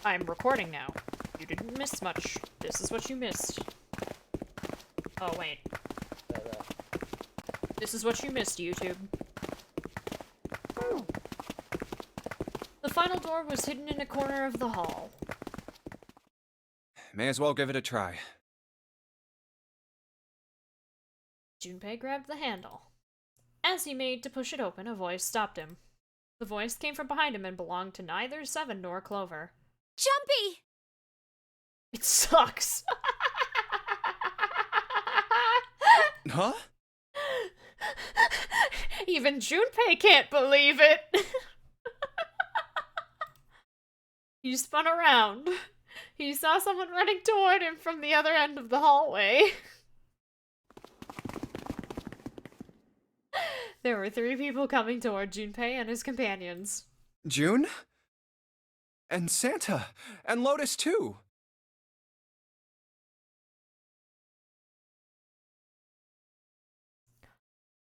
I'm recording now. You didn't miss much. This is what you missed. Oh, wait. This is what you missed, YouTube. The final door was hidden in a corner of the hall. May as well give it a try. Junpei grabbed the handle. As he made to push it open, a voice stopped him. The voice came from behind him and belonged to neither Seven nor Clover. Jumpy! It sucks! Huh? Even Junpei can't believe it! He spun around. He saw someone running toward him from the other end of the hallway. There were 3 people coming toward Junpei and his companions. June? And Santa! And Lotus, too!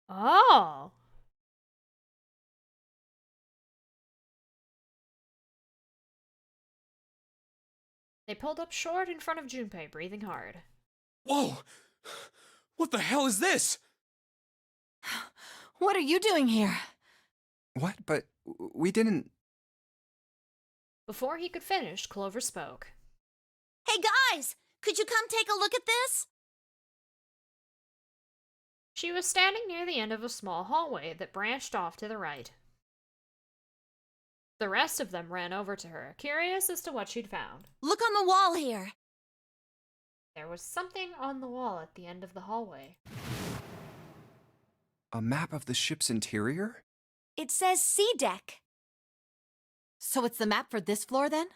Oh! They pulled up short in front of Junpei, breathing hard. Whoa! What the hell is this? What are you doing here? What? But we didn't... Before he could finish, Clover spoke. Hey guys! Could you come take a look at this? She was standing near the end of a small hallway that branched off to the right. The rest of them ran over to her, curious as to what she'd found. Look on the wall here. There was something on the wall at the end of the hallway. A map of the ship's interior? It says C deck. So it's the map for this floor then?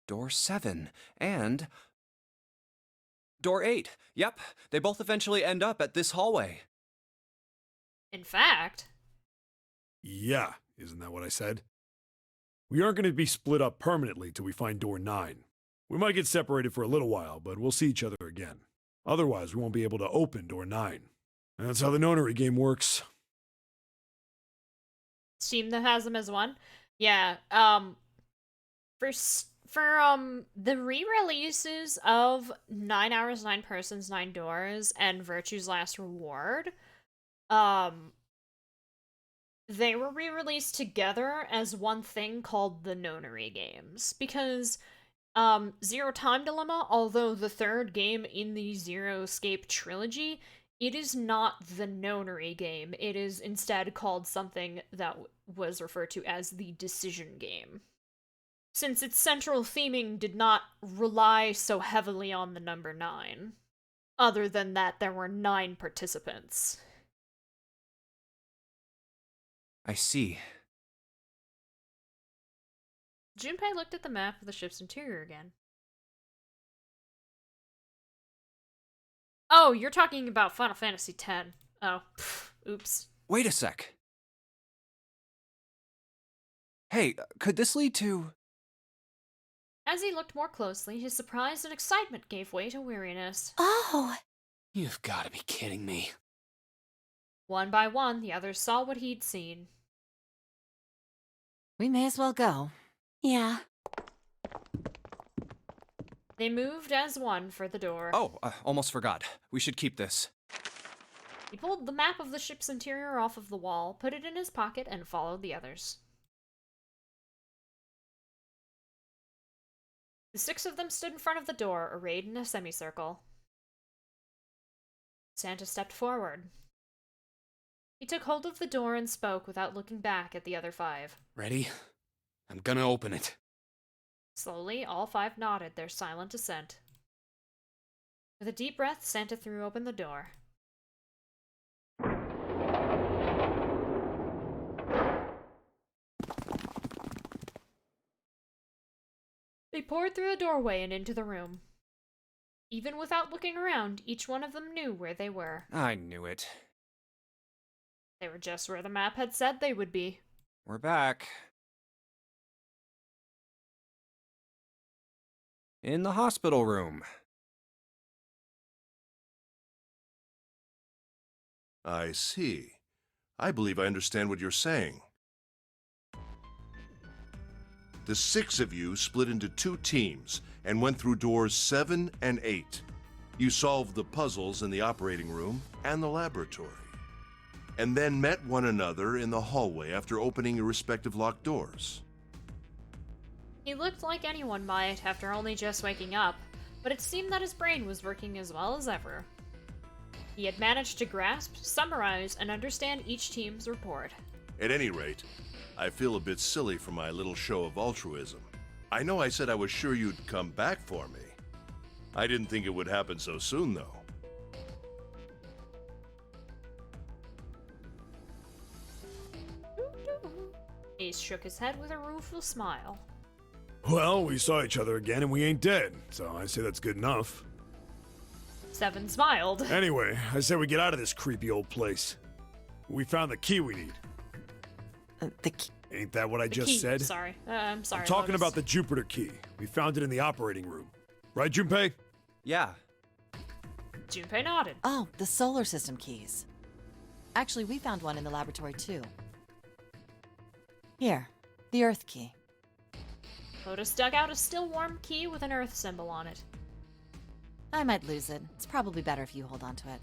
Door 7. And... Door 8. Yep, they both eventually end up at this hallway. In fact... Yeah, isn't that what I said? We aren't going to be split up permanently till we find door 9. We might get separated for a little while, but we'll see each other again. Otherwise, we won't be able to open door 9. That's how the nonary game works. Steam that has them as one? Yeah, for the re-releases of 9 Hours, 9 Persons, 9 Doors, and Virtue's Last Reward, they were re-released together as one thing called the nonary games, because Zero Time Dilemma, although the 3rd game in the Zero Escape trilogy, it is not the nonary game. It is instead called something that was referred to as the decision game, since its central theming did not rely so heavily on the number 9. Other than that, there were 9 participants. I see. Junpei looked at the map of the ship's interior again. Oh, you're talking about Final Fantasy X. Oh, oops. Wait a sec. Hey, could this lead to... As he looked more closely, his surprise and excitement gave way to weariness. Oh! You've got to be kidding me. One by one, the others saw what he'd seen. We may as well go. Yeah. They moved as one for the door. Oh, almost forgot. We should keep this. He pulled the map of the ship's interior off of the wall, put it in his pocket, and followed the others. The 6 of them stood in front of the door, arrayed in a semicircle. Santa stepped forward. He took hold of the door and spoke without looking back at the other 5. Ready? I'm gonna open it. Slowly, all 5 nodded their silent assent. With a deep breath, Santa threw open the door. They poured through the doorway and into the room. Even without looking around, each one of them knew where they were. I knew it. They were just where the map had said they would be. We're back. In the hospital room. I see. I believe I understand what you're saying. The 6 of you split into 2 teams and went through doors 7 and 8. You solved the puzzles in the operating room and the laboratory, and then met one another in the hallway after opening your respective locked doors. He looked like anyone might after only just waking up, but it seemed that his brain was working as well as ever. He had managed to grasp, summarize, and understand each team's report. At any rate, I feel a bit silly for my little show of altruism. I know I said I was sure you'd come back for me. I didn't think it would happen so soon, though. Ace shook his head with a rueful smile. Well, we saw each other again and we ain't dead, so I say that's good enough. 7 smiled. Anyway, I say we get out of this creepy old place. We found the key we need. The key. Ain't that what I The just key. said? Sorry. I'm sorry. I'm talking Lotus. about the Jupiter key. We found it in the operating room. Right, Junpei? Yeah. Junpei nodded. Oh, the solar system keys. Actually, we found one in the laboratory too. Here, the Earth key. Lotus dug out a still warm key with an Earth symbol on it. I might lose it. It's probably better if you hold on to it.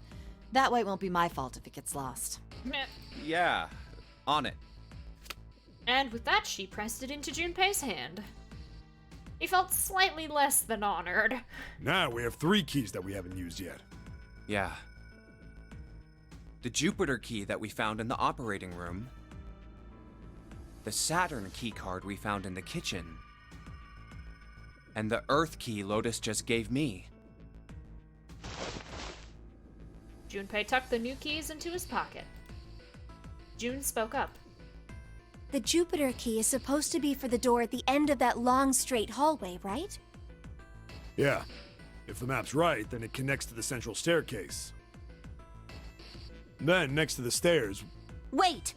That way it won't be my fault if it gets lost. Meh. Yeah. On it. And with that, she pressed it into Junpei's hand. He felt slightly less than honored. Now we have 3 keys that we haven't used yet. Yeah. The Jupiter key that we found in the operating room. The Saturn key card we found in the kitchen. And the Earth key Lotus just gave me. Junpei tucked the new keys into his pocket. June spoke up. The Jupiter key is supposed to be for the door at the end of that long, straight hallway, right? Yeah. If the map's right, then it connects to the central staircase. Then, next to the stairs... Wait!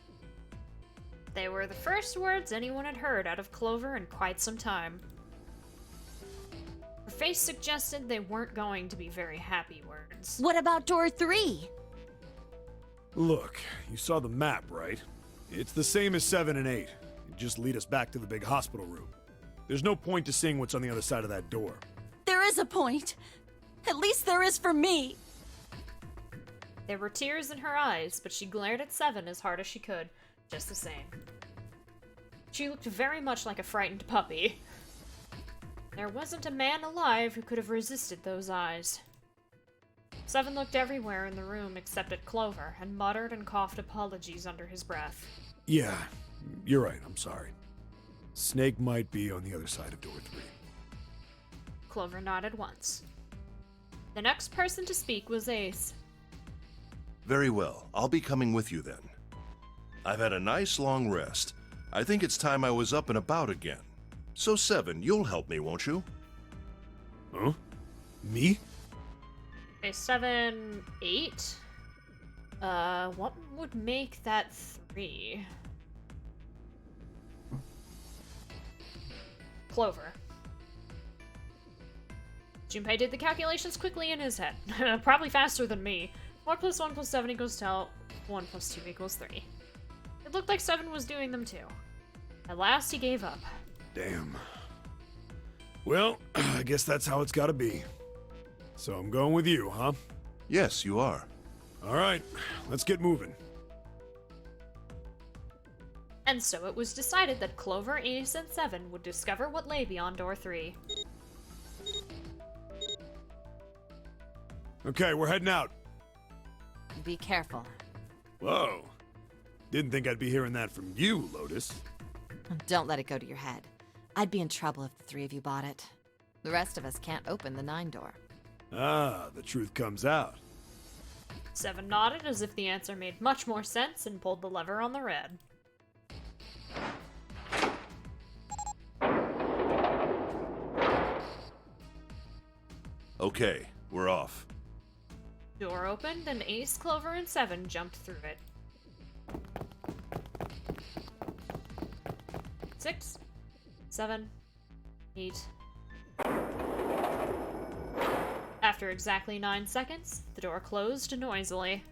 They were the first words anyone had heard out of Clover in quite some time. Her face suggested they weren't going to be very happy words. What about door 3? Look, you saw the map, right? It's the same as 7 and 8. It just lead us back to the big hospital room. There's no point to seeing what's on the other side of that door. There is a point. At least there is for me. There were tears in her eyes, but she glared at 7 as hard as she could, just the same. She looked very much like a frightened puppy. There wasn't a man alive who could have resisted those eyes. 7 looked everywhere in the room except at Clover and muttered and coughed apologies under his breath. Yeah, you're right, I'm sorry. Snake might be on the other side of door 3. Clover nodded once. The next person to speak was Ace. Very well, I'll be coming with you then. I've had a nice long rest. I think it's time I was up and about again. So 7, you'll help me, won't you? Huh? Me? Okay, 7, 8? What would make that 3? Clover. Junpei did the calculations quickly in his head. Probably faster than me. 4 plus 1 plus 7 equals 2. 1 plus 2 equals 3. It looked like 7 was doing them too. At last, he gave up. Damn. Well, I guess that's how it's gotta be. So I'm going with you, huh? Yes, you are. Alright, let's get moving. And so it was decided that Clover, Ace, and 7 would discover what lay beyond door 3. Okay, we're heading out. Be careful. Whoa. Didn't think I'd be hearing that from you, Lotus. Don't let it go to your head. I'd be in trouble if the 3 of you bought it. The rest of us can't open the 9 door. Ah, the truth comes out. 7 nodded as if the answer made much more sense and pulled the lever on the red. Okay, we're off. Door opened and Ace, Clover, and 7 jumped through it. 6, 7, 8. After exactly 9 seconds, the door closed noisily.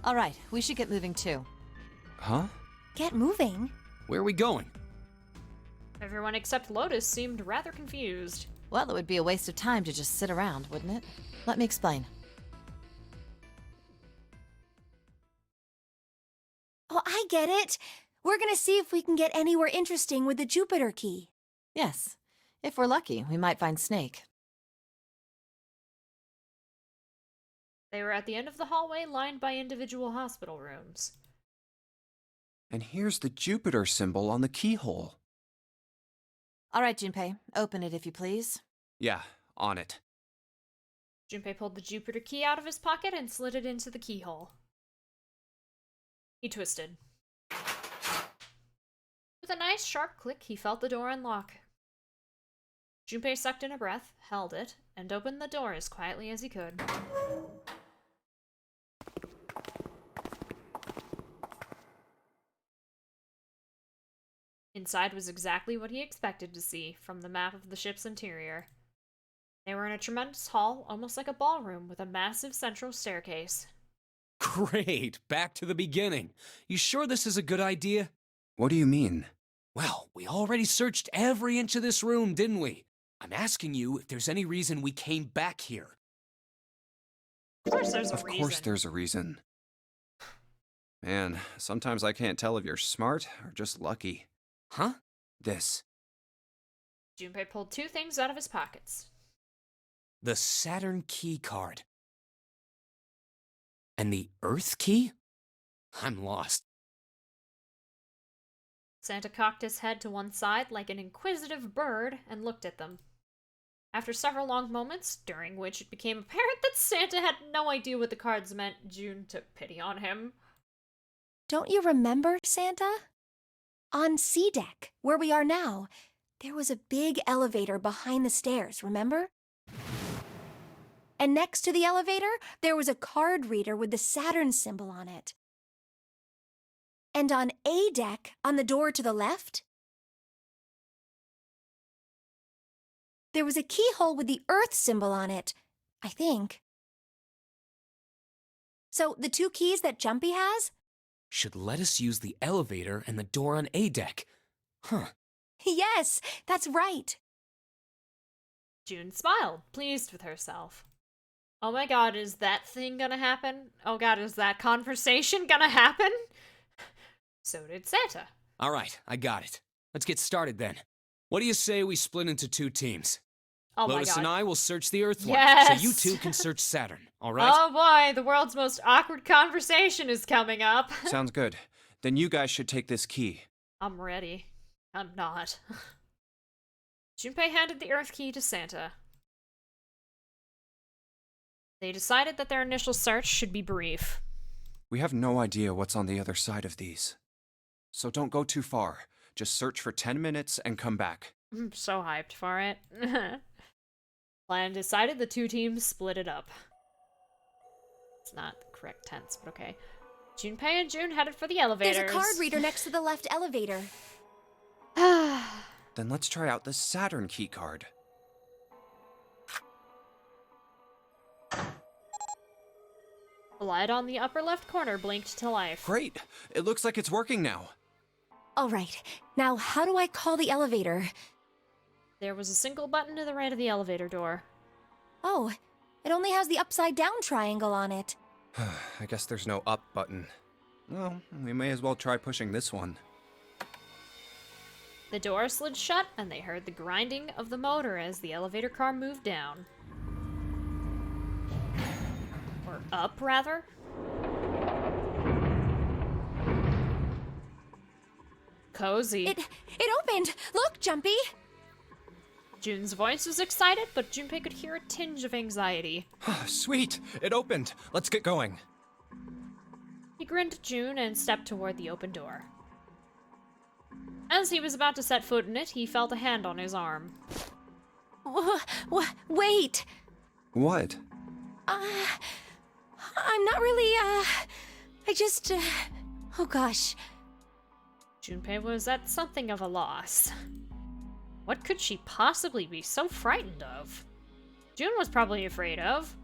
All right, we should get moving too. Huh? Get moving. Where are we going? Everyone except Lotus seemed rather confused. Well, it would be a waste of time to just sit around, wouldn't it? Let me explain. Oh, I get it. We're gonna see if we can get anywhere interesting with the Jupiter key. Yes. If we're lucky, we might find Snake. They were at the end of the hallway lined by individual hospital rooms. And here's the Jupiter symbol on the keyhole. All right, Junpei, open it if you please. Yeah, on it. Junpei pulled the Jupiter key out of his pocket and slid it into the keyhole. He twisted. With a nice sharp click, he felt the door unlock. Junpei sucked in a breath, held it, and opened the door as quietly as he could. Inside was exactly what he expected to see from the map of the ship's interior. They were in a tremendous hall, almost like a ballroom, with a massive central staircase. Great, back to the beginning. You sure this is a good idea? What do you mean? Well, we already searched every inch of this room, didn't we? I'm asking you if there's any reason we came back here. Of course there's a Of reason. course there's a reason. Man, sometimes I can't tell if you're smart or just lucky. Huh? This. Junpei pulled two things out of his pockets. The Saturn key card. And the Earth key? I'm lost. Santa cocked his head to one side like an inquisitive bird and looked at them. After several long moments, during which it became apparent that Santa had no idea what the cards meant, June took pity on him. Don't you remember, Santa? On C deck, where we are now, there was a big elevator behind the stairs, remember? And next to the elevator, there was a card reader with the Saturn symbol on it. And on A deck, on the door to the left, there was a keyhole with the Earth symbol on it, I think. So the two keys that Junpei has? Should let us use the elevator and the door on A deck. Huh. Yes, that's right. June smiled, pleased with herself. Oh my god, is that thing gonna happen? Oh god, is that conversation gonna happen? So did Santa. All right, I got it. Let's get started then. What do you say we split into two teams? Oh my Lotus god. and I will search the Earth one, Yes! so you two can search Saturn, all right? Oh boy, the world's most awkward conversation is coming up. Sounds good. Then you guys should take this key. I'm ready. I'm not. Junpei handed the Earth key to Santa. They decided that their initial search should be brief. We have no idea what's on the other side of these. So don't go too far. Just search for 10 minutes and come back. I'm so hyped for it. Plan decided, the two teams split it up. It's not the correct tense, but okay. Junpei and June headed for the elevators. There's a card reader next to the left elevator. Then let's try out the Saturn key card. The light on the upper left corner blinked to life. Great! It looks like it's working now. All right, now how do I call the elevator? There was a single button to the right of the elevator door. Oh, it only has the upside down triangle on it. I guess there's no up button. Well, we may as well try pushing this one. The door slid shut, and they heard the grinding of the motor as the elevator car moved down. Or up, rather. Cozy. It opened! Look, Junpei! June's voice was excited, but Junpei could hear a tinge of anxiety. Sweet! It opened! Let's get going. He grinned at June and stepped toward the open door. As he was about to set foot in it, he felt a hand on his arm. Wait! What? I'm not really, I just, oh gosh. Junpei was at something of a loss. What could she possibly be so frightened of? June was probably afraid of.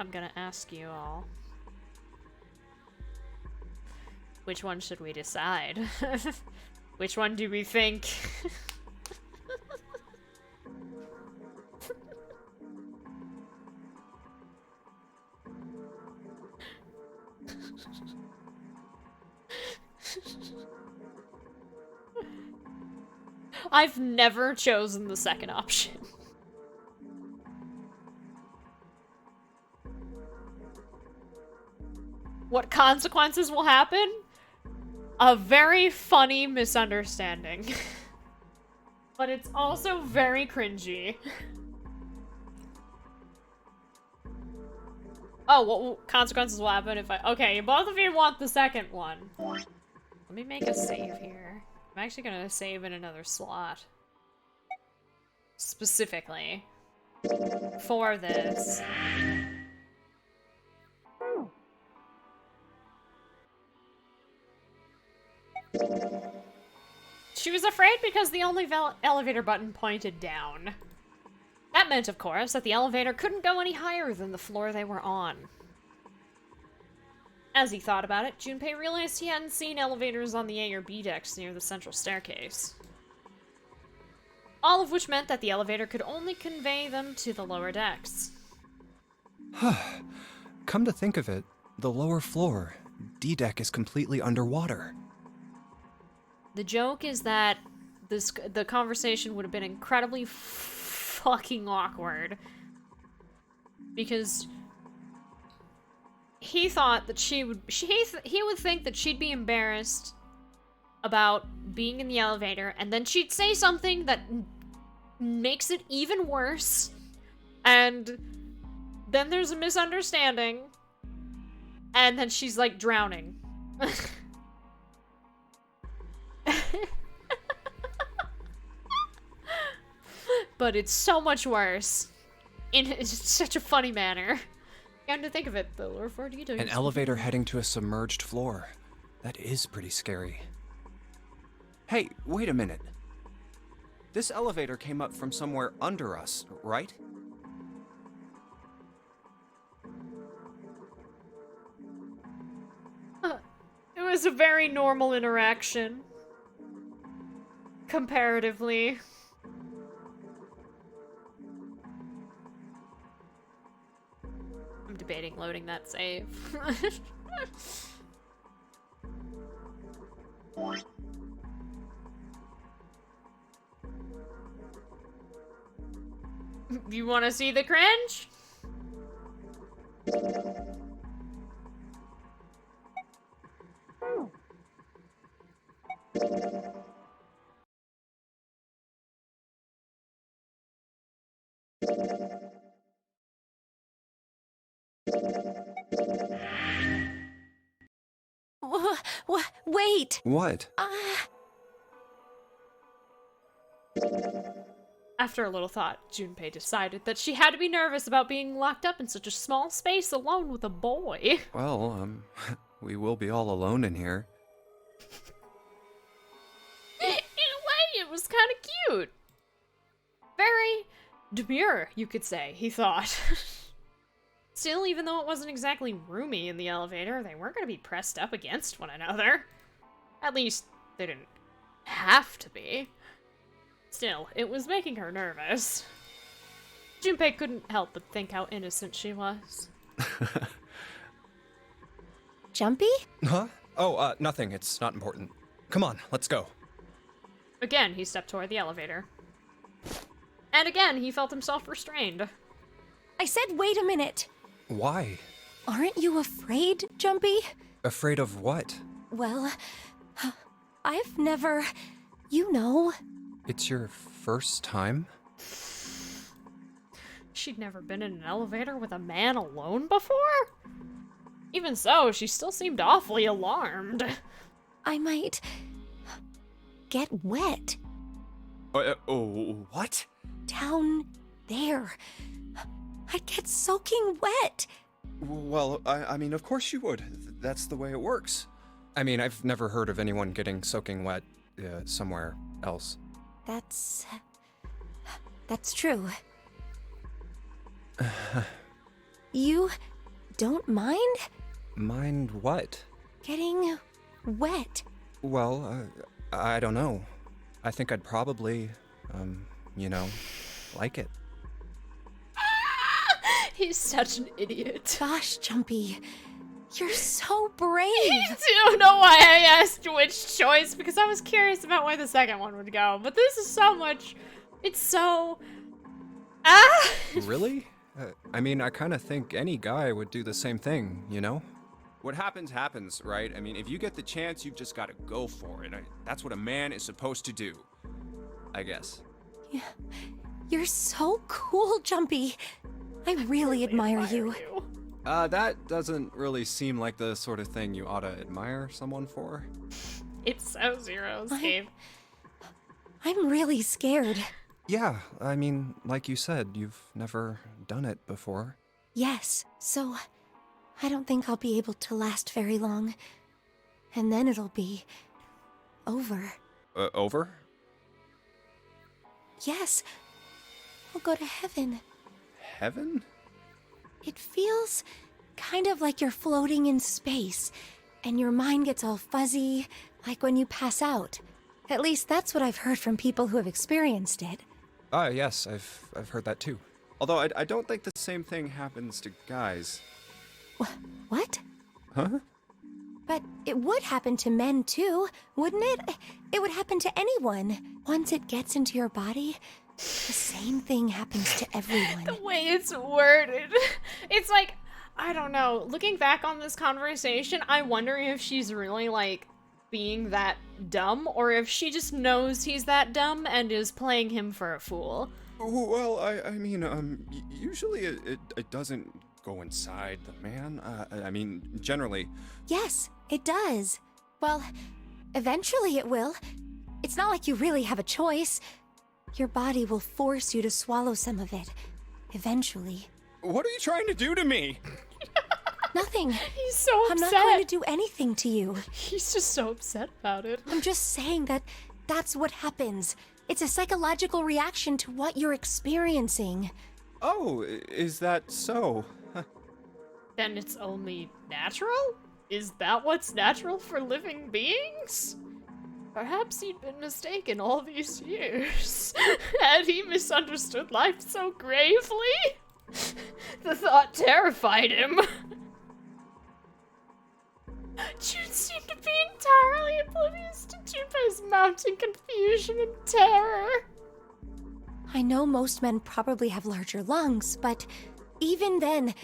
I'm gonna ask you all. Which one should we decide? Which one do we think? I've never chosen the second option. What consequences will happen? A very funny misunderstanding. But it's also very cringy. Oh, what consequences will happen if I... Okay, both of you want the second one. Let me make a save here. I'm actually gonna save in another slot. Specifically. For this. She was afraid because the only elevator button pointed down. That meant, of course, that the elevator couldn't go any higher than the floor they were on. As he thought about it, Junpei realized he hadn't seen elevators on the A or B decks near the central staircase. All of which meant that the elevator could only convey them to the lower decks. Come to think of it, the lower floor, D deck, is completely underwater. The joke is that the conversation would have been incredibly fucking awkward. Because he thought that he would think that she'd be embarrassed about being in the elevator, and then she'd say something that makes it even worse, and then there's a misunderstanding, and then she's like drowning. But it's so much worse in such a funny manner. Come to think of it, the lower floor D-decks. An elevator heading to a submerged floor. That is pretty scary. Hey, wait a minute. This elevator came up from somewhere under us, right? It was a very normal interaction. Comparatively. I'm debating loading that save. You want to see the cringe? Wait! What? After a little thought, Junpei decided that she had to be nervous about being locked up in such a small space alone with a boy. Well, we will be all alone in here. In a way, it was kind of cute. Very demure, you could say, he thought. Still, even though it wasn't exactly roomy in the elevator, they weren't going to be pressed up against one another. At least, they didn't have to be. Still, it was making her nervous. Junpei couldn't help but think how innocent she was. Jumpy? Huh? Oh, nothing. It's not important. Come on, let's go. Again, he stepped toward the elevator. And again, he felt himself restrained. I said wait a minute. Why? Aren't you afraid, Jumpy? Afraid of what? Well, I've never... You know. It's your first time? She'd never been in an elevator with a man alone before? Even so, she still seemed awfully alarmed. I might... get wet. What? Down there. I'd get soaking wet. Well, I mean, of course you would. That's the way it works. I mean, I've never heard of anyone getting soaking wet somewhere else. That's true. You don't mind Mind what? getting wet. Well, I don't know. I think I'd probably, you know, like it. He's such an idiot. Gosh, Junpei, you're so brave. I don't know why I asked which choice, because I was curious about where the second one would go. But this is so much. It's so. Ah! Really? I mean, I kind of think any guy would do the same thing, you know? What happens, happens, right? I mean, if you get the chance, you've just got to go for it. That's what a man is supposed to do, I guess. Yeah, you're so cool, Junpei. I really admire you. That doesn't really seem like the sort of thing you ought to admire someone for. It's so Zero's game. I'm really scared. Yeah, I mean, like you said, you've never done it before. Yes, so I don't think I'll be able to last very long. And then it'll be over. Over? Yes, I'll go to heaven. Heaven? It feels kind of like you're floating in space, and your mind gets all fuzzy, like when you pass out. At least that's what I've heard from people who have experienced it. Yes, I've heard that too. Although I don't think the same thing happens to guys. What? Huh? But it would happen to men too, wouldn't it? It would happen to anyone. Once it gets into your body, the same thing happens to everyone. The way it's worded. It's like, I don't know. Looking back on this conversation, I wonder if she's really, like, being that dumb, or if she just knows he's that dumb and is playing him for a fool. Well, I mean, usually it doesn't go inside the man. I mean, generally. Yes, it does. Well, eventually it will. It's not like you really have a choice. Your body will force you to swallow some of it. Eventually. What are you trying to do to me? Nothing. He's so upset. I'm not going to do anything to you. He's just so upset about it. I'm just saying that that's what happens. It's a psychological reaction to what you're experiencing. Oh, is that so? Then it's only natural? Is that what's natural for living beings? Perhaps he'd been mistaken all these years. Had he misunderstood life so gravely? The thought terrified him. June seemed to be entirely oblivious to Junpei's mounting confusion and terror. I know most men probably have larger lungs, but even then,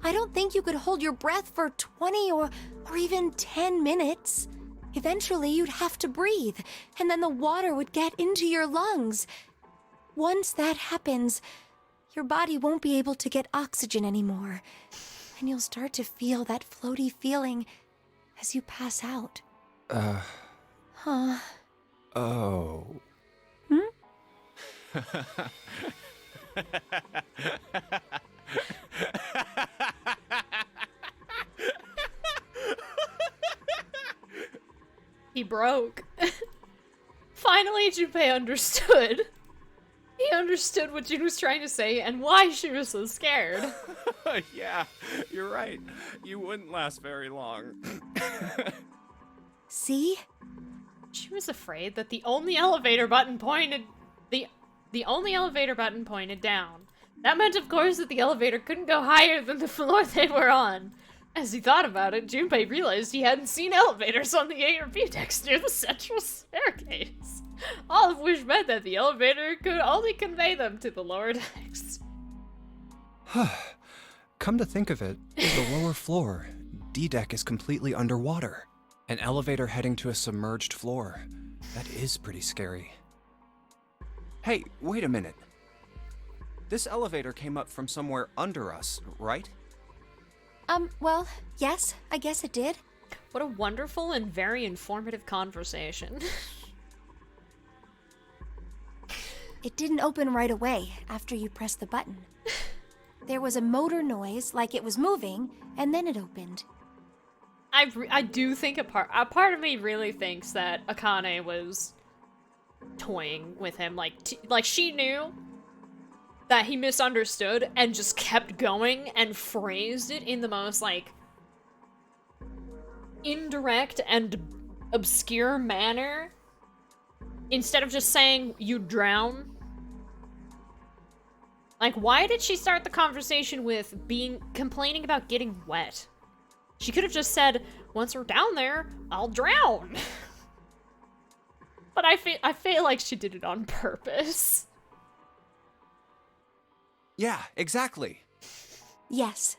I don't think you could hold your breath for 20 or even 10 minutes. Eventually, you'd have to breathe, and then the water would get into your lungs. Once that happens, your body won't be able to get oxygen anymore, and you'll start to feel that floaty feeling as you pass out. Huh. Oh. Hmm? He broke. Finally, Junpei understood. He understood what June was trying to say and why she was so scared. Yeah, you're right. You wouldn't last very long. See? She was afraid that the only elevator button pointed the only elevator button pointed down. That meant, of course, that the elevator couldn't go higher than the floor they were on. As he thought about it, Junpei realized he hadn't seen elevators on the A or B decks near the central staircase. All of which meant that the elevator could only convey them to the lower decks. Come to think of it, the lower floor, D deck, is completely underwater. An elevator heading to a submerged floor. That is pretty scary. Hey, wait a minute. This elevator came up from somewhere under us, right? Well, yes, I guess it did. What a wonderful and very informative conversation. It didn't open right away after you pressed the button. There was a motor noise, like it was moving, and then it opened. I do think a part of me really thinks that Akane was toying with him, like she knew that he misunderstood and just kept going and phrased it in the most, like, indirect and obscure manner, instead of just saying, "You drown." Like, why did she start the conversation with complaining about getting wet? She could have just said, "Once we're down there, I'll drown." But I feel like she did it on purpose. Yeah, exactly. Yes.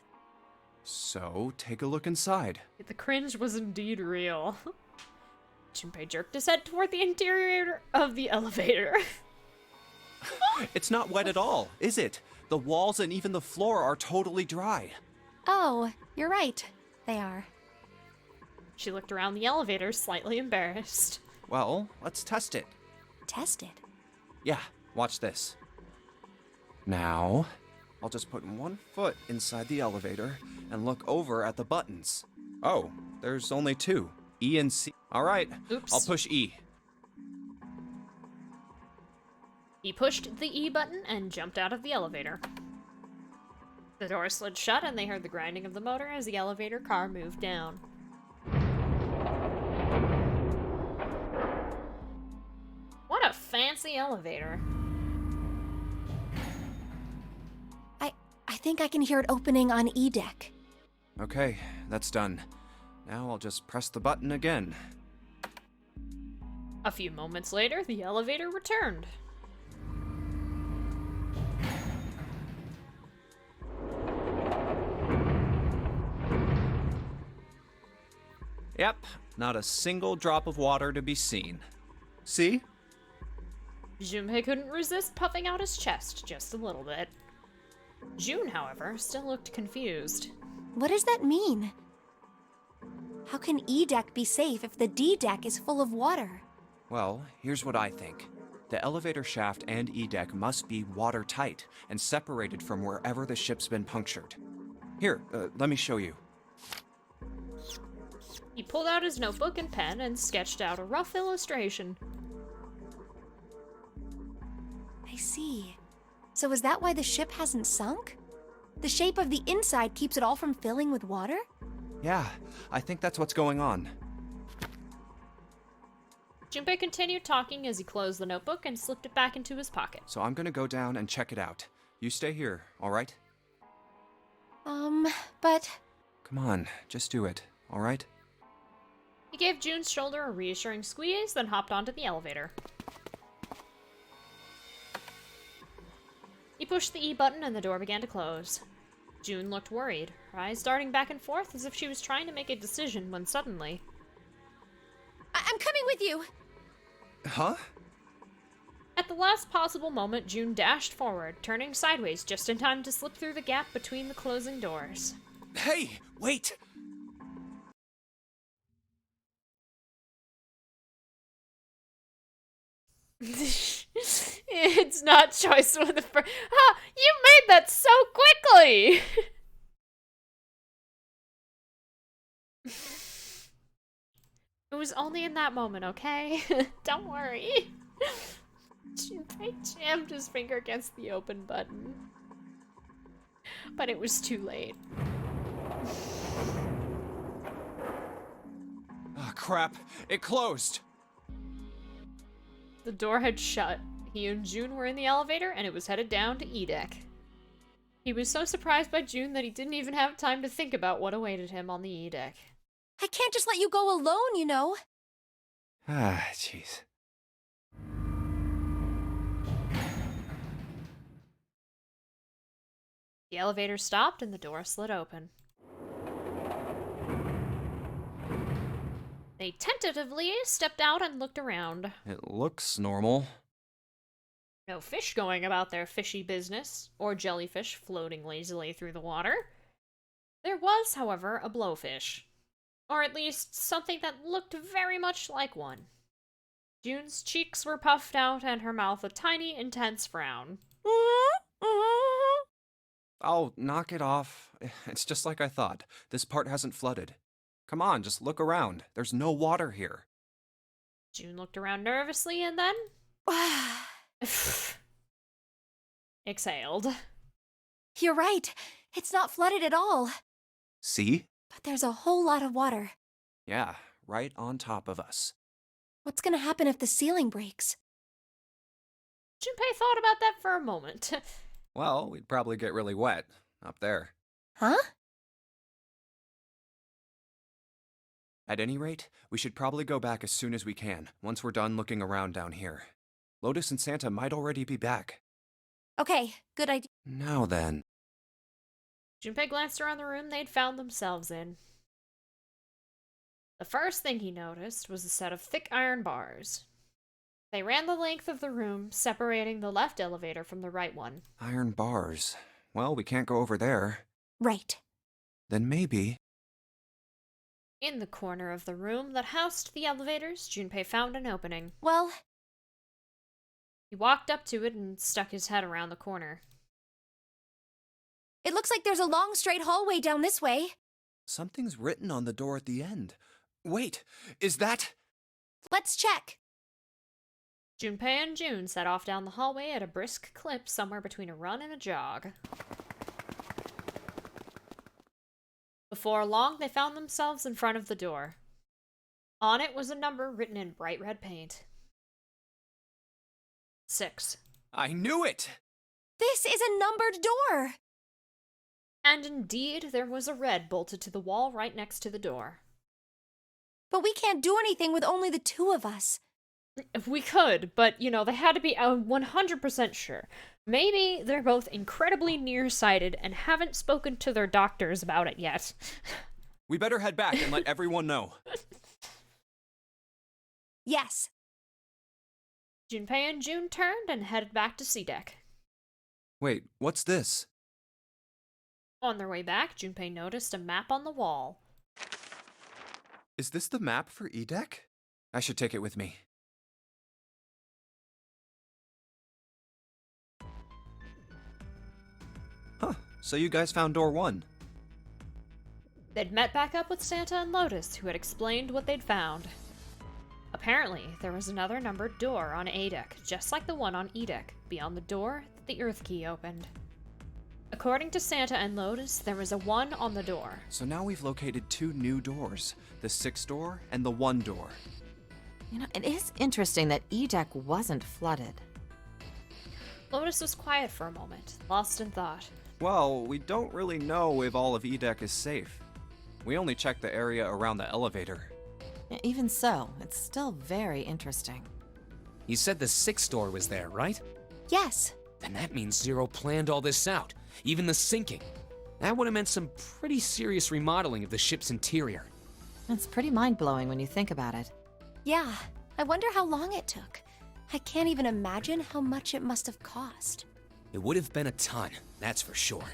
So, take a look inside. The cringe was indeed real. Junpei jerked his head toward the interior of the elevator. It's not wet at all, is it? The walls and even the floor are totally dry. Oh, you're right. They are. She looked around the elevator, slightly embarrassed. Well, let's test it. Test it. Yeah, watch this. Now, I'll just put one foot inside the elevator and look over at the buttons. Oh, there's only two, E and C. All right, Oops. I'll push E. He pushed the E button and jumped out of the elevator. The door slid shut and they heard the grinding of the motor as the elevator car moved down. What a fancy elevator. I think I can hear it opening on E deck. Okay, that's done. Now I'll just press the button again. A few moments later, the elevator returned. Yep, not a single drop of water to be seen. See? Junpei couldn't resist puffing out his chest just a little bit. June, however, still looked confused. What does that mean? How can E deck be safe if the D deck is full of water? Well, here's what I think. The elevator shaft and E deck must be watertight and separated from wherever the ship's been punctured. Here, let me show you. He pulled out his notebook and pen and sketched out a rough illustration. I see. So is that why the ship hasn't sunk? The shape of the inside keeps it all from filling with water? Yeah, I think that's what's going on. Junpei continued talking as he closed the notebook and slipped it back into his pocket. So I'm gonna go down and check it out. You stay here, all right? But... Come on, just do it, all right? He gave June's shoulder a reassuring squeeze, then hopped onto the elevator. He pushed the E button and the door began to close. June looked worried, her eyes darting back and forth as if she was trying to make a decision when suddenly... I'm coming with you! Huh? At the last possible moment, June dashed forward, turning sideways just in time to slip through the gap between the closing doors. Hey, wait! It's not choice one of the first. Ah, you made that so quickly! It was only in that moment, okay? Don't worry. Junpei jammed his finger against the open button. But it was too late. Oh, crap. It closed. The door had shut. He and June were in the elevator, and it was headed down to E deck. He was so surprised by June that he didn't even have time to think about what awaited him on the E deck. I can't just let you go alone, you know. Ah, jeez. The elevator stopped and the door slid open. They tentatively stepped out and looked around. It looks normal. No fish going about their fishy business, or jellyfish floating lazily through the water. There was, however, a blowfish. Or at least something that looked very much like one. June's cheeks were puffed out and her mouth a tiny, intense frown. Oh, knock it off. It's just like I thought. This part hasn't flooded. Come on, just look around. There's no water here. June looked around nervously and then... exhaled. You're right. It's not flooded at all. See? But there's a whole lot of water. Yeah, right on top of us. What's gonna happen if the ceiling breaks? Junpei thought about that for a moment. Well, we'd probably get really wet up there. Huh? At any rate, we should probably go back as soon as we can, once we're done looking around down here. Lotus and Santa might already be back. Okay, good idea. Now then. Junpei glanced around the room they'd found themselves in. The first thing he noticed was a set of thick iron bars. They ran the length of the room, separating the left elevator from the right one. Iron bars. Well, we can't go over there. Right. Then maybe... In the corner of the room that housed the elevators, Junpei found an opening. Well, He walked up to it and stuck his head around the corner. it looks like there's a long straight hallway down this way. Something's written on the door at the end. Wait, is that... Let's check. Junpei and June set off down the hallway at a brisk clip somewhere between a run and a jog. Before long, they found themselves in front of the door. On it was a number written in bright red paint. 6. I knew it! This is a numbered door. And indeed, there was a red bolted to the wall right next to the door. But we can't do anything with only the two of us. We could, but, they had to be 100% sure. Maybe they're both incredibly nearsighted and haven't spoken to their doctors about it yet. We better head back and let everyone know. Yes. Junpei and June turned and headed back to C deck. Wait, what's this? On their way back, Junpei noticed a map on the wall. Is this the map for E-Deck? I should take it with me. Huh, so you guys found door 1. They'd met back up with Santa and Lotus, who had explained what they'd found. Apparently, there was another numbered door on A deck, just like the one on E deck, beyond the door that the Earth Key opened. According to Santa and Lotus, there was a 1 on the door. So now we've located 2 new doors, the 6 door and the 1 door. It is interesting that E-Deck wasn't flooded. Lotus was quiet for a moment, lost in thought. Well, we don't really know if all of E-Deck is safe. We only checked the area around the elevator. Even so, it's still very interesting. You said the 6th door was there, right? Yes. Then that means Zero planned all this out, even the sinking. That would have meant some pretty serious remodeling of the ship's interior. It's pretty mind-blowing when you think about it. Yeah. I wonder how long it took. I can't even imagine how much it must have cost. It would have been a ton, that's for sure.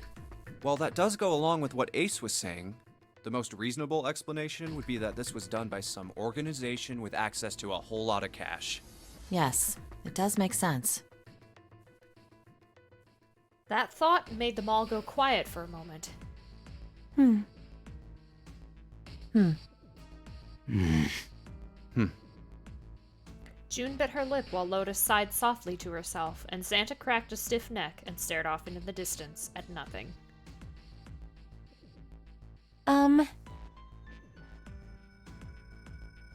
Well, that does go along with what Ace was saying. The most reasonable explanation would be that this was done by some organization with access to a whole lot of cash. Yes, it does make sense. That thought made them all go quiet for a moment. June bit her lip while Lotus sighed softly to herself, and Santa cracked a stiff neck and stared off into the distance at nothing.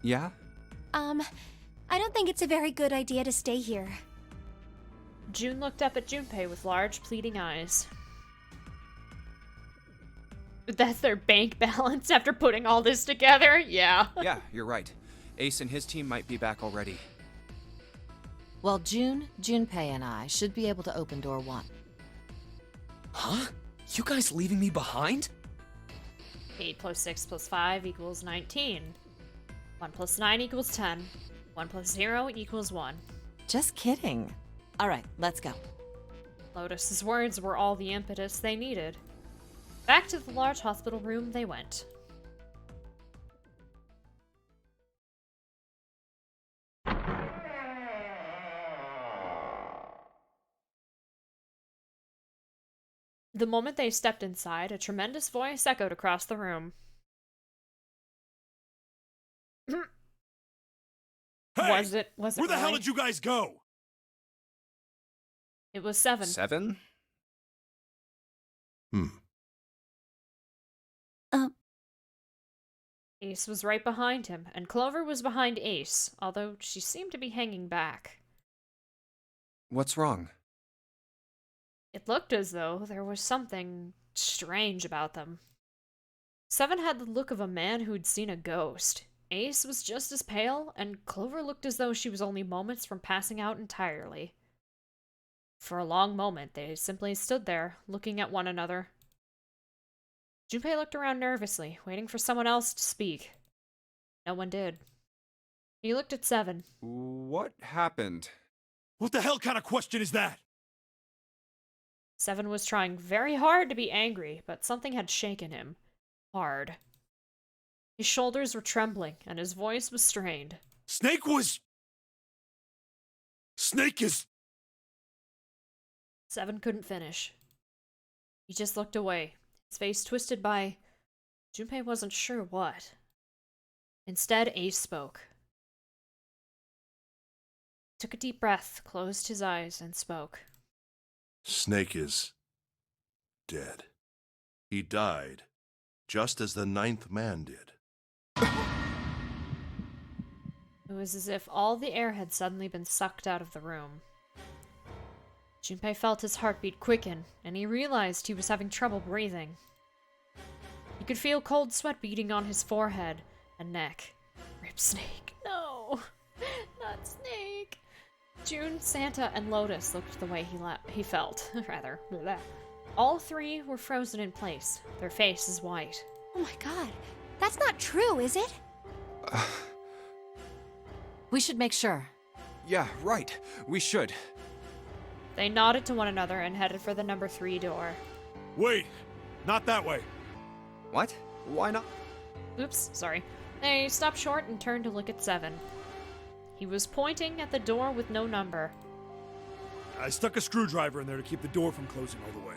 Yeah? I don't think it's a very good idea to stay here. June looked up at Junpei with large, pleading eyes. That's their bank balance after putting all this together? Yeah. Yeah, you're right. Ace and his team might be back already. Well, Junpei and I should be able to open door 1. Huh? You guys leaving me behind? 8 plus 6 plus 5 equals 19. 1 plus 9 equals 10. 1 plus 0 equals 1. Just kidding. All right, let's go. Lotus's words were all the impetus they needed. Back to the large hospital room they went. The moment they stepped inside, a tremendous voice echoed across the room. Hey! Was it Where the hell really? did you guys go? It was 7. 7? Ace was right behind him, and Clover was behind Ace, although she seemed to be hanging back. What's wrong? It looked as though there was something strange about them. 7 had the look of a man who'd seen a ghost. Ace was just as pale, and Clover looked as though she was only moments from passing out entirely. For a long moment, they simply stood there, looking at one another. Junpei looked around nervously, waiting for someone else to speak. No one did. He looked at 7. What happened? What the hell kind of question is that? 7 was trying very hard to be angry, but something had shaken him. Hard. His shoulders were trembling, and his voice was strained. Snake is... 7 couldn't finish. He just looked away, his face twisted by... Junpei wasn't sure what. Instead, Ace spoke. He took a deep breath, closed his eyes, and spoke. Snake is dead. He died, just as the 9th man did. It was as if all the air had suddenly been sucked out of the room. Junpei felt his heartbeat quicken, and he realized he was having trouble breathing. He could feel cold sweat beading on his forehead and neck. Rip Snake. No! Not Snake! June, Santa, and Lotus looked the way he felt. Rather. Bleh. All 3 were frozen in place, their faces white. Oh my god. That's not true, is it? We should make sure. Yeah, right. We should. They nodded to one another and headed for the number 3 door. Wait! Not that way! What? Why not? Oops, sorry. They stopped short and turned to look at 7. He was pointing at the door with no number. I stuck a screwdriver in there to keep the door from closing all the way.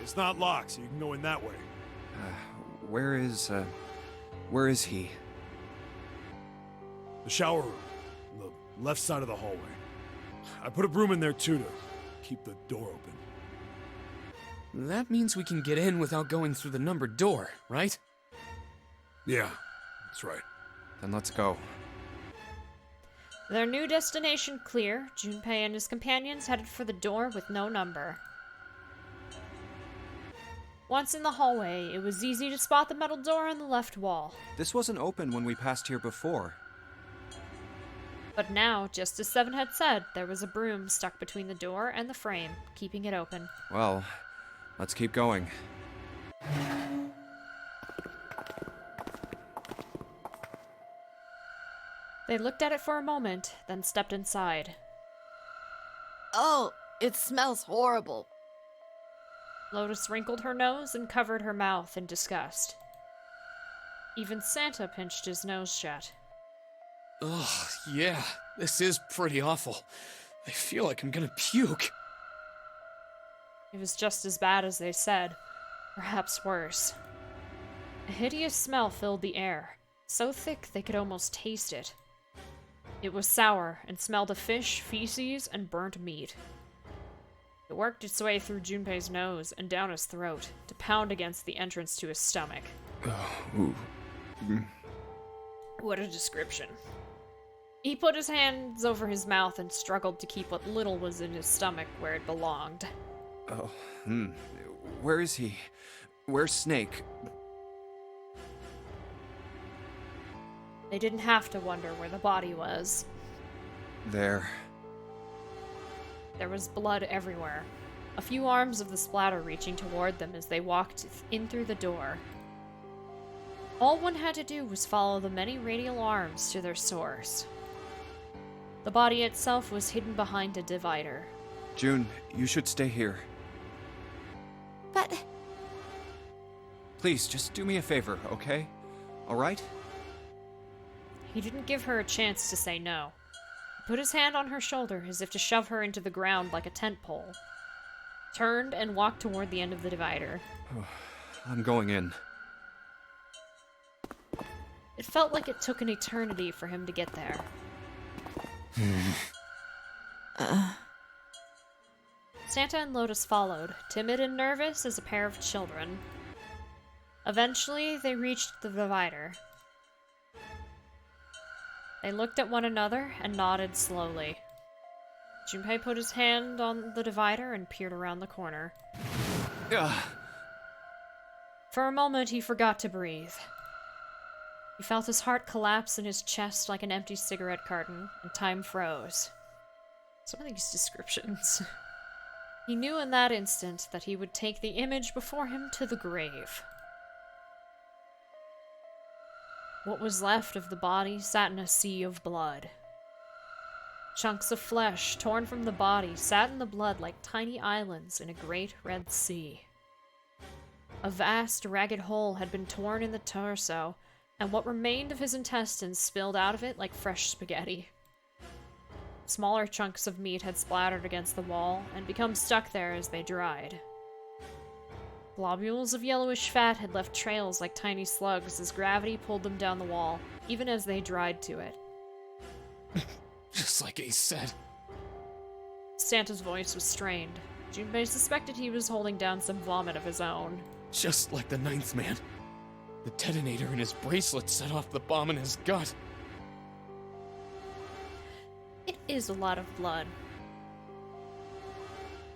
It's not locked, so you can go in that way. Where is he? The shower room, on the left side of the hallway. I put a broom in there too to keep the door open. That means we can get in without going through the numbered door, right? Yeah, that's right. Then let's go. Their new destination clear, Junpei and his companions headed for the door with no number. Once in the hallway, it was easy to spot the metal door on the left wall. This wasn't open when we passed here before. But now, just as 7 had said, there was a broom stuck between the door and the frame, keeping it open. Well, let's keep going. They looked at it for a moment, then stepped inside. Oh, it smells horrible. Lotus wrinkled her nose and covered her mouth in disgust. Even Santa pinched his nose shut. Ugh, yeah, this is pretty awful. I feel like I'm gonna puke. It was just as bad as they said, perhaps worse. A hideous smell filled the air, so thick they could almost taste it. It was sour and smelled of fish, feces, and burnt meat. It worked its way through Junpei's nose and down his throat to pound against the entrance to his stomach. What a description. He put his hands over his mouth and struggled to keep what little was in his stomach where it belonged. Where is he? Where's Snake? They didn't have to wonder where the body was. There. There was blood everywhere, a few arms of the splatter reaching toward them as they walked in through the door. All one had to do was follow the many radial arms to their source. The body itself was hidden behind a divider. June, you should stay here. But... Please, just do me a favor, okay? Alright? He didn't give her a chance to say no. He put his hand on her shoulder as if to shove her into the ground like a tent pole. Turned and walked toward the end of the divider. I'm going in. It felt like it took an eternity for him to get there. Santa and Lotus followed, timid and nervous as a pair of children. Eventually, they reached the divider. They looked at one another and nodded slowly. Junpei put his hand on the divider and peered around the corner. For a moment, he forgot to breathe. He felt his heart collapse in his chest like an empty cigarette carton, and time froze. Some of these descriptions. He knew in that instant that he would take the image before him to the grave. What was left of the body sat in a sea of blood. Chunks of flesh, torn from the body, sat in the blood like tiny islands in a great red sea. A vast, ragged hole had been torn in the torso, and what remained of his intestines spilled out of it like fresh spaghetti. Smaller chunks of meat had splattered against the wall and become stuck there as they dried. Globules of yellowish fat had left trails like tiny slugs as gravity pulled them down the wall, even as they dried to it. Just like Ace said. Santa's voice was strained. Junpei suspected he was holding down some vomit of his own. Just like the ninth man. The detonator in his bracelet set off the bomb in his gut. It is a lot of blood.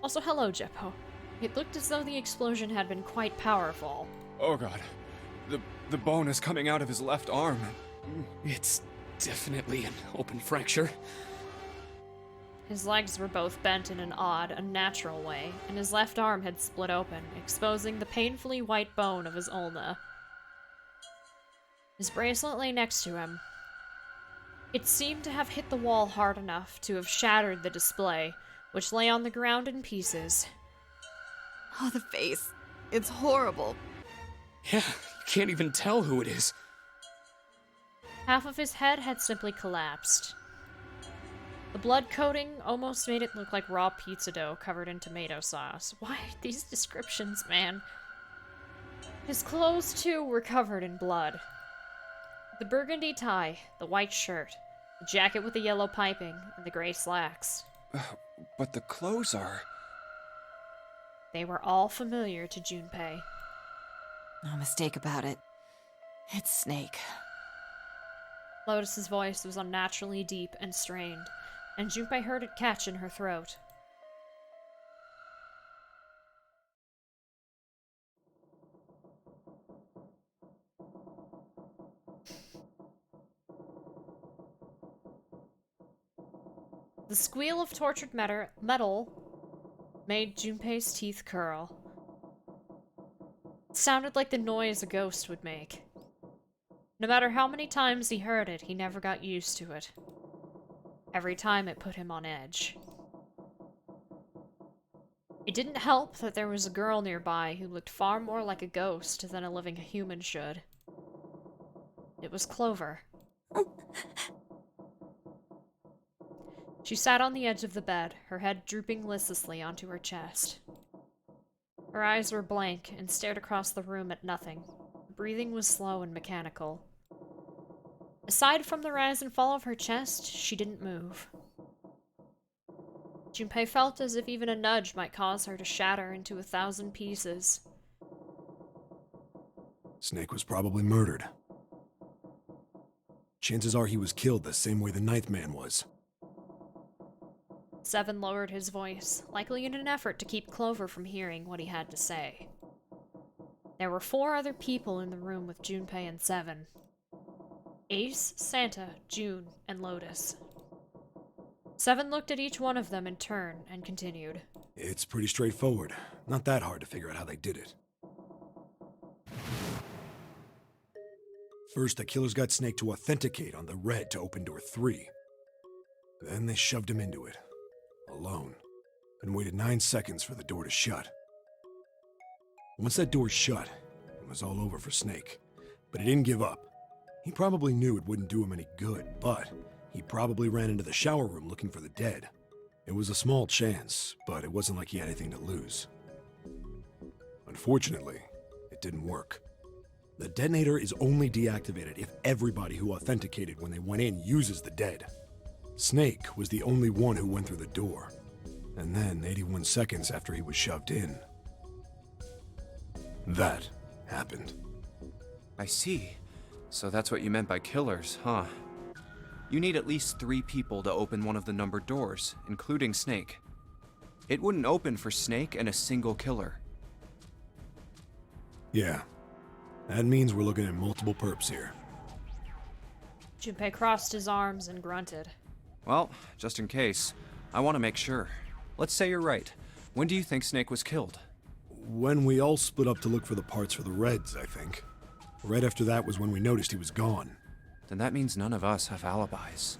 Also, hello, Jeppo. It looked as though the explosion had been quite powerful. Oh god. The bone is coming out of his left arm. It's definitely an open fracture. His legs were both bent in an odd, unnatural way, and his left arm had split open, exposing the painfully white bone of his ulna. His bracelet lay next to him. It seemed to have hit the wall hard enough to have shattered the display, which lay on the ground in pieces. Oh, the face. It's horrible. Yeah, you can't even tell who it is. Half of his head had simply collapsed. The blood coating almost made it look like raw pizza dough covered in tomato sauce. Why these descriptions, man? His clothes, too, were covered in blood. The burgundy tie, the white shirt, the jacket with the yellow piping, and the gray slacks. But the clothes are... They were all familiar to Junpei. No mistake about it. It's Snake. Lotus's voice was unnaturally deep and strained, and Junpei heard it catch in her throat. The squeal of tortured metal made Junpei's teeth curl. It sounded like the noise a ghost would make. No matter how many times he heard it, he never got used to it. Every time it put him on edge. It didn't help that there was a girl nearby who looked far more like a ghost than a living human should. It was Clover. She sat on the edge of the bed, her head drooping listlessly onto her chest. Her eyes were blank and stared across the room at nothing. Her breathing was slow and mechanical. Aside from the rise and fall of her chest, she didn't move. Junpei felt as if even a nudge might cause her to shatter into 1,000 pieces. Snake was probably murdered. Chances are he was killed the same way the ninth man was. Seven lowered his voice, likely in an effort to keep Clover from hearing what he had to say. There were 4 other people in the room with Junpei and Seven. Ace, Santa, June, and Lotus. Seven looked at each one of them in turn and continued. It's pretty straightforward. Not that hard to figure out how they did it. First, the killers got Snake to authenticate on the red to open door 3. Then they shoved him into it. Alone, and waited 9 seconds for the door to shut. Once that door shut, it was all over for Snake. But he didn't give up. He probably knew it wouldn't do him any good, but he probably ran into the shower room looking for the dead. It was a small chance, but it wasn't like he had anything to lose. Unfortunately, it didn't work. The detonator is only deactivated if everybody who authenticated when they went in uses the dead. Snake was the only one who went through the door. And then, 81 seconds after he was shoved in, that happened. I see. So that's what you meant by killers, huh? You need at least 3 people to open one of the numbered doors, including Snake. It wouldn't open for Snake and a single killer. Yeah. That means we're looking at multiple perps here. Junpei crossed his arms and grunted. Well, just in case, I want to make sure. Let's say you're right. When do you think Snake was killed? When we all split up to look for the parts for the Reds, I think. Right after that was when we noticed he was gone. Then that means none of us have alibis.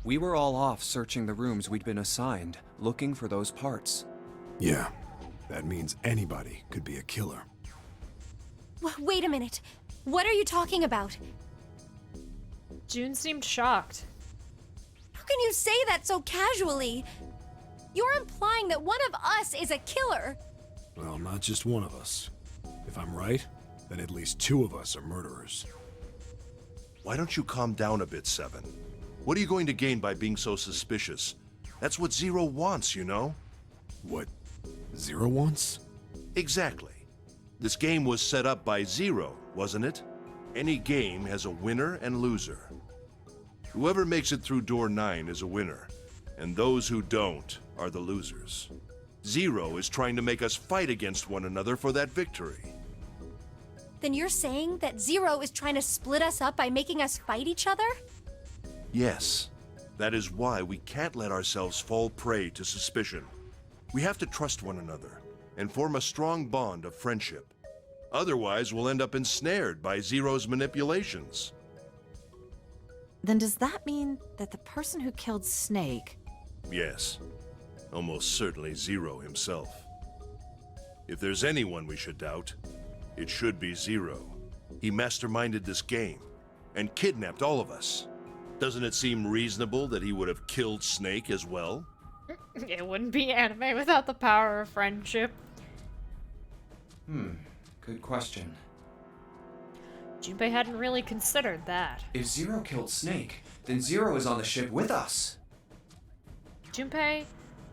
We were all off searching the rooms we'd been assigned, looking for those parts. Yeah. That means anybody could be a killer. Wait a minute. What are you talking about? June seemed shocked. How can you say that so casually? You're implying that one of us is a killer. Well, not just one of us. If I'm right, then at least 2 of us are murderers. Why don't you calm down a bit, Seven? What are you going to gain by being so suspicious? That's what Zero wants, you know? What Zero wants? Exactly. This game was set up by Zero, wasn't it? Any game has a winner and loser. Whoever makes it through door 9 is a winner, and those who don't are the losers. Zero is trying to make us fight against one another for that victory. Then you're saying that Zero is trying to split us up by making us fight each other? Yes. That is why we can't let ourselves fall prey to suspicion. We have to trust one another and form a strong bond of friendship. Otherwise, we'll end up ensnared by Zero's manipulations. Then does that mean that the person who killed Snake... Yes. Almost certainly Zero himself. If there's anyone we should doubt, it should be Zero. He masterminded this game and kidnapped all of us. Doesn't it seem reasonable that he would have killed Snake as well? It wouldn't be anime without the power of friendship. Good question. Junpei hadn't really considered that. If Zero killed Snake, then Zero is on the ship with us. Junpei,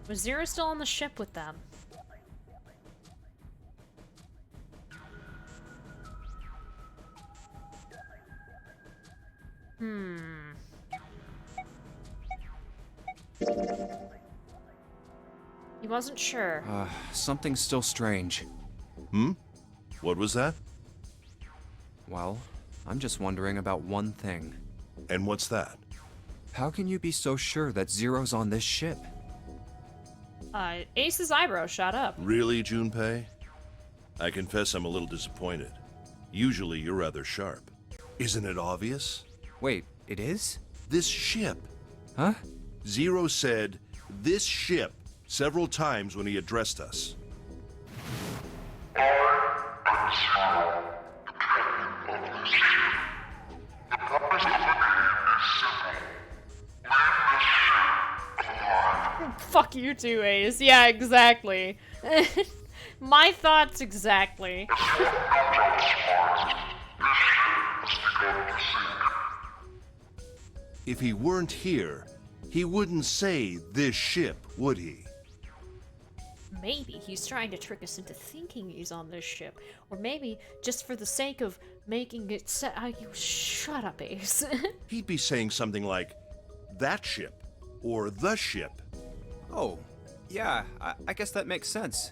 was Zero still on the ship with them? He wasn't sure. Something's still strange. What was that? Well, I'm just wondering about one thing. And what's that? How can you be so sure that Zero's on this ship? Ace's eyebrow shot up. Really, Junpei? I confess I'm a little disappointed. Usually you're rather sharp. Isn't it obvious? Wait, it is? This ship. Huh? Zero said, "this ship," several times when he addressed us. Fuck you too, Ace. Yeah, exactly. My thoughts exactly. If he weren't here, he wouldn't say this ship, would he? Maybe he's trying to trick us into thinking he's on this ship. Or maybe just for the sake of making it shut up, Ace. He'd be saying something like, that ship, or the ship. Oh, yeah, I guess that makes sense.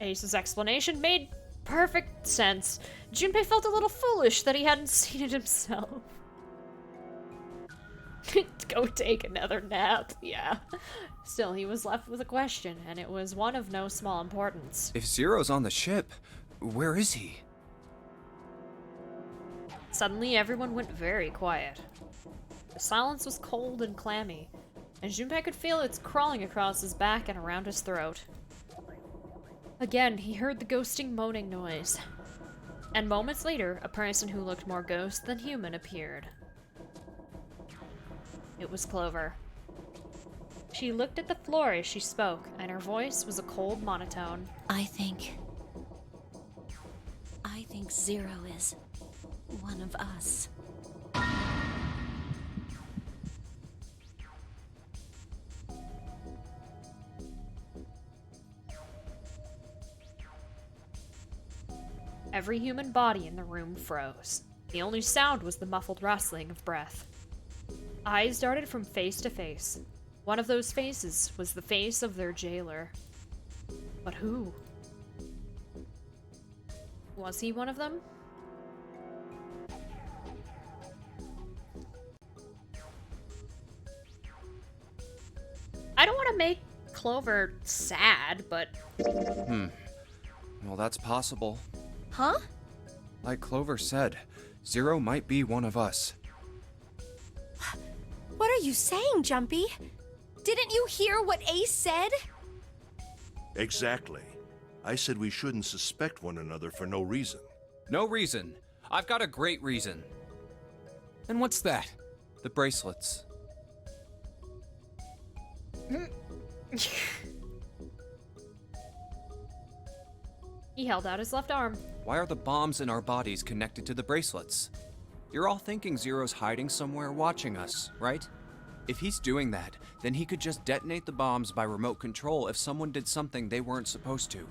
Ace's explanation made perfect sense. Junpei felt a little foolish that he hadn't seen it himself. Go take another nap, yeah. Still, he was left with a question, and it was one of no small importance. If Zero's on the ship, where is he? Suddenly, everyone went very quiet. The silence was cold and clammy, and Junpei could feel it crawling across his back and around his throat. Again, he heard the ghosting moaning noise. And moments later, a person who looked more ghost than human appeared. It was Clover. She looked at the floor as she spoke, and her voice was a cold monotone. I think Zero is one of us. Every human body in the room froze. The only sound was the muffled rustling of breath. Eyes darted from face to face. One of those faces was the face of their jailer. But who? Was he one of them? I don't want to make Clover sad, but... Well, that's possible. Huh? Like Clover said, Zero might be one of us. What are you saying, Junpei? Didn't you hear what Ace said? Exactly. I said we shouldn't suspect one another for no reason. No reason. I've got a great reason. And what's that? The bracelets. He held out his left arm. Why are the bombs in our bodies connected to the bracelets? You're all thinking Zero's hiding somewhere watching us, right? If he's doing that, then he could just detonate the bombs by remote control if someone did something they weren't supposed to.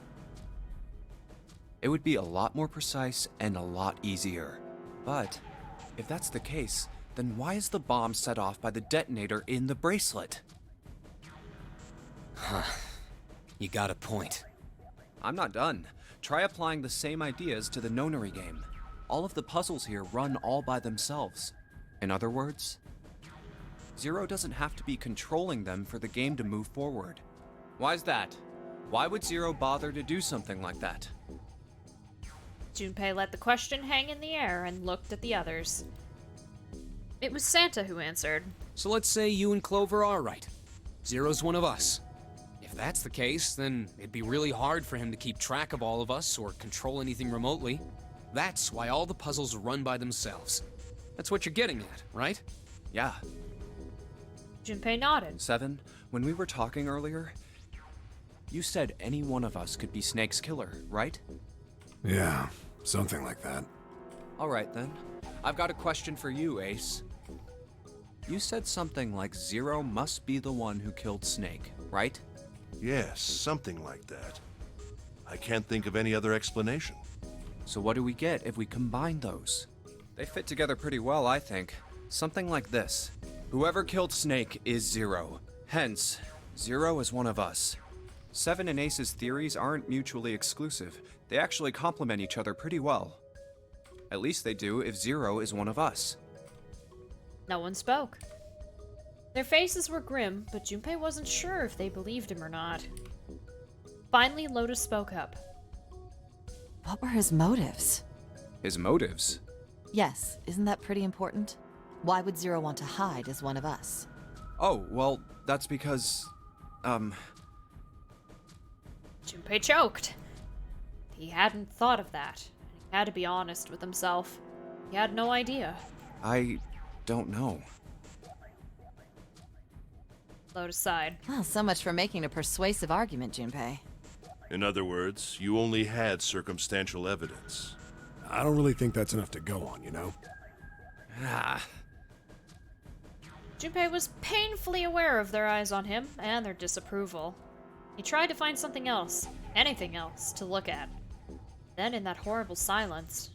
It would be a lot more precise and a lot easier. But if that's the case, then why is the bomb set off by the detonator in the bracelet? You got a point. I'm not done. Try applying the same ideas to the nonary game. All of the puzzles here run all by themselves. In other words, Zero doesn't have to be controlling them for the game to move forward. Why's that? Why would Zero bother to do something like that? Junpei let the question hang in the air and looked at the others. It was Santa who answered. So let's say you and Clover are right. Zero's one of us. If that's the case, then it'd be really hard for him to keep track of all of us or control anything remotely. That's why all the puzzles run by themselves. That's what you're getting at, right? Yeah. Junpei nodded. 7, when we were talking earlier, you said any one of us could be Snake's killer, right? Yeah, something like that. Alright then. I've got a question for you, Ace. You said something like Zero must be the one who killed Snake, right? Yes, something like that. I can't think of any other explanation. So what do we get if we combine those? They fit together pretty well, I think. Something like this. Whoever killed Snake is Zero. Hence, Zero is one of us. 7 and Ace's theories aren't mutually exclusive. They actually complement each other pretty well. At least they do if Zero is one of us. No one spoke. Their faces were grim, but Junpei wasn't sure if they believed him or not. Finally, Lotus spoke up. What were his motives? His motives? Yes, isn't that pretty important? Why would Zero want to hide as one of us? Oh, well, that's because... Junpei choked. He hadn't thought of that. He had to be honest with himself. He had no idea. I don't know. Lotus sighed. Well, so much for making a persuasive argument, Junpei. In other words, you only had circumstantial evidence. I don't really think that's enough to go on, you know? Ah. Junpei was painfully aware of their eyes on him and their disapproval. He tried to find something else, anything else, to look at. Then, in that horrible silence...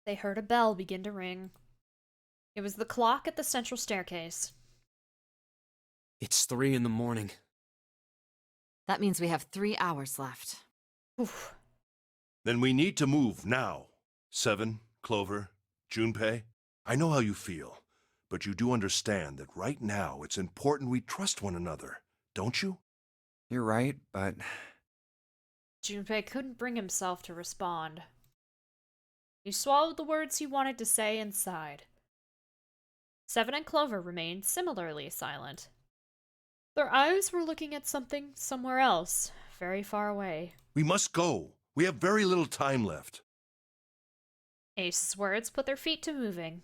they heard a bell begin to ring. It was the clock at the central staircase. It's 3 in the morning. That means we have 3 hours left. Oof. Then we need to move now. 7, Clover, Junpei, I know how you feel, but you do understand that right now it's important we trust one another, don't you? You're right, but... Junpei couldn't bring himself to respond. He swallowed the words he wanted to say and sighed. 7 and Clover remained similarly silent. Their eyes were looking at something somewhere else, very far away. We must go. We have very little time left. Ace's words put their feet to moving.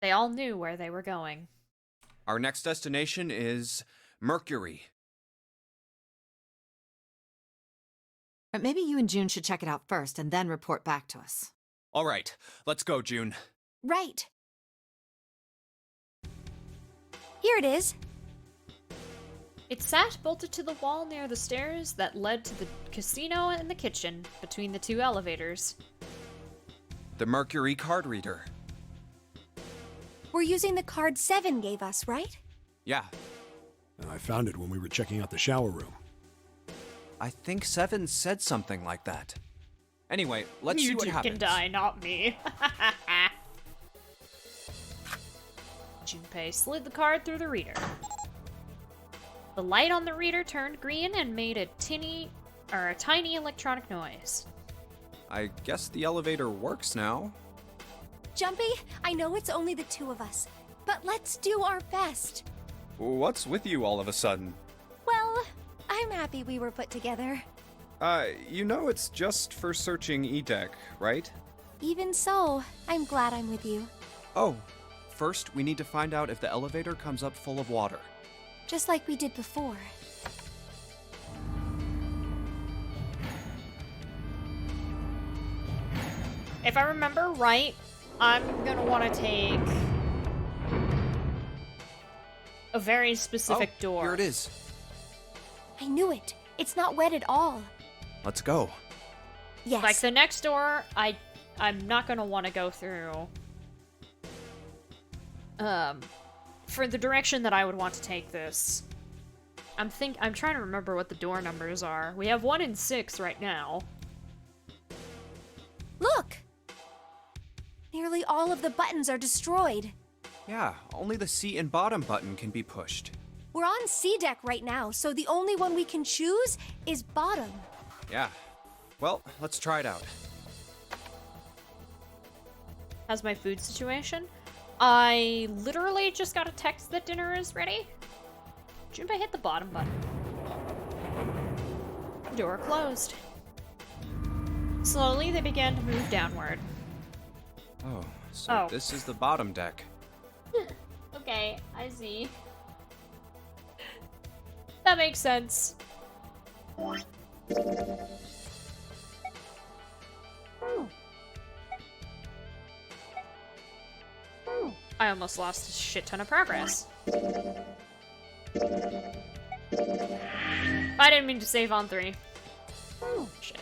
They all knew where they were going. Our next destination is Mercury. But maybe you and June should check it out first and then report back to us. All right, let's go, June. Right. Here it is. It sat bolted to the wall near the stairs that led to the casino and the kitchen, between the two elevators. The Mercury card reader. We're using the card 7 gave us, right? Yeah, I found it when we were checking out the shower room. I think 7 said something like that. Anyway, let's see You what two happens. can die, not me. Junpei slid the card through the reader. The light on the reader turned green and made a tiny electronic noise. I guess the elevator works now. Junpei, I know it's only the two of us, but let's do our best. What's with you all of a sudden? Well, I'm happy we were put together. You know it's just for searching E-Deck, right? Even so, I'm glad I'm with you. Oh, first we need to find out if the elevator comes up full of water. Just like we did before. If I remember right, I'm gonna want to take a very specific door. Here it is. I knew it. It's not wet at all. Let's go. Yes. Like the next door, I'm not gonna want to go through. For the direction that I would want to take this. I'm trying to remember what the door numbers are. We have 1 and 6 right now. Look! Nearly all of the buttons are destroyed. Yeah, only the seat and bottom button can be pushed. We're on C deck right now, so the only one we can choose is bottom. Yeah. Well, let's try it out. How's my food situation? I literally just got a text that dinner is ready. Junpei hit the bottom button. Door closed. Slowly, they began to move downward. Oh, so Oh. this is the bottom deck. Okay, I see. That makes sense. I almost lost a shit ton of progress. I didn't mean to save on 3. Shit.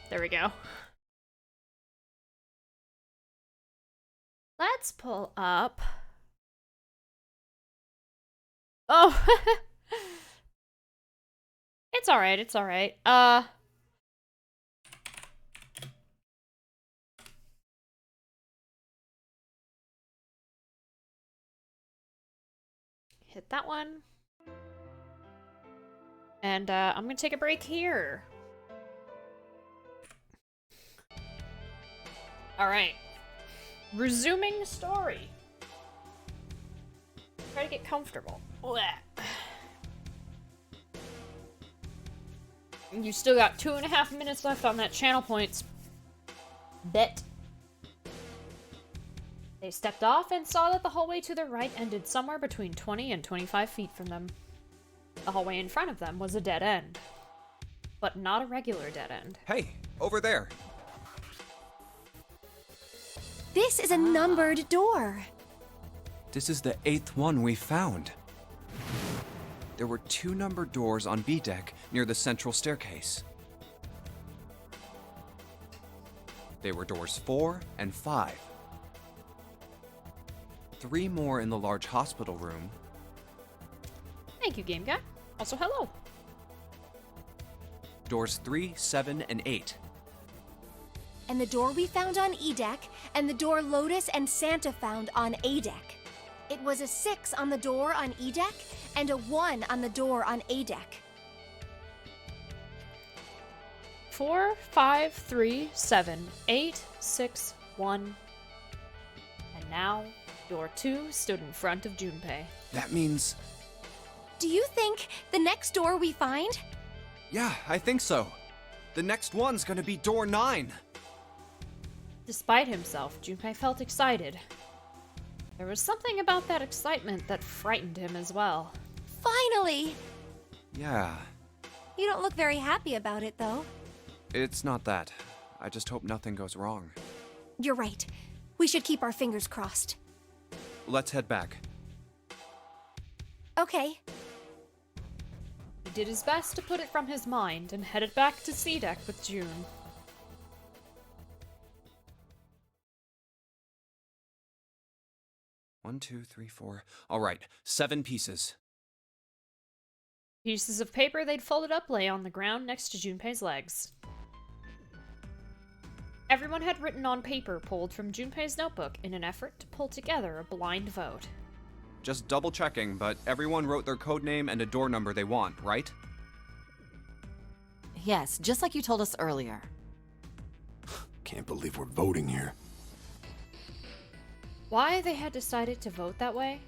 There we go. Let's pull up. Oh. It's alright, it's alright. Hit that one. And, I'm gonna take a break here. Alright. Resuming story. Try to get comfortable. Blech. You still got 2.5 minutes left on that channel points. Bet. They stepped off and saw that the hallway to their right ended somewhere between 20 and 25 feet from them. The hallway in front of them was a dead end. But not a regular dead end. Hey, over there. This is a numbered door. This is the 8th one we found. There were 2 numbered doors on B deck near the central staircase. They were doors 4 and 5. 3 more in the large hospital room. Thank you, game guy. Also, hello. Doors 3, 7, and 8. And the door we found on E deck, and the door Lotus and Santa found on A deck. It was a 6 on the door on E deck, and a 1 on the door on A deck. 4, 5, 3, 7, 8, 6, 1. And now, door 2 stood in front of Junpei. That means... Do you think the next door we find? Yeah, I think so. The next one's gonna be door 9. Despite himself, Junpei felt excited. There was something about that excitement that frightened him as well. Finally! Yeah, You don't look very happy about it, though. it's not that. I just hope nothing goes wrong. You're right. We should keep our fingers crossed. Let's head back. Okay. He did his best to put it from his mind and headed back to C deck with June. One, two, three, four. All right, 7 pieces. Pieces of paper they'd folded up lay on the ground next to Junpei's legs. Everyone had written on paper pulled from Junpei's notebook in an effort to pull together a blind vote. Just double checking, but everyone wrote their code name and a door number they want, right? Yes, just like you told us earlier. Can't believe we're voting here. Why they had decided to vote that way?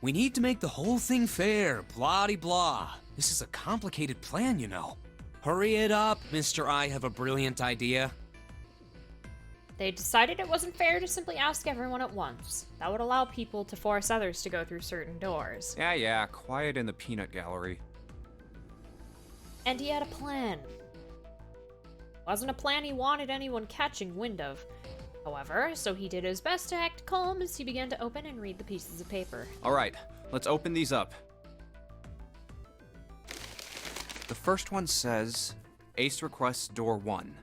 We need to make the whole thing fair, blah-de-blah. This is a complicated plan, you know. Hurry it up, Mr. I have a brilliant idea. They decided it wasn't fair to simply ask everyone at once. That would allow people to force others to go through certain doors. Yeah, quiet in the peanut gallery. And he had a plan. Wasn't a plan he wanted anyone catching wind of. However, so he did his best to act calm as he began to open and read the pieces of paper. All right, let's open these up. The first one says, Ace requests door 1.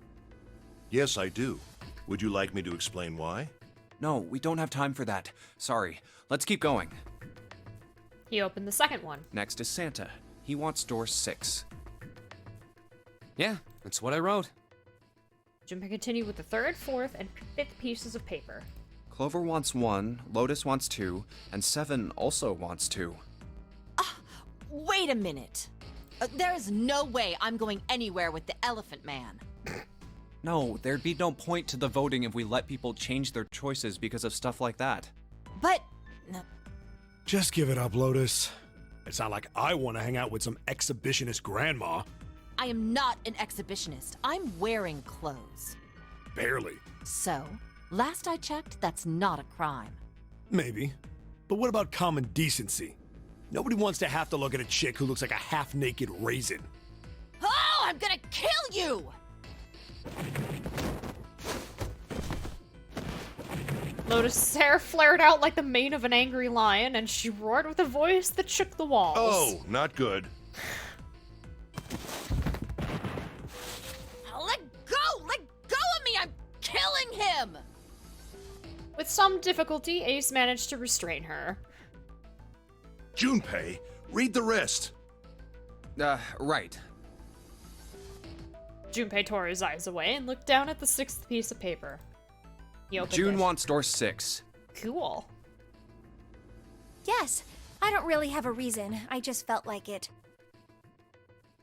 Yes, I do. Would you like me to explain why? No, we don't have time for that. Sorry, let's keep going. He opened the second one. Next is Santa. He wants door 6. Yeah, that's what I wrote. Junpei continued with the third, fourth, and fifth pieces of paper. Clover wants 1, Lotus wants 2, and 7 also wants 2. Wait a minute. There is no way I'm going anywhere with the Elephant Man. No, there'd be no point to the voting if we let people change their choices because of stuff like that. But... Just give it up, Lotus. It's not like I want to hang out with some exhibitionist grandma. I am not an exhibitionist. I'm wearing clothes. Barely. So, last I checked, that's not a crime. Maybe. But what about common decency? Nobody wants to have to look at a chick who looks like a half-naked raisin. Oh, I'm gonna kill you! Lotus' hair flared out like the mane of an angry lion, and she roared with a voice that shook the walls. Oh, not good. Let go! Let go of me! I'm killing him! With some difficulty, Ace managed to restrain her. Junpei, read the rest. Right. Junpei tore his eyes away and looked down at the sixth piece of paper. He opened June it. wants door 6. Cool. Yes, I don't really have a reason. I just felt like it.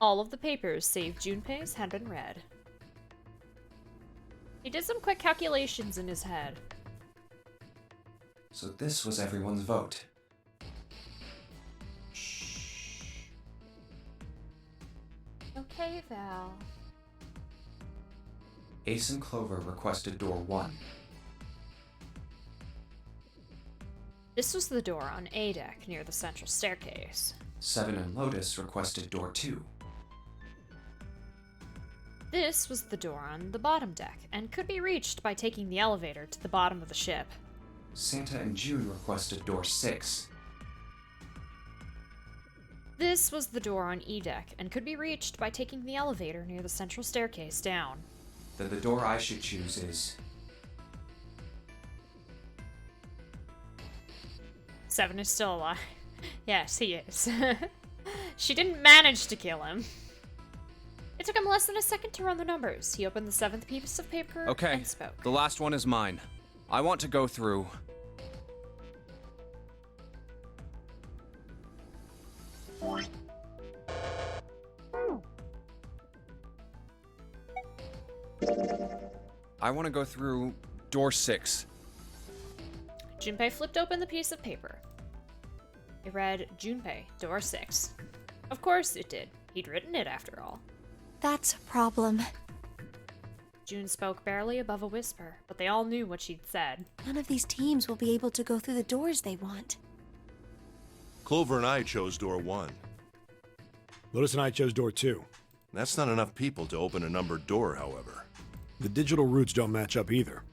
All of the papers save Junpei's had been read. He did some quick calculations in his head. So this was everyone's vote. Okay, Val. Ace and Clover requested door 1. This was the door on A deck near the central staircase. 7 and Lotus requested door 2. This was the door on the bottom deck and could be reached by taking the elevator to the bottom of the ship. Santa and June requested door 6. This was the door on E deck and could be reached by taking the elevator near the central staircase down. Then the door I should choose is... 7 is still alive. Yes, he is. She didn't manage to kill him. It took him less than a second to run the numbers. He opened the 7th piece of paper Okay, and spoke. the last one is mine. I want to go through... I want to go through door 6. Junpei flipped open the piece of paper. It read, Junpei, door 6. Of course it did. He'd written it after all. That's a problem. June spoke barely above a whisper, but they all knew what she'd said. None of these teams will be able to go through the doors they want. Clover and I chose door 1. Lotus and I chose door 2. That's not enough people to open a numbered door, however. The digital routes don't match up either.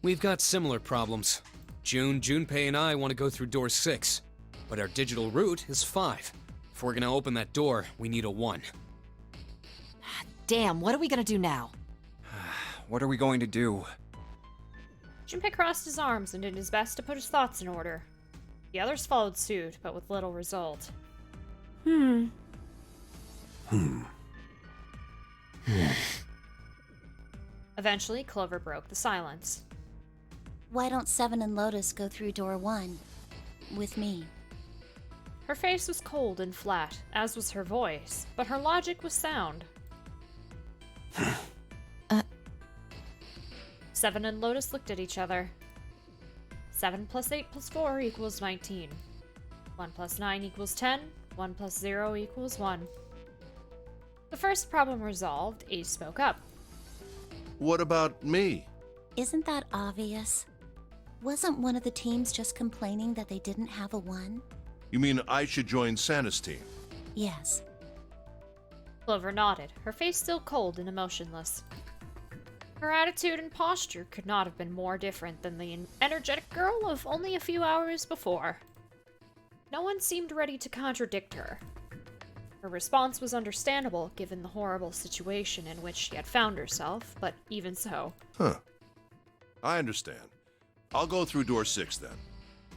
We've got similar problems. Junpei, and I want to go through door 6, but our digital route is 5. If we're gonna open that door, we need a 1. Damn, what are we gonna do now? What are we going to do? Junpei crossed his arms and did his best to put his thoughts in order. The others followed suit, but with little result. Eventually, Clover broke the silence. Why don't Seven and Lotus go through door 1 with me? Her face was cold and flat, as was her voice, but her logic was sound. Seven and Lotus looked at each other. 7 plus 8 plus 4 equals 19. 1 plus 9 equals 10. 1 plus 0 equals 1. The first problem resolved, Ace spoke up. What about me? Isn't that obvious? Wasn't one of the teams just complaining that they didn't have a 1? You mean I should join Santa's team? Yes. Clover nodded, her face still cold and emotionless. Her attitude and posture could not have been more different than the energetic girl of only a few hours before. No one seemed ready to contradict her. Her response was understandable given the horrible situation in which she had found herself, but even so. Huh. I understand. I'll go through door 6 then.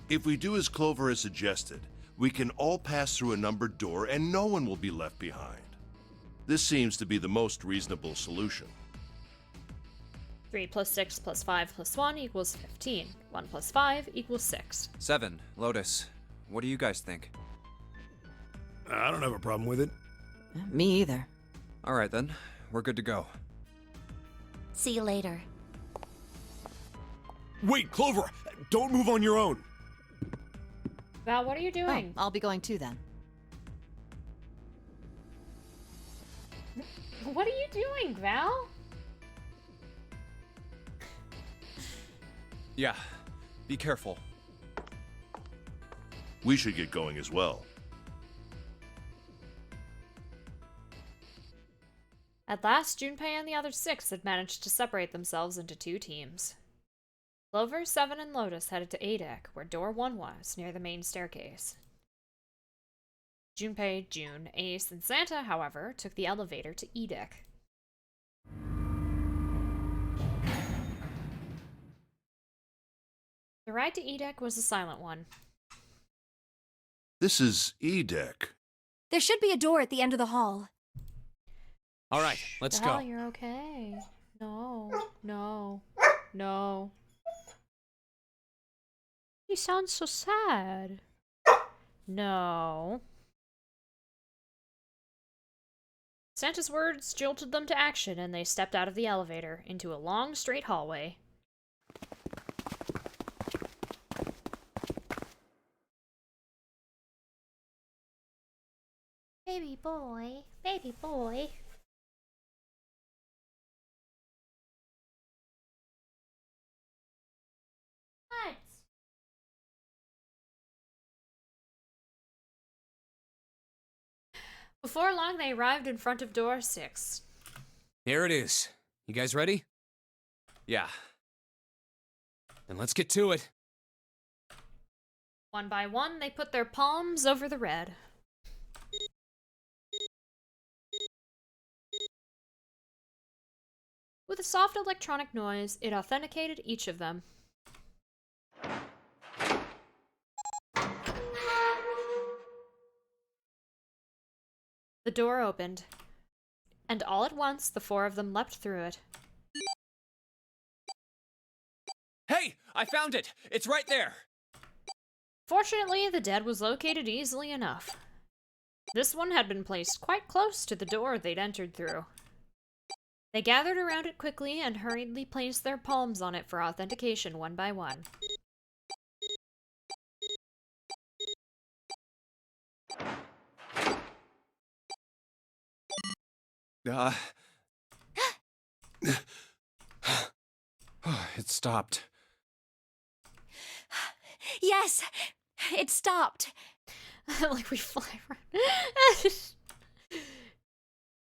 If we do as Clover has suggested, we can all pass through a numbered door and no one will be left behind. This seems to be the most reasonable solution. 3 plus 6 plus 5 plus 1 equals 15. 1 plus 5 equals 6. 7, Lotus. What do you guys think? I don't have a problem with it. Me either. All right then, we're good to go. See you later. Wait, Clover! Don't move on your own! Val, what are you Oh, doing? I'll be going too then. What are you doing, Val? Yeah, be careful. We should get going as well. At last, Junpei and the other 6 had managed to separate themselves into 2 teams. Clover, 7, and Lotus headed to A deck, where door 1 was, near the main staircase. Junpei, June, Ace, and Santa, however, took the elevator to E deck. The ride to E deck was a silent one. This is E deck. There should be a door at the end of the hall. All right, let's Val, go. you're okay. No, no, no. He sounds so sad. No. Santa's words jolted them to action, and they stepped out of the elevator into a long, straight hallway. Baby boy, baby boy. What? Before long, they arrived in front of door 6. Here it is. You guys ready? Yeah. Then let's get to it. One by one, they put their palms over the red. With a soft electronic noise, it authenticated each of them. The door opened, and all at once the 4 of them leapt through it. Hey, I found it! It's right there! Fortunately, the dead was located easily enough. This one had been placed quite close to the door they'd entered through. They gathered around it quickly and hurriedly placed their palms on it for authentication one by one. It stopped. Yes, it stopped. Like we fly around.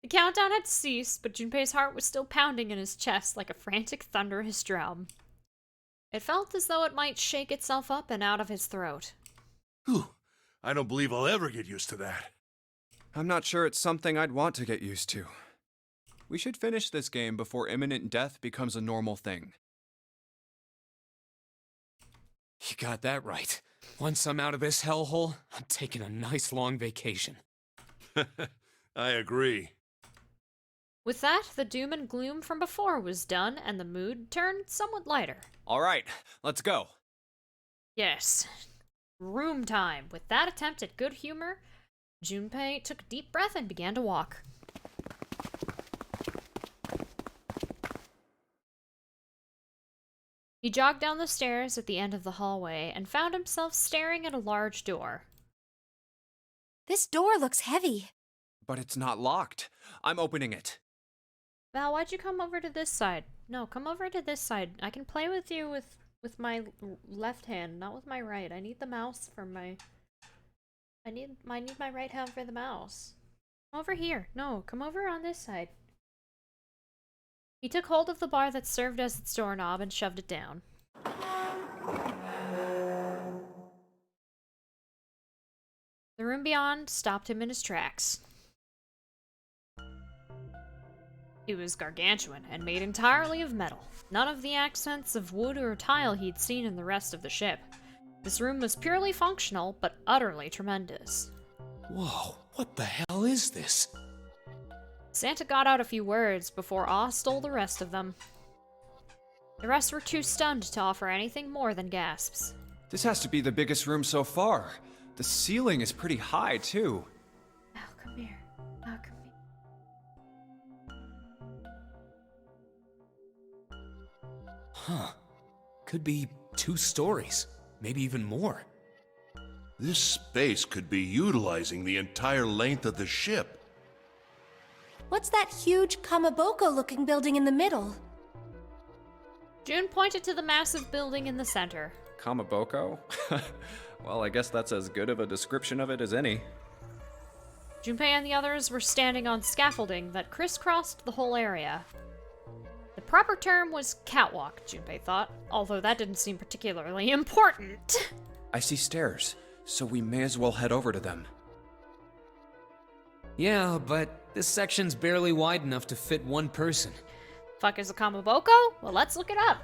The countdown had ceased, but Junpei's heart was still pounding in his chest like a frantic, thunderous drum. It felt as though it might shake itself up and out of his throat. Whew. I don't believe I'll ever get used to that. I'm not sure it's something I'd want to get used to. We should finish this game before imminent death becomes a normal thing. You got that right. Once I'm out of this hellhole, I'm taking a nice long vacation. I agree. With that, the doom and gloom from before was done, and the mood turned somewhat lighter. All right, let's go. Yes. Room time. With that attempt at good humor, Junpei took a deep breath and began to walk. He jogged down the stairs at the end of the hallway and found himself staring at a large door. This door looks heavy. But it's not locked. I'm opening it. Val, why'd you come over to this side? No, come over to this side. I can play with you with my left hand, not with my right. I need the mouse for my... I need my right hand for the mouse. Come over here. No, come over on this side. He took hold of the bar that served as its doorknob and shoved it down. The room beyond stopped him in his tracks. It was gargantuan and made entirely of metal. None of the accents of wood or tile he'd seen in the rest of the ship. This room was purely functional, but utterly tremendous. Whoa, what the hell is this? Santa got out a few words before awe stole the rest of them. The rest were too stunned to offer anything more than gasps. This has to be the biggest room so far. The ceiling is pretty high, too. Oh, come here. Oh, come here. Huh. Could be 2 stories, maybe even more. This space could be utilizing the entire length of the ship. What's that huge Kamaboko-looking building in the middle? June pointed to the massive building in the center. Kamaboko? Well, I guess that's as good of a description of it as any. Junpei and the others were standing on scaffolding that crisscrossed the whole area. The proper term was catwalk, Junpei thought, although that didn't seem particularly important. I see stairs, so we may as well head over to them. Yeah, but this section's barely wide enough to fit one person. Fuck is a Kamaboko? Well, let's look it up.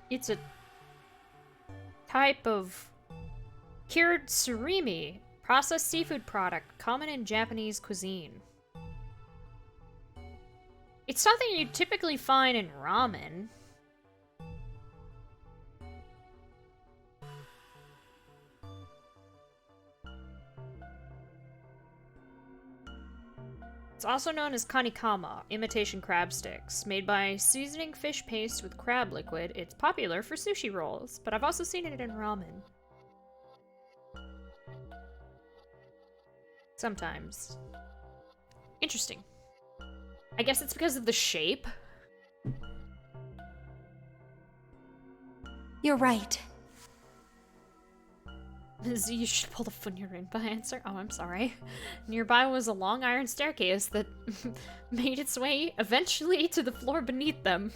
It's a type of cured surimi, processed seafood product common in Japanese cuisine. It's something you typically find in ramen. It's also known as kanikama, imitation crab sticks. Made by seasoning fish paste with crab liquid, it's popular for sushi rolls, but I've also seen it in ramen. Sometimes. Interesting. I guess it's because of the shape. You're right. You should pull the Funyurin by answer. Oh, I'm sorry. Nearby was a long iron staircase that made its way eventually to the floor beneath them.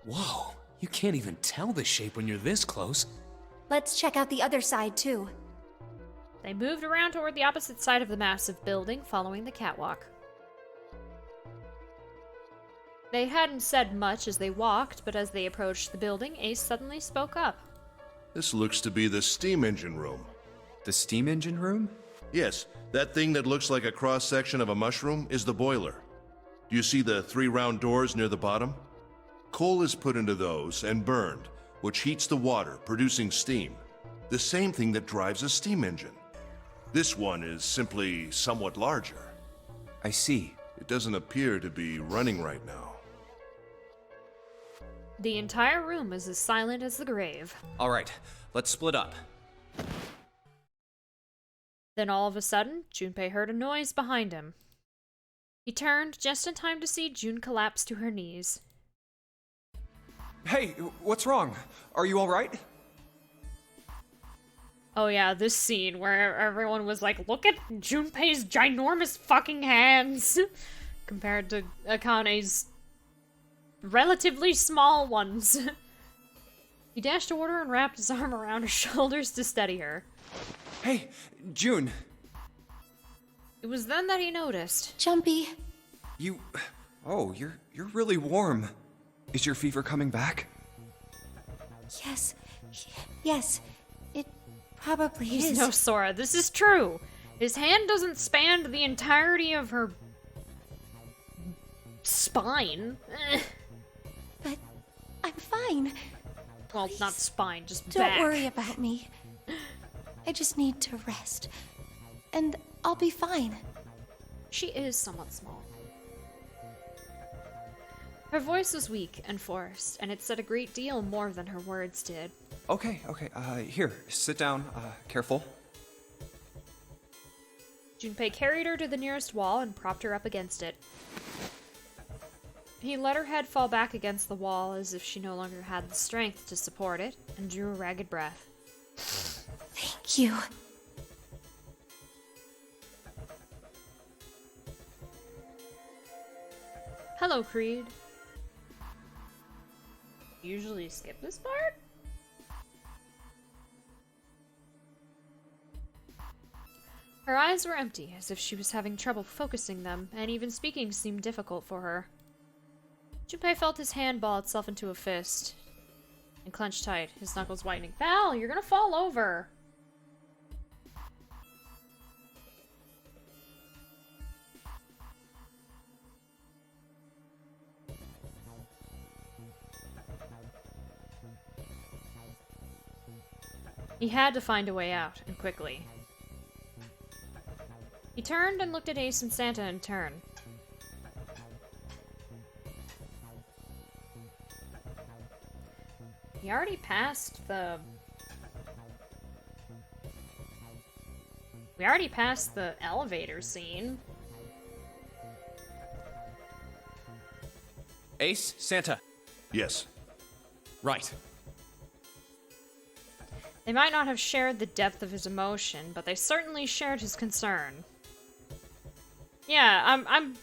Whoa, you can't even tell the shape when you're this close. Let's check out the other side, too. They moved around toward the opposite side of the massive building, following the catwalk. They hadn't said much as they walked, but as they approached the building, Ace suddenly spoke up. This looks to be the steam engine room. The steam engine room? Yes, that thing that looks like a cross-section of a mushroom is the boiler. Do you see the 3 round doors near the bottom? Coal is put into those and burned, which heats the water, producing steam. The same thing that drives a steam engine. This one is simply somewhat larger. I see. It doesn't appear to be running right now. The entire room is as silent as the grave. All right, let's split up. Then all of a sudden, Junpei heard a noise behind him. He turned just in time to see June collapse to her knees. Hey, what's wrong? Are you alright? Oh yeah, this scene where everyone was like, look at Junpei's ginormous fucking hands compared to Akane's relatively small ones. He dashed toward her and wrapped his arm around her shoulders to steady her. Hey, June. It was then that he noticed. Junpei, Oh, you're really warm. Is your fever coming back? yes. Yes, it probably is. No, Sora, this is true. His hand doesn't span the entirety of her spine. But I'm fine. Well, not spine, just Don't back. worry about me. I just need to rest. And I'll be fine. She is somewhat small. Her voice was weak and forced, and it said a great deal more than her words did. Okay, here, sit down, careful. Junpei carried her to the nearest wall and propped her up against it. He let her head fall back against the wall as if she no longer had the strength to support it, and drew a ragged breath. Thank you. Hello, Creed. Usually skip this part? Her eyes were empty, as if she was having trouble focusing them, and even speaking seemed difficult for her. Junpei felt his hand ball itself into a fist, and clenched tight, his knuckles whitening. Val, you're gonna fall over! He had to find a way out, and quickly. He turned and looked at Ace and Santa in turn. He already passed the... We already passed the elevator scene. Ace, Santa. Yes. Right. They might not have shared the depth of his emotion, but they certainly shared his concern. Yeah, I'm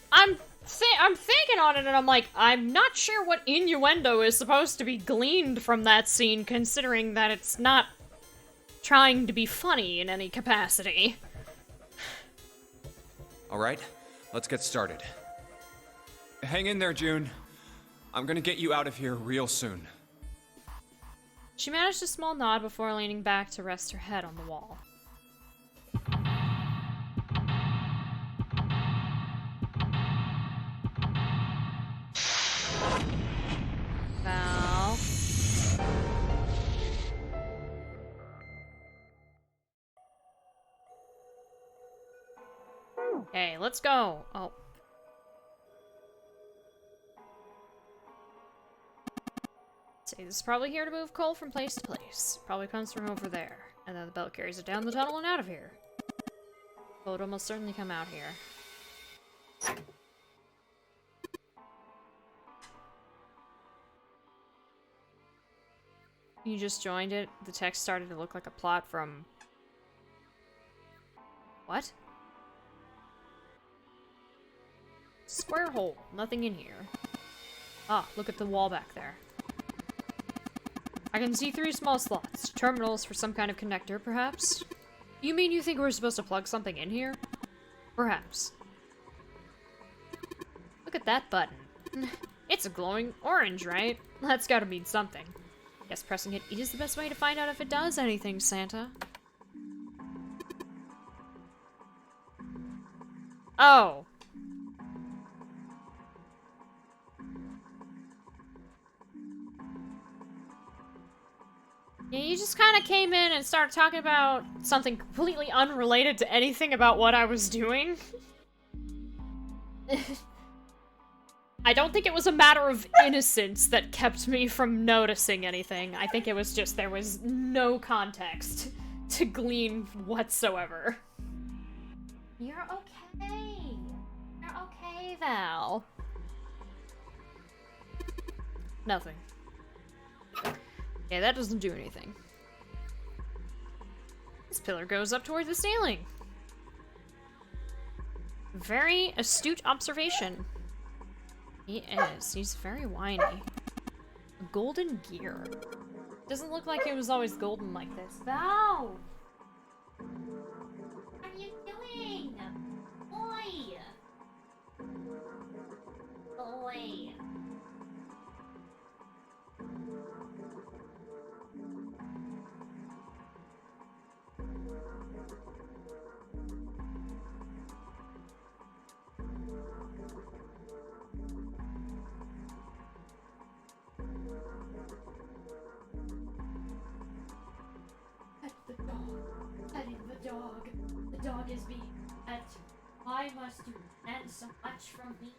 thinking on it, and I'm like, I'm not sure what innuendo is supposed to be gleaned from that scene, considering that it's not trying to be funny in any capacity. Alright, let's get started. Hang in there, June. I'm gonna get you out of here real soon. She managed a small nod before leaning back to rest her head on the wall. Val. Okay, let's go. Oh. See, this is probably here to move coal from place to place. Probably comes from over there. And then the belt carries it down the tunnel and out of here. Well, it would almost certainly come out here. You just joined it. The text started to look like a plot from... What? Square hole. Nothing in here. Ah, look at the wall back there. I can see 3 small slots. Terminals for some kind of connector, perhaps? You mean you think we're supposed to plug something in here? Perhaps. Look at that button. It's a glowing orange, right? That's gotta mean something. Guess pressing it is the best way to find out if it does anything, Santa. Oh. Yeah, you just kind of came in and started talking about something completely unrelated to anything about what I was doing. I don't think it was a matter of innocence that kept me from noticing anything. I think it was just there was no context to glean whatsoever. You're okay. You're okay, Val. Nothing. Yeah, that doesn't do anything. This pillar goes up toward the ceiling. Very astute observation. He is. He's very whiny. A golden gear. Doesn't look like it was always golden like this. Val! What are you doing? Boy! Boy! The dog. Petting the dog. The dog is being pet. Why must you demand so much from me?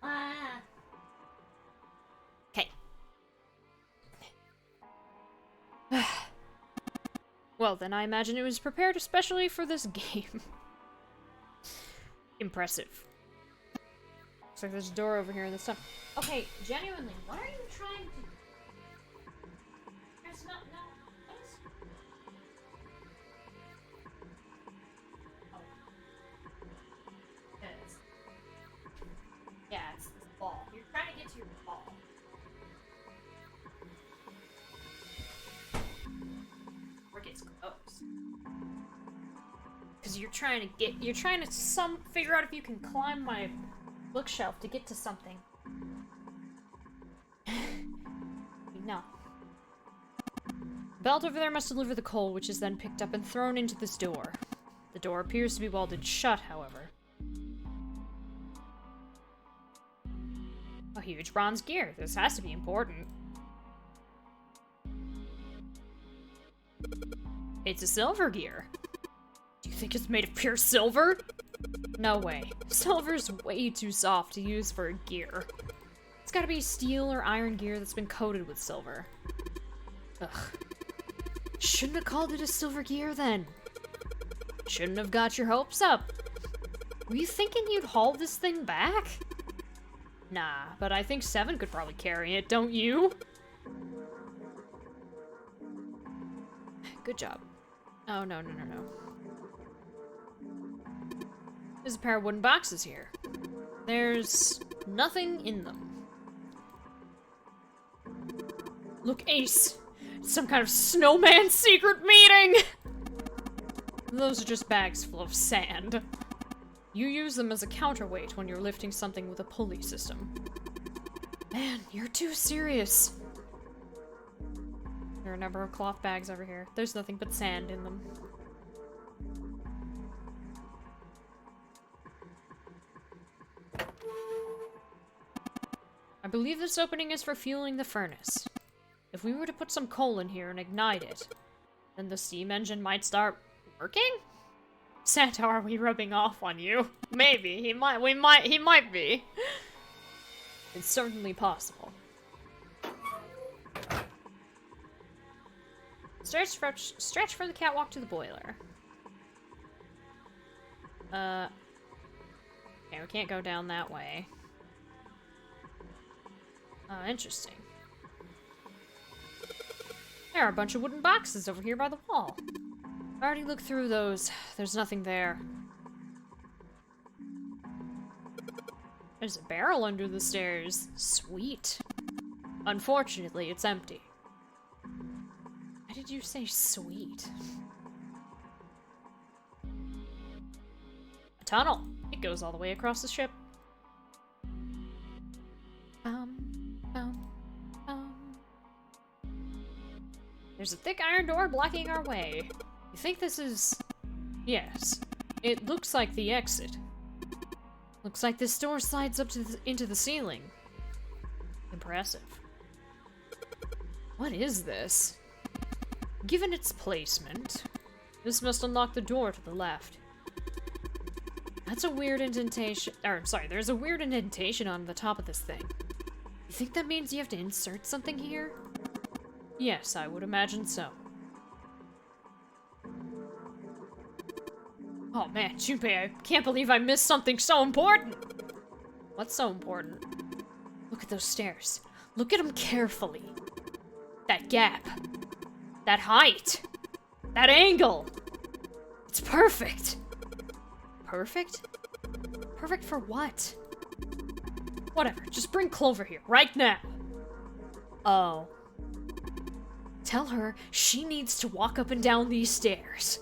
Ah. Okay. Well, then I imagine it was prepared especially for this game. Impressive. Looks like there's a door over here in this stuff. Okay, genuinely, what are you trying to do? There's not no. What is? Oh. It is. Yeah, it's this ball. You're trying to get to your ball. Or gets close. Because you're trying to figure out if you can climb my bookshelf to get to something. No. Belt over there must deliver the coal, which is then picked up and thrown into this door. The door appears to be welded shut, however. A huge bronze gear. This has to be important. It's a silver gear. Do you think it's made of pure silver? No way. Silver's way too soft to use for a gear. It's gotta be steel or iron gear that's been coated with silver. Ugh. Shouldn't have called it a silver gear then. Shouldn't have got your hopes up. Were you thinking you'd haul this thing back? Nah, but I think 7 could probably carry it, don't you? Good job. Oh, no. There's a pair of wooden boxes here. There's nothing in them. Look, Ace! Some kind of snowman secret meeting! Those are just bags full of sand. You use them as a counterweight when you're lifting something with a pulley system. Man, you're too serious. There are a number of cloth bags over here. There's nothing but sand in them. I believe this opening is for fueling the furnace. If we were to put some coal in here and ignite it, then the steam engine might start working? Santa, are we rubbing off on you? Maybe. He might be. It's certainly possible. Stretch from the catwalk to the boiler. Okay, we can't go down that way. Oh, interesting. There are a bunch of wooden boxes over here by the wall. I already looked through those. There's nothing there. There's a barrel under the stairs. Sweet. Unfortunately, it's empty. Why did you say sweet? A tunnel. It goes all the way across the ship. There's a thick iron door blocking our way. You think this is... Yes. It looks like the exit. Looks like this door slides up to into the ceiling. Impressive. What is this? Given its placement, this must unlock the door to the left. That's a weird indentation... there's a weird indentation on the top of this thing. You think that means you have to insert something here? Yes, I would imagine so. Oh man, Junpei, I can't believe I missed something so important! What's so important? Look at those stairs. Look at them carefully. That gap. That height. That angle. It's perfect. Perfect? Perfect for what? Whatever, just bring Clover here, right now. Oh. Tell her she needs to walk up and down these stairs.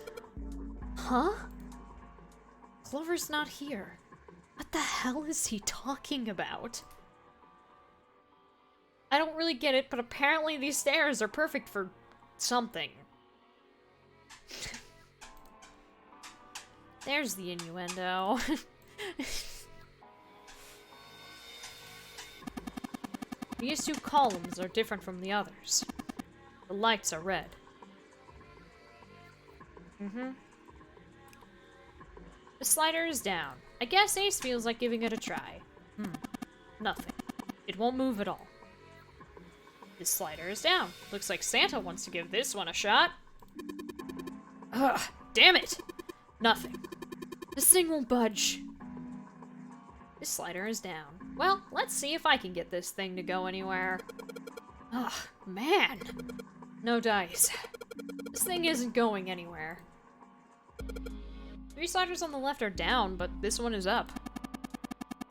Huh? Clover's not here. What the hell is he talking about? I don't really get it, but apparently these stairs are perfect for something. There's the innuendo. These two columns are different from the others. The lights are red. The slider is down. I guess Ace feels like giving it a try. Nothing. It won't move at all. This slider is down. Looks like Santa wants to give this one a shot. Ugh, damn it! Nothing. This thing won't budge. This slider is down. Well, let's see if I can get this thing to go anywhere. Ugh, man. No dice. This thing isn't going anywhere. 3 sliders on the left are down, but this one is up.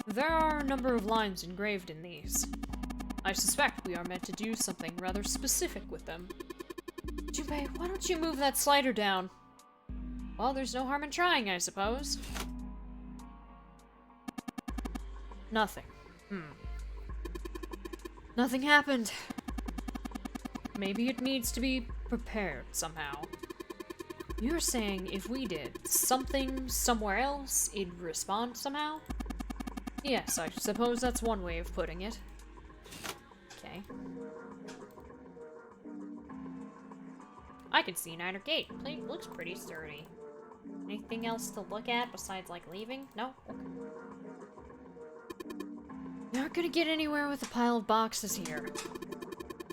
There are a number of lines engraved in these. I suspect we are meant to do something rather specific with them. Junpei, why don't you move that slider down? Well, there's no harm in trying, I suppose. Nothing. Nothing happened. Maybe it needs to be prepared somehow. You're saying if we did something somewhere else, it'd respond somehow? Yes, I suppose that's one way of putting it. Okay. I can see an outer gate. Plate looks pretty sturdy. Anything else to look at besides, like, leaving? No? Okay. We aren't gonna get anywhere with a pile of boxes here.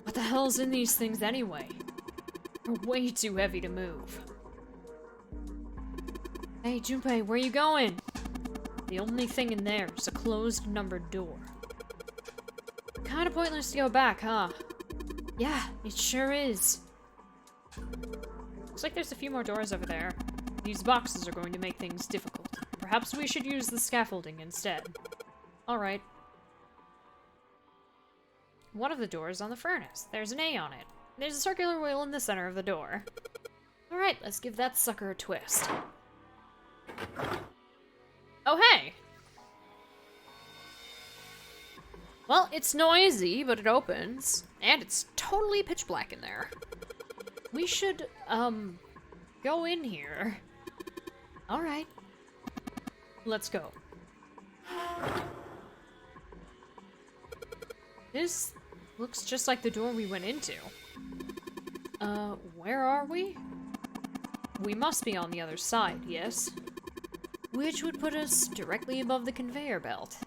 What the hell's in these things anyway? They're way too heavy to move. Hey, Junpei, where you going? The only thing in there is a closed numbered door. Kinda pointless to go back, huh? Yeah, it sure is. Looks like there's a few more doors over there. These boxes are going to make things difficult. Perhaps we should use the scaffolding instead. Alright. One of the doors on the furnace. There's an A on it. There's a circular wheel in the center of the door. Alright, let's give that sucker a twist. Oh, hey! Well, it's noisy, but it opens. And it's totally pitch black in there. We should, go in here. Alright. Let's go. This looks just like the door we went into. Where are we? We must be on the other side, yes? Which would put us directly above the conveyor belt.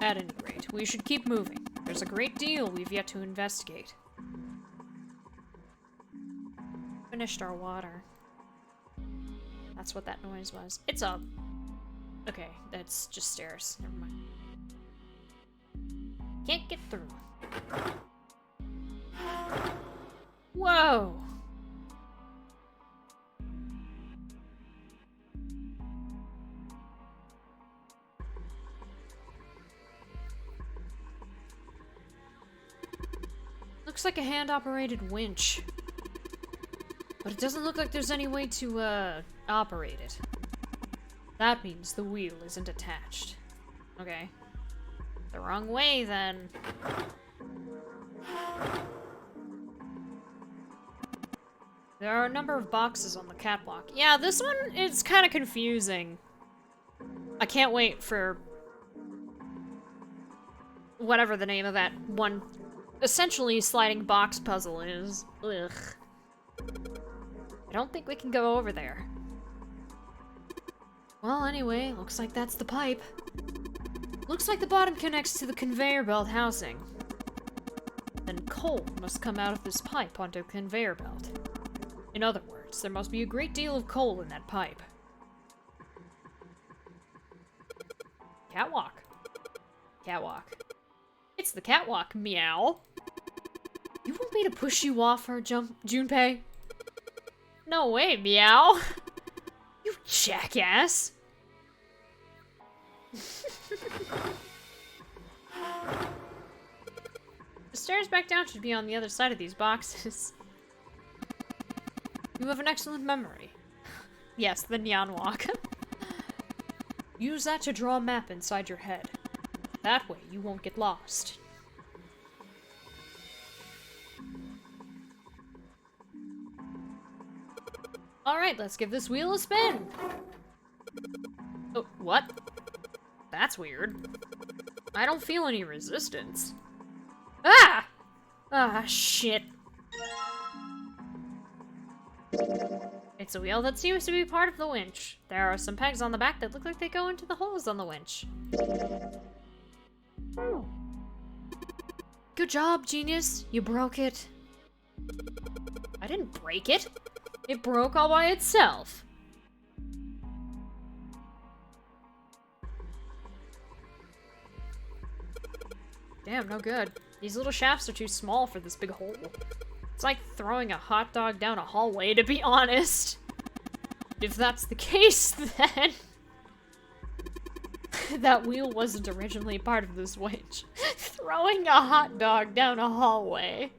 At any rate, we should keep moving. There's a great deal we've yet to investigate. Finished our water. That's what that noise was. It's up. Okay, that's just stairs. Never mind. Can't get through. Whoa! Looks like a hand-operated winch. But it doesn't look like there's any way to, operate it. That means the wheel isn't attached. Okay. The wrong way, then. There are a number of boxes on the catwalk. Yeah, this one is kind of confusing. I can't wait for whatever the name of that one essentially sliding box puzzle is. Ugh. I don't think we can go over there. Well, anyway, looks like that's the pipe. Looks like the bottom connects to the conveyor belt housing. Then coal must come out of this pipe onto the conveyor belt. In other words, there must be a great deal of coal in that pipe. Catwalk. Catwalk. It's the catwalk, meow. You won't me to push you off her, Junpei? No way, Meow. You jackass. The stairs back down should be on the other side of these boxes. You have an excellent memory. Yes, the Nyan Walk. Use that to draw a map inside your head. That way you won't get lost. Alright, let's give this wheel a spin. Oh, what? That's weird. I don't feel any resistance. Ah! Ah, shit. It's a wheel that seems to be part of the winch. There are some pegs on the back that look like they go into the holes on the winch. Good job, genius. You broke it. I didn't break it. It broke all by itself. Damn, no good. These little shafts are too small for this big hole. It's like throwing a hot dog down a hallway, to be honest. If that's the case, then... that wheel wasn't originally part of this winch. Throwing a hot dog down a hallway.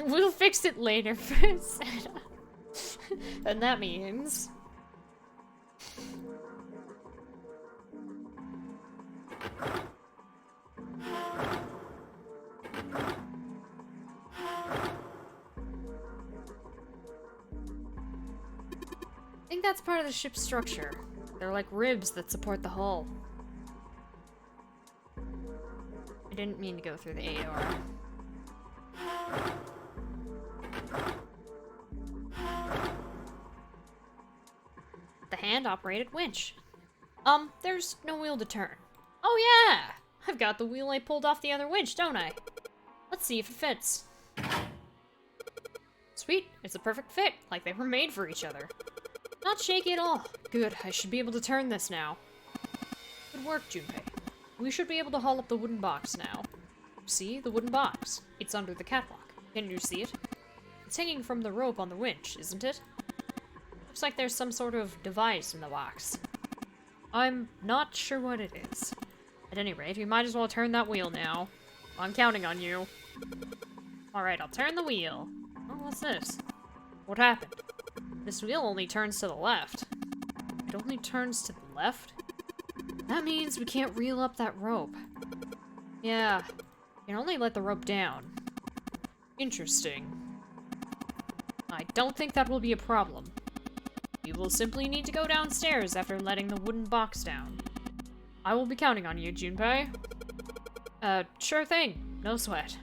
We'll fix it later, Santa. And that means... I think that's part of the ship's structure. They're like ribs that support the hull. I didn't mean to go through the AOR. The hand-operated winch. There's no wheel to turn. Oh yeah! I've got the wheel I pulled off the other winch, don't I? Let's see if it fits. Sweet, it's a perfect fit, like they were made for each other. Not shaky at all. Good, I should be able to turn this now. Good work, Junpei. We should be able to haul up the wooden box now. See, the wooden box. It's under the catwalk. Can you see it? It's hanging from the rope on the winch, isn't it? Looks like there's some sort of device in the box. I'm not sure what it is. At any rate, we might as well turn that wheel now. I'm counting on you. Alright, I'll turn the wheel. Oh, what's this? What happened? This wheel only turns to the left. It only turns to the left? That means we can't reel up that rope. Yeah, you can only let the rope down. Interesting. I don't think that will be a problem. You will simply need to go downstairs after letting the wooden box down. I will be counting on you, Junpei. Sure thing. No sweat.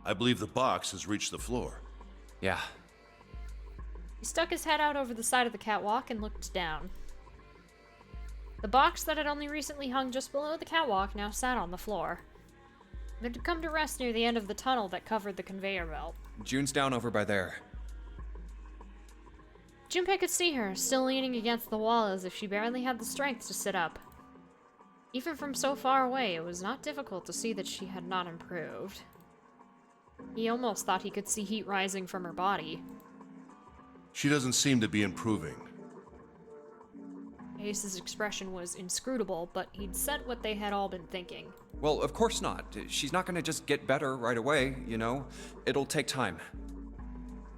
I believe the box has reached the floor. Yeah. He stuck his head out over the side of the catwalk and looked down. The box that had only recently hung just below the catwalk now sat on the floor. It had come to rest near the end of the tunnel that covered the conveyor belt. June's down over by there. Junpei could see her, still leaning against the wall as if she barely had the strength to sit up. Even from so far away, it was not difficult to see that she had not improved. He almost thought he could see heat rising from her body. She doesn't seem to be improving. Ace's expression was inscrutable, but he'd said what they had all been thinking. Well, of course not. She's not gonna just get better right away, you know? It'll take time.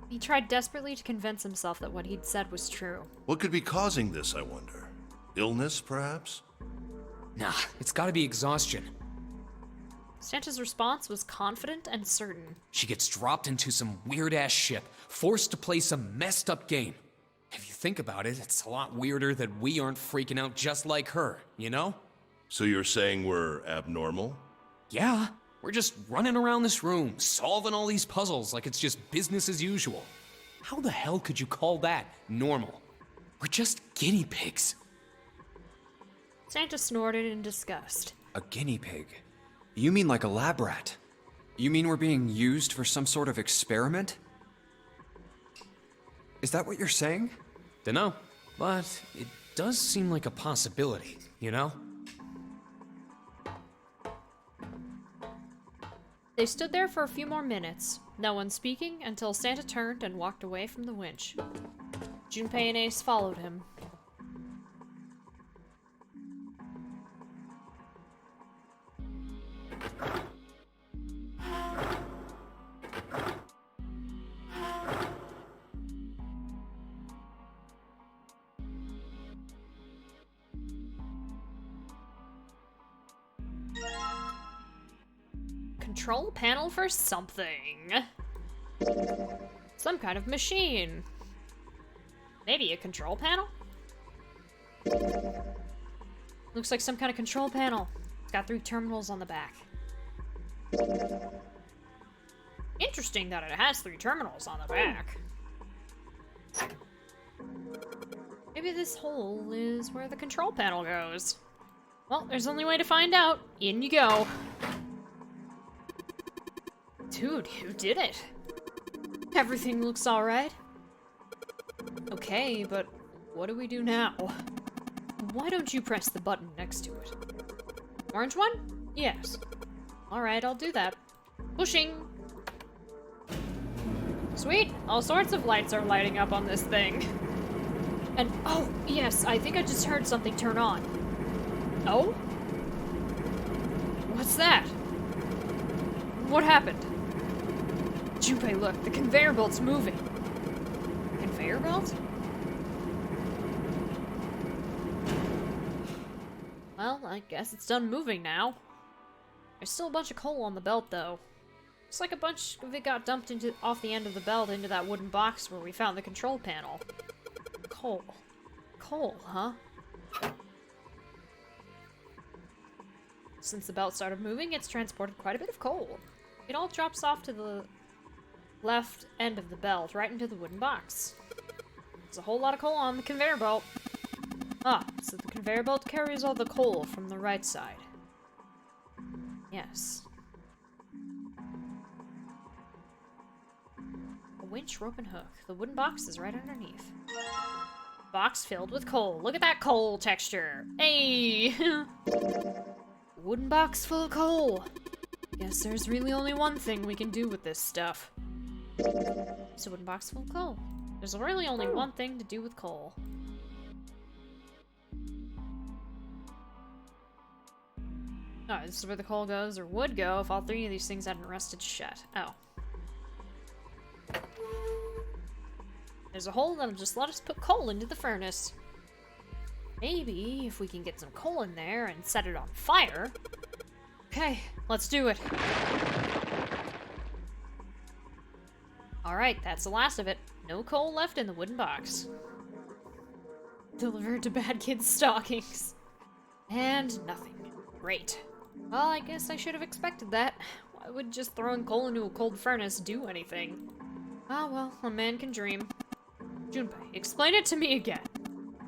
He tried desperately to convince himself that what he'd said was true. What could be causing this, I wonder? Illness, perhaps? Nah, it's gotta be exhaustion. Santa's response was confident and certain. She gets dropped into some weird-ass ship, forced to play some messed-up game. If you think about it, it's a lot weirder that we aren't freaking out just like her, you know? So you're saying we're abnormal? Yeah, we're just running around this room, solving all these puzzles like it's just business as usual. How the hell could you call that normal? We're just guinea pigs. Santa snorted in disgust. A guinea pig? You mean like a lab rat? You mean we're being used for some sort of experiment? Is that what you're saying? Dunno, but it does seem like a possibility, you know? They stood there for a few more minutes, no one speaking until Santa turned and walked away from the winch. Junpei and Ace followed him. Control panel for something. Some kind of machine. Maybe a control panel? Looks like some kind of control panel. It's got 3 terminals on the back. Interesting that it has 3 terminals on the back. Maybe this hole is where the control panel goes. Well, there's only way to find out. In you go. Dude, who did it? Everything looks alright. Okay, but what do we do now? Why don't you press the button next to it? Orange one? Yes. Alright, I'll do that. Pushing! Sweet! All sorts of lights are lighting up on this thing. And, oh, yes, I think I just heard something turn on. Oh? What's that? What happened? Junpei, look, the conveyor belt's moving. Conveyor belt? Well, I guess it's done moving now. There's still a bunch of coal on the belt, though. Looks like a bunch of it got dumped off the end of the belt into that wooden box where we found the control panel. Coal. Coal, huh? Since the belt started moving, it's transported quite a bit of coal. It all drops off to the left end of the belt, right into the wooden box. There's a whole lot of coal on the conveyor belt. Ah, so the conveyor belt carries all the coal from the right side. Yes. A winch, rope, and hook. The wooden box is right underneath. Box filled with coal. Look at that coal texture. Hey! Wooden box full of coal. Guess there's really only one thing we can do with this stuff. It's a wooden box full of coal. There's really only one thing to do with coal. Oh, this is where the coal goes, or would go, if all 3 of these things hadn't rusted shut. Oh. There's a hole that'll just let us put coal into the furnace. Maybe if we can get some coal in there and set it on fire. Okay, let's do it. Alright, that's the last of it. No coal left in the wooden box. Delivered to bad kids' stockings. And nothing. Great. Well, I guess I should have expected that. Why would just throwing coal into a cold furnace do anything? Ah, well, a man can dream. Junpei, explain it to me again.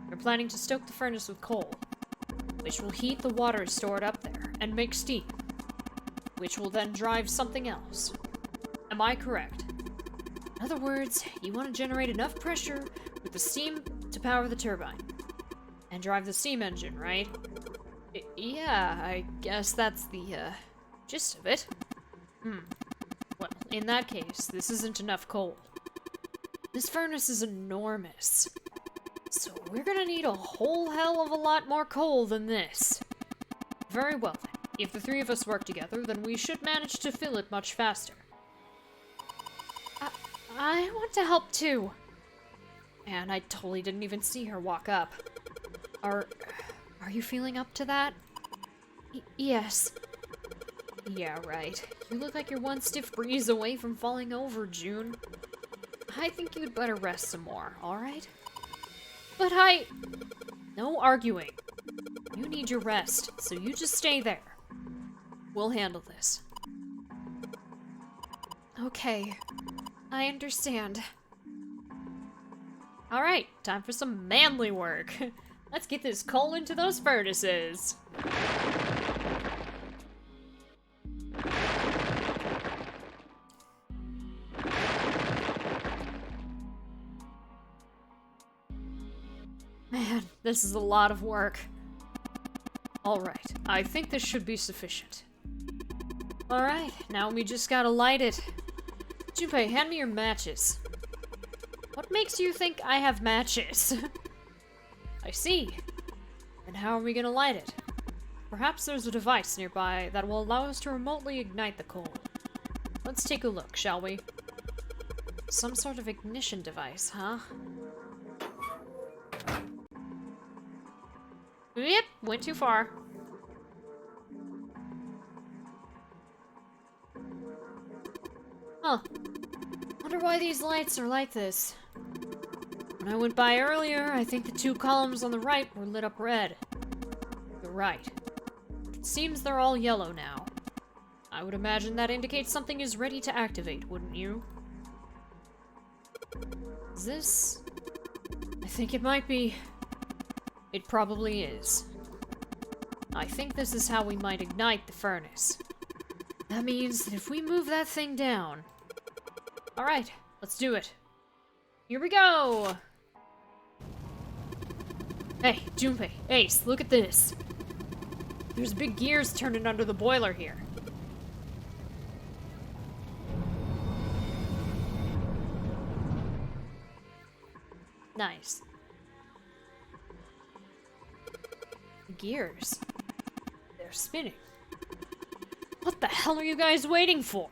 We're planning to stoke the furnace with coal, which will heat the water stored up there and make steam, which will then drive something else. Am I correct? In other words, you want to generate enough pressure with the steam to power the turbine and drive the steam engine, right? Yeah, I guess that's the gist of it. Well, in that case, this isn't enough coal. This furnace is enormous. So we're gonna need a whole hell of a lot more coal than this. Very well then. If the 3 of us work together, then we should manage to fill it much faster. I want to help too. Man, I totally didn't even see her walk up. Are you feeling up to that? Yes. Yeah, right. You look like you're one stiff breeze away from falling over, June. I think you'd better rest some more, alright? But no arguing. You need your rest, so you just stay there. We'll handle this. Okay. I understand. Alright, time for some manly work. Let's get this coal into those furnaces. Man, this is a lot of work. Alright, I think this should be sufficient. Alright, now we just gotta light it. Junpei, hand me your matches. What makes you think I have matches? I see. And how are we gonna light it? Perhaps there's a device nearby that will allow us to remotely ignite the coal. Let's take a look, shall we? Some sort of ignition device, huh? Yep, went too far. Huh. Wonder why these lights are like this. When I went by earlier, I think the two columns on the right were lit up red. You're right. It seems they're all yellow now. I would imagine that indicates something is ready to activate, wouldn't you? Is this... I think it might be. It probably is. I think this is how we might ignite the furnace. That means that if we move that thing down... Alright, let's do it. Here we go! Hey, Junpei, Ace, look at this. There's big gears turning under the boiler here. Nice. Gears. They're spinning. What the hell are you guys waiting for?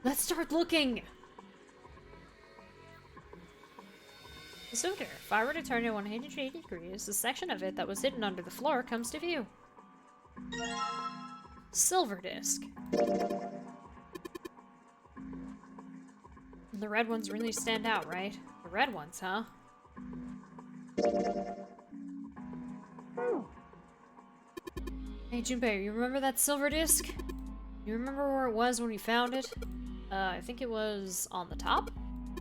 Let's start looking! So there, if I were to turn it 180 degrees, the section of it that was hidden under the floor comes to view. Silver disc. The red ones really stand out, right? The red ones, huh? Hey Junpei, you remember that silver disc? You remember where it was when we found it? I think it was on the top?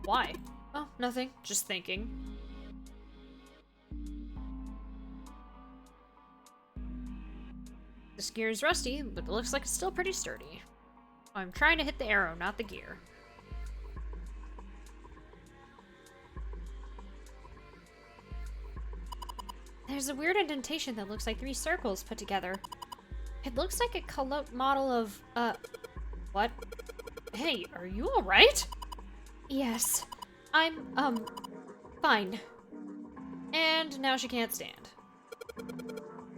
Why? Oh, nothing. Just thinking. This gear is rusty, but it looks like it's still pretty sturdy. I'm trying to hit the arrow, not the gear. There's a weird indentation that looks like 3 circles put together. It looks like a colored model of, what? Hey, are you alright? Yes. I'm, fine. And now she can't stand.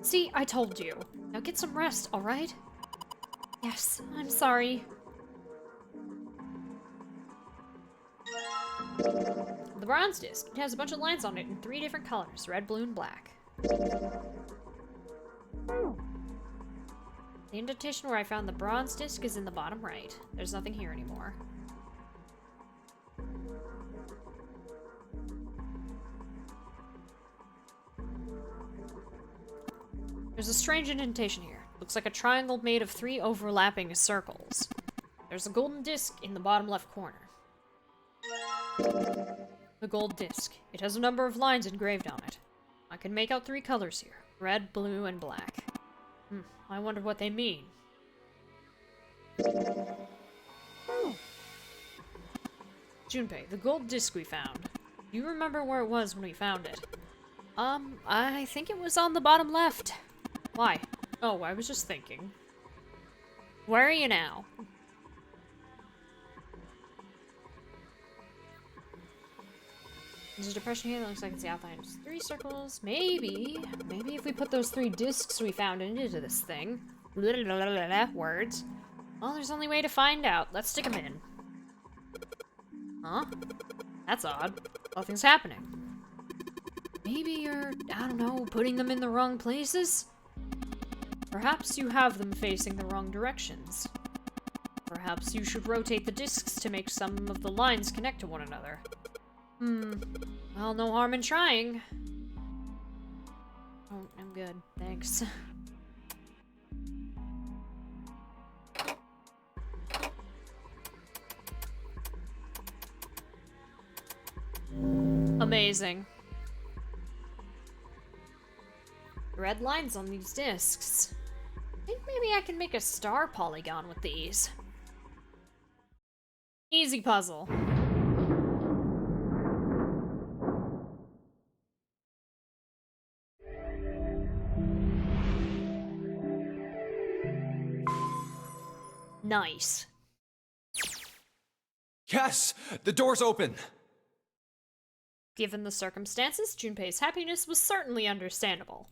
See, I told you. Now get some rest, alright? Yes, I'm sorry. The bronze disc. It has a bunch of lines on it in 3 different colors, red, blue, and black. The indentation where I found the bronze disc is in the bottom right. There's nothing here anymore. There's a strange indentation here. Looks like a triangle made of 3 overlapping circles. There's a golden disc in the bottom left corner. The gold disc. It has a number of lines engraved on it. I can make out 3 colors here. Red, blue, and black. I wonder what they mean. Junpei, the gold disc we found. Do you remember where it was when we found it? I think it was on the bottom left. Why? Oh, I was just thinking. Where are you now? There's a depression here that looks like it's the outline of 3 circles. Maybe if we put those 3 discs we found into this thing. Words. Well, there's only way to find out. Let's stick them in. Huh? That's odd. Nothing's happening. Maybe you're, I don't know, putting them in the wrong places? Perhaps you have them facing the wrong directions. Perhaps you should rotate the discs to make some of the lines connect to one another. Well, no harm in trying. Oh, I'm good. Thanks. Amazing. Red lines on these discs. I think maybe I can make a star polygon with these. Easy puzzle. Nice. Yes! The door's open! Given the circumstances, Junpei's happiness was certainly understandable.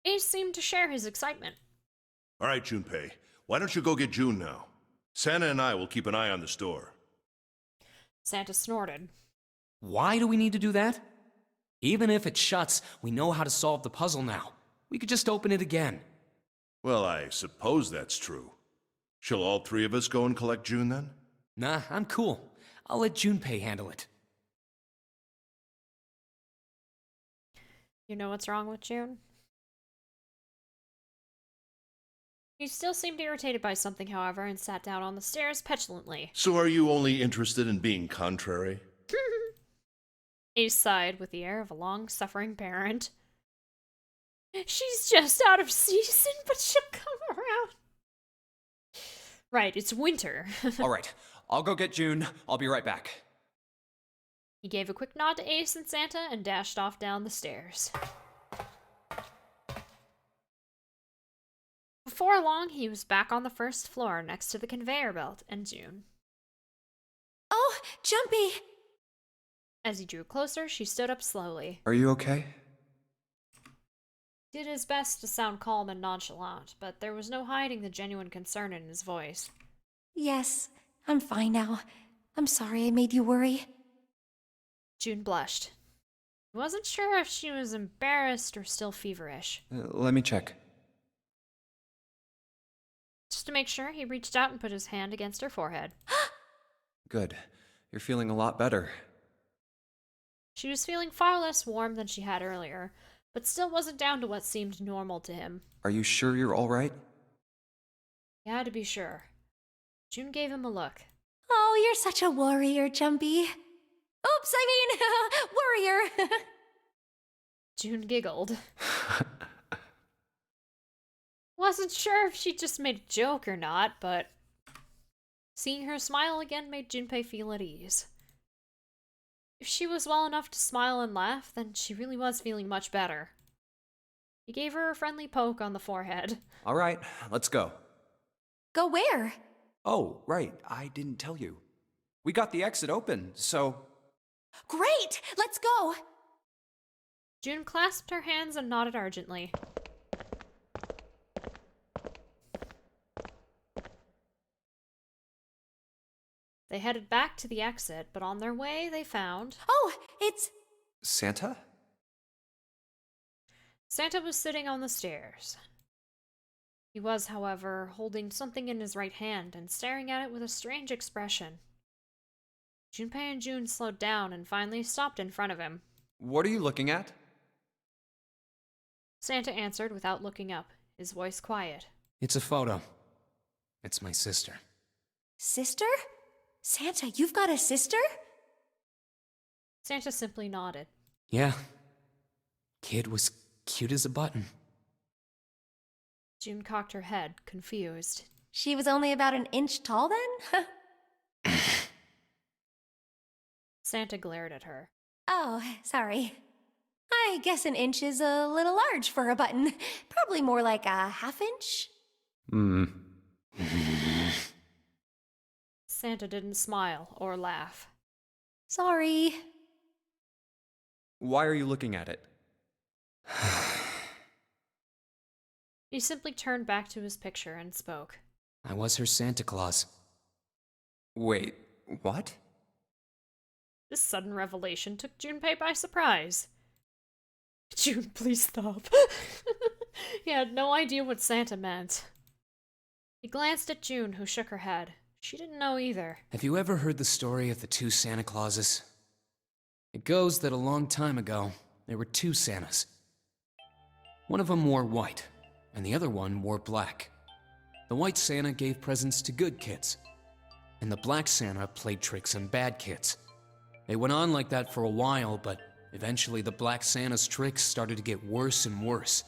Ace seemed to share his excitement. All right, Junpei. Why don't you go get June now? Santa and I will keep an eye on the store. Santa snorted. Why do we need to do that? Even if it shuts, we know how to solve the puzzle now. We could just open it again. Well, I suppose that's true. Shall all three of us go and collect June then? Nah, I'm cool. I'll let Junpei handle it. You know what's wrong with June? He still seemed irritated by something, however, and sat down on the stairs petulantly. So are you only interested in being contrary? Ace sighed with the air of a long-suffering parent. She's just out of season, but she'll come around. Right, it's winter. All right, I'll go get June. I'll be right back. He gave a quick nod to Ace and Santa and dashed off down the stairs. Before long, he was back on the first floor next to the conveyor belt and June. Oh, Junpei! As he drew closer, she stood up slowly. Are you okay? He did his best to sound calm and nonchalant, but there was no hiding the genuine concern in his voice. Yes, I'm fine now. I'm sorry I made you worry. June blushed. He wasn't sure if she was embarrassed or still feverish. Let me check. Just to make sure, he reached out and put his hand against her forehead. Good. You're feeling a lot better. She was feeling far less warm than she had earlier, but still wasn't down to what seemed normal to him. Are you sure you're all right? He had to be sure. June gave him a look. Oh, you're such a warrior, Junpei. Oops, I mean, warrior. June giggled. Wasn't sure if she just made a joke or not, but seeing her smile again made Junpei feel at ease. If she was well enough to smile and laugh, then she really was feeling much better. He gave her a friendly poke on the forehead. All right, let's go. Go where? Oh, right, I didn't tell you. We got the exit open, so... Great! Let's go! June clasped her hands and nodded urgently. They headed back to the exit, but on their way they found... Oh, it's... Santa? Santa was sitting on the stairs. He was, however, holding something in his right hand and staring at it with a strange expression. Junpei and June slowed down and finally stopped in front of him. What are you looking at? Santa answered without looking up, his voice quiet. It's a photo. It's my sister. Sister? Santa, you've got a sister? Santa simply nodded. Yeah. Kid was cute as a button. June cocked her head, confused. She was only about an inch tall then? Santa glared at her. Oh, sorry. I guess an inch is a little large for a button. Probably more like a half inch. Santa didn't smile or laugh. Sorry. Why are you looking at it? He simply turned back to his picture and spoke. I was her Santa Claus. Wait, what? This sudden revelation took Junpei by surprise. June, please stop. He had no idea what Santa meant. He glanced at June, who shook her head. She didn't know either. Have you ever heard the story of the two Santa Clauses? It goes that a long time ago, there were two Santas. One of them wore white, and the other one wore black. The white Santa gave presents to good kids, and the black Santa played tricks on bad kids. They went on like that for a while, but eventually the black Santa's tricks started to get worse and worse.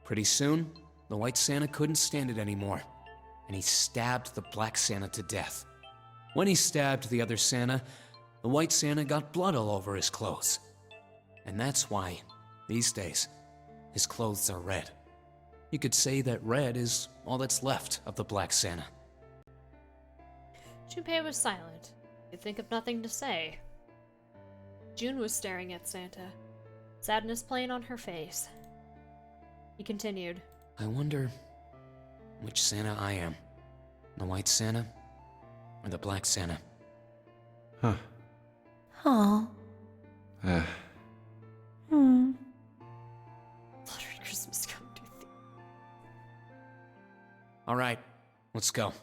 Pretty soon, the white Santa couldn't stand it anymore, and he stabbed the black Santa to death. When he stabbed the other Santa, the white Santa got blood all over his clothes. And that's why, these days, his clothes are red. You could say that red is all that's left of the black Santa. Junpei was silent. Could think of nothing to say. June was staring at Santa, sadness playing on her face. He continued. I wonder which Santa I am. The white Santa or the black Santa? Huh. Oh. Uh, Lottery Christmas come to thee. All right, let's go.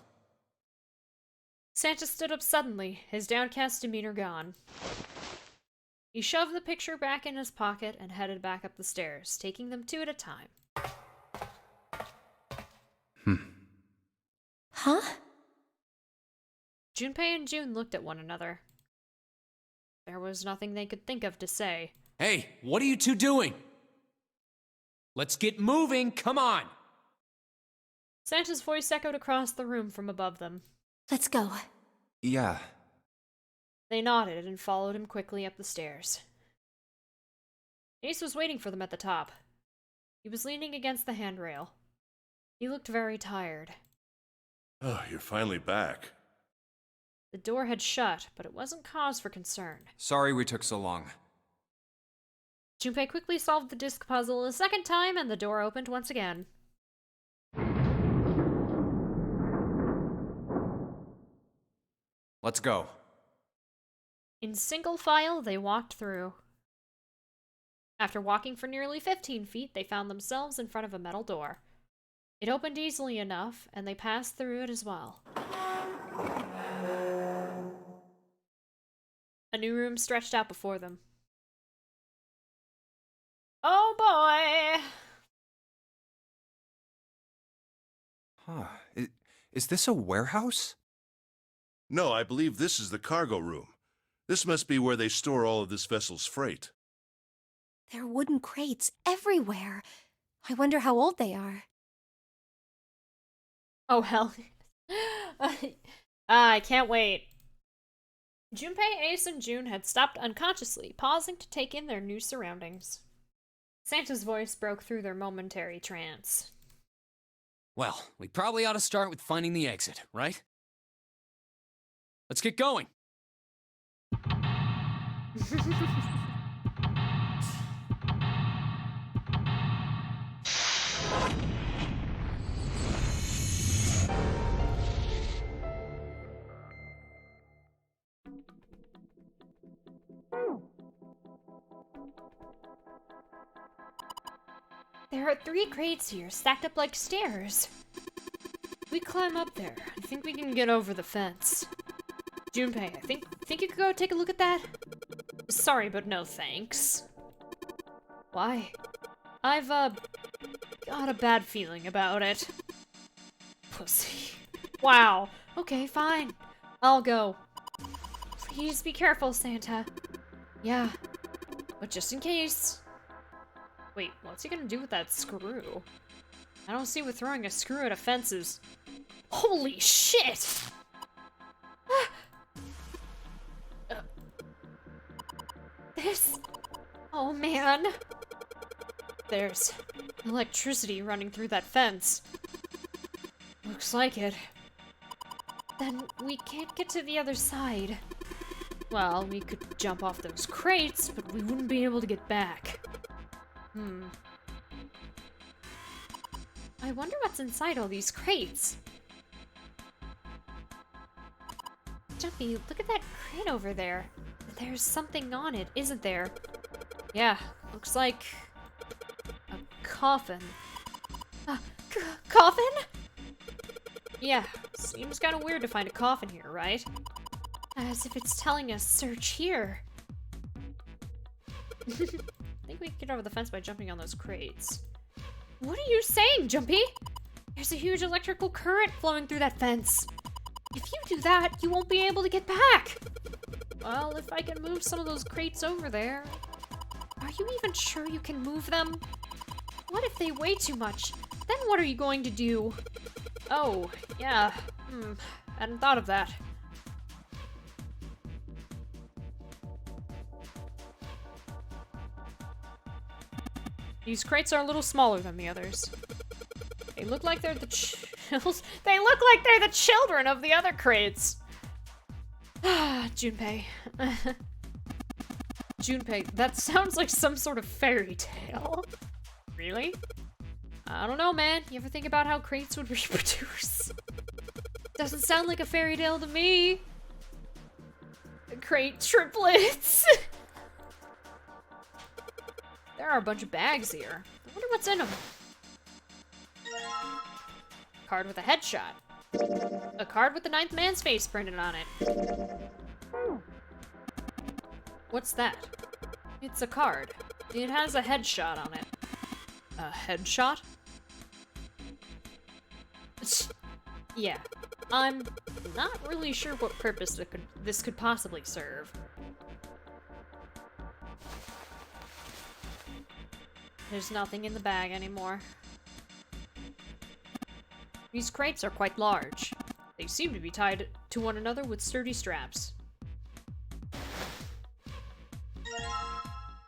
Santa stood up suddenly, his downcast demeanor gone. He shoved the picture back in his pocket and headed back up the stairs, taking them two at a time. Huh? Junpei and June looked at one another. There was nothing they could think of to say. Hey, what are you two doing? Let's get moving, come on! Santa's voice echoed across the room from above them. Let's go. yeah. They nodded and followed him quickly up the stairs. Ace was waiting for them at the top. He was leaning against the handrail. He looked very tired. Oh, you're finally back. The door had shut, but it wasn't cause for concern. Sorry we took so long. Junpei quickly solved the disc puzzle a second time, and the door opened once again. Let's go. In single file, they walked through. After walking for nearly 15 feet, they found themselves in front of a metal door. It opened easily enough, and they passed through it as well. A new room stretched out before them. Oh boy! Huh. Is this a warehouse? No, I believe this is the cargo room. This must be where they store all of this vessel's freight. There are wooden crates everywhere. I wonder how old they are. Oh hell. I can't wait. Junpei, Ace, and June had stopped unconsciously, pausing to take in their new surroundings. Santa's voice broke through their momentary trance. Well, we probably ought to start with finding the exit, right? Let's get going. There are 3 crates here, stacked up like stairs. We climb up there. I think we can get over the fence. Junpei, I think you could go take a look at that? Sorry, but no thanks. Why? I've, got a bad feeling about it. Pussy. Wow. Okay, fine. I'll go. Please be careful, Santa. Yeah. But just in case. Wait, what's he gonna do with that screw? I don't see what throwing a screw at a fence is. Holy shit! This... Oh man. There's electricity running through that fence. Looks like it. Then we can't get to the other side. Well, we could jump off those crates, but we wouldn't be able to get back. I wonder what's inside all these crates. Jumpy, look at that crate over there. There's something on it, isn't there? Yeah, looks like a coffin. Coffin? Yeah, seems kind of weird to find a coffin here, right? As if it's telling us search here. I think we can get over the fence by jumping on those crates. What are you saying, Jumpy? There's a huge electrical current flowing through that fence. If you do that, you won't be able to get back. Well, if I can move some of those crates over there. Are you even sure you can move them? What if they weigh too much? Then what are you going to do? Oh, yeah. Hadn't thought of that. These crates are a little smaller than the others. They look like they're the children of the other crates. Junpei. Junpei, that sounds like some sort of fairy tale. Really? I don't know, man. You ever think about how crates would reproduce? Doesn't sound like a fairy tale to me. Crate triplets. There are a bunch of bags here. I wonder what's in them. Card with a headshot. A card with the 9th man's face printed on it. What's that? It's a card. It has a headshot on it. A headshot? Yeah. I'm not really sure what purpose this could possibly serve. There's nothing in the bag anymore. These crates are quite large. They seem to be tied to one another with sturdy straps.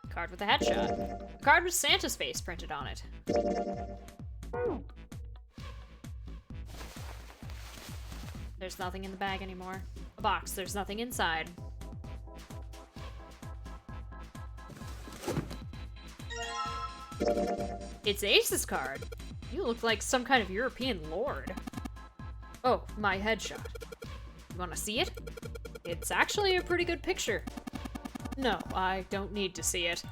Card with a headshot. A card with Santa's face printed on it. There's nothing in the bag anymore. A box, there's nothing inside. It's Ace's card. You look like some kind of European lord. Oh, my headshot. You wanna see it? It's actually a pretty good picture. No, I don't need to see it.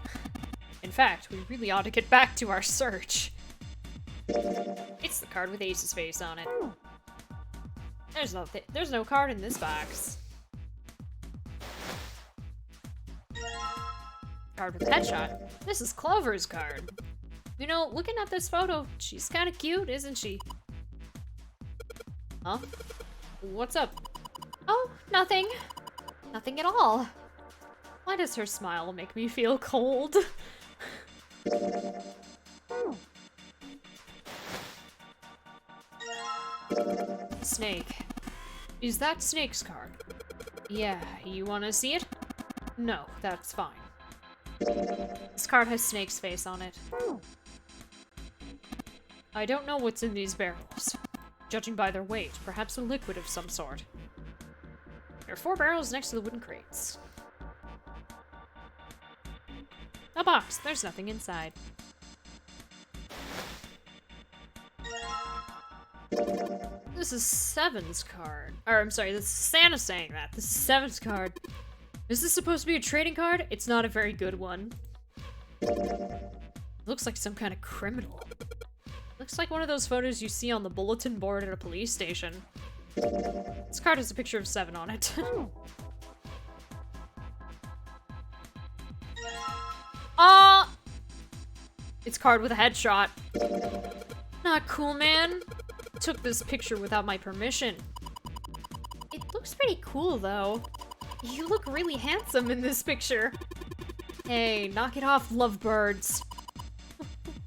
In fact, we really ought to get back to our search. It's the card with Ace's face on it. There's no card in this box. Card with a headshot. This is Clover's card. You know, looking at this photo, she's kind of cute, isn't she? Huh? What's up? Oh, nothing. Nothing at all. Why does her smile make me feel cold? Snake. Is that Snake's card? Yeah, you wanna see it? No, that's fine. This card has Snake's face on it. I don't know what's in these barrels. Judging by their weight, perhaps a liquid of some sort. There are 4 barrels next to the wooden crates. A box. There's nothing inside. This is Seven's card. Or, I'm sorry, this is Santa saying that. This is Seven's card. Is this supposed to be a trading card? It's not a very good one. Looks like some kind of criminal. Looks like one of those photos you see on the bulletin board at a police station. This card has a picture of 7 on it. It's card with a headshot. Not cool, man. Took this picture without my permission. It looks pretty cool, though. You look really handsome in this picture. Hey, knock it off, lovebirds.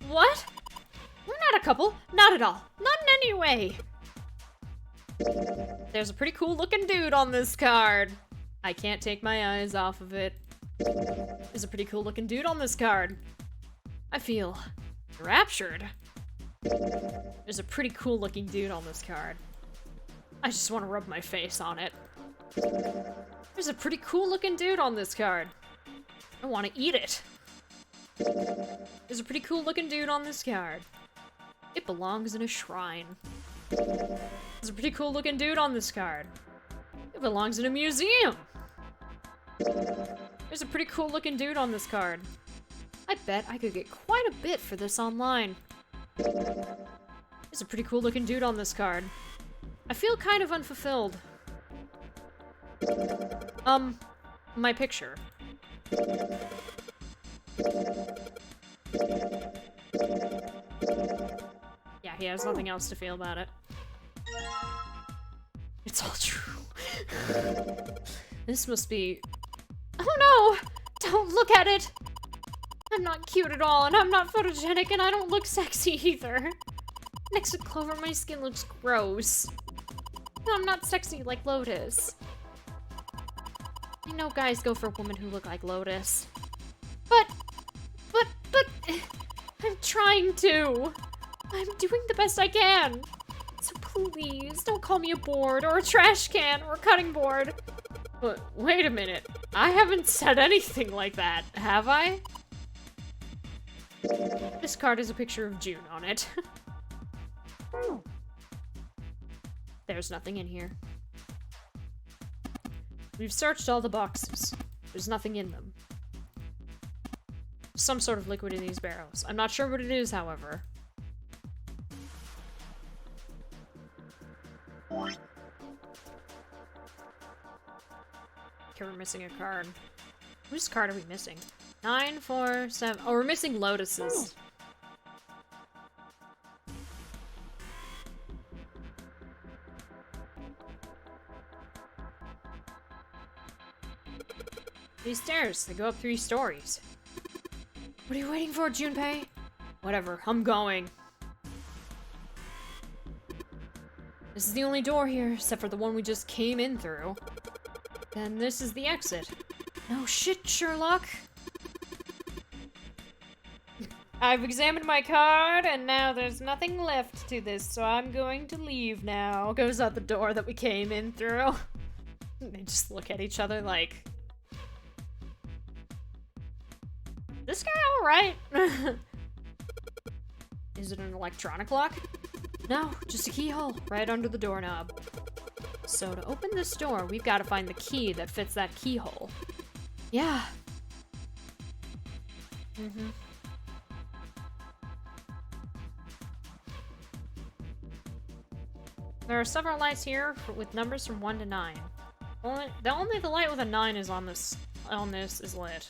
What? We're not a couple. Not at all. Not in any way. There's a pretty cool looking dude on this card. I can't take my eyes off of it. There's a pretty cool looking dude on this card. I feel raptured. There's a pretty cool looking dude on this card. I just want to rub my face on it. There's a pretty cool looking dude on this card. I want to eat it. There's a pretty cool looking dude on this card. It belongs in a shrine. There's a pretty cool looking dude on this card. It belongs in a museum. There's a pretty cool looking dude on this card. I bet I could get quite a bit for this online. There's a pretty cool looking dude on this card. I feel kind of unfulfilled. My picture. Yeah, he has nothing else to feel about it. It's all true. This must be... Oh no! Don't look at it! I'm not cute at all, and I'm not photogenic, and I don't look sexy either. Next to Clover, my skin looks gross. And I'm not sexy like Lotus. I know guys go for women who look like Lotus. But, I'm trying to. I'm doing the best I can. So please, don't call me a board, or a trash can, or a cutting board. But wait a minute. I haven't said anything like that, have I? This card has a picture of June on it. There's nothing in here. We've searched all the boxes. There's nothing in them. Some sort of liquid in these barrels. I'm not sure what it is, however. Okay, we're missing a card. Whose card are we missing? 9, 4, 7. Oh, we're missing Lotus's. These stairs, they go up 3 stories. What are you waiting for, Junpei? Whatever, I'm going. This is the only door here, except for the one we just came in through. Then this is the exit. No shit, Sherlock. I've examined my card, and now there's nothing left to this, so I'm going to leave now. Goes out the door that we came in through. They just look at each other like... This guy alright? Is it an electronic lock? No, just a keyhole right under the doorknob. So to open this door, we've got to find the key that fits that keyhole. Yeah. There are several lights here with numbers from 1 to 9. Only the light with a 9 is on this is lit.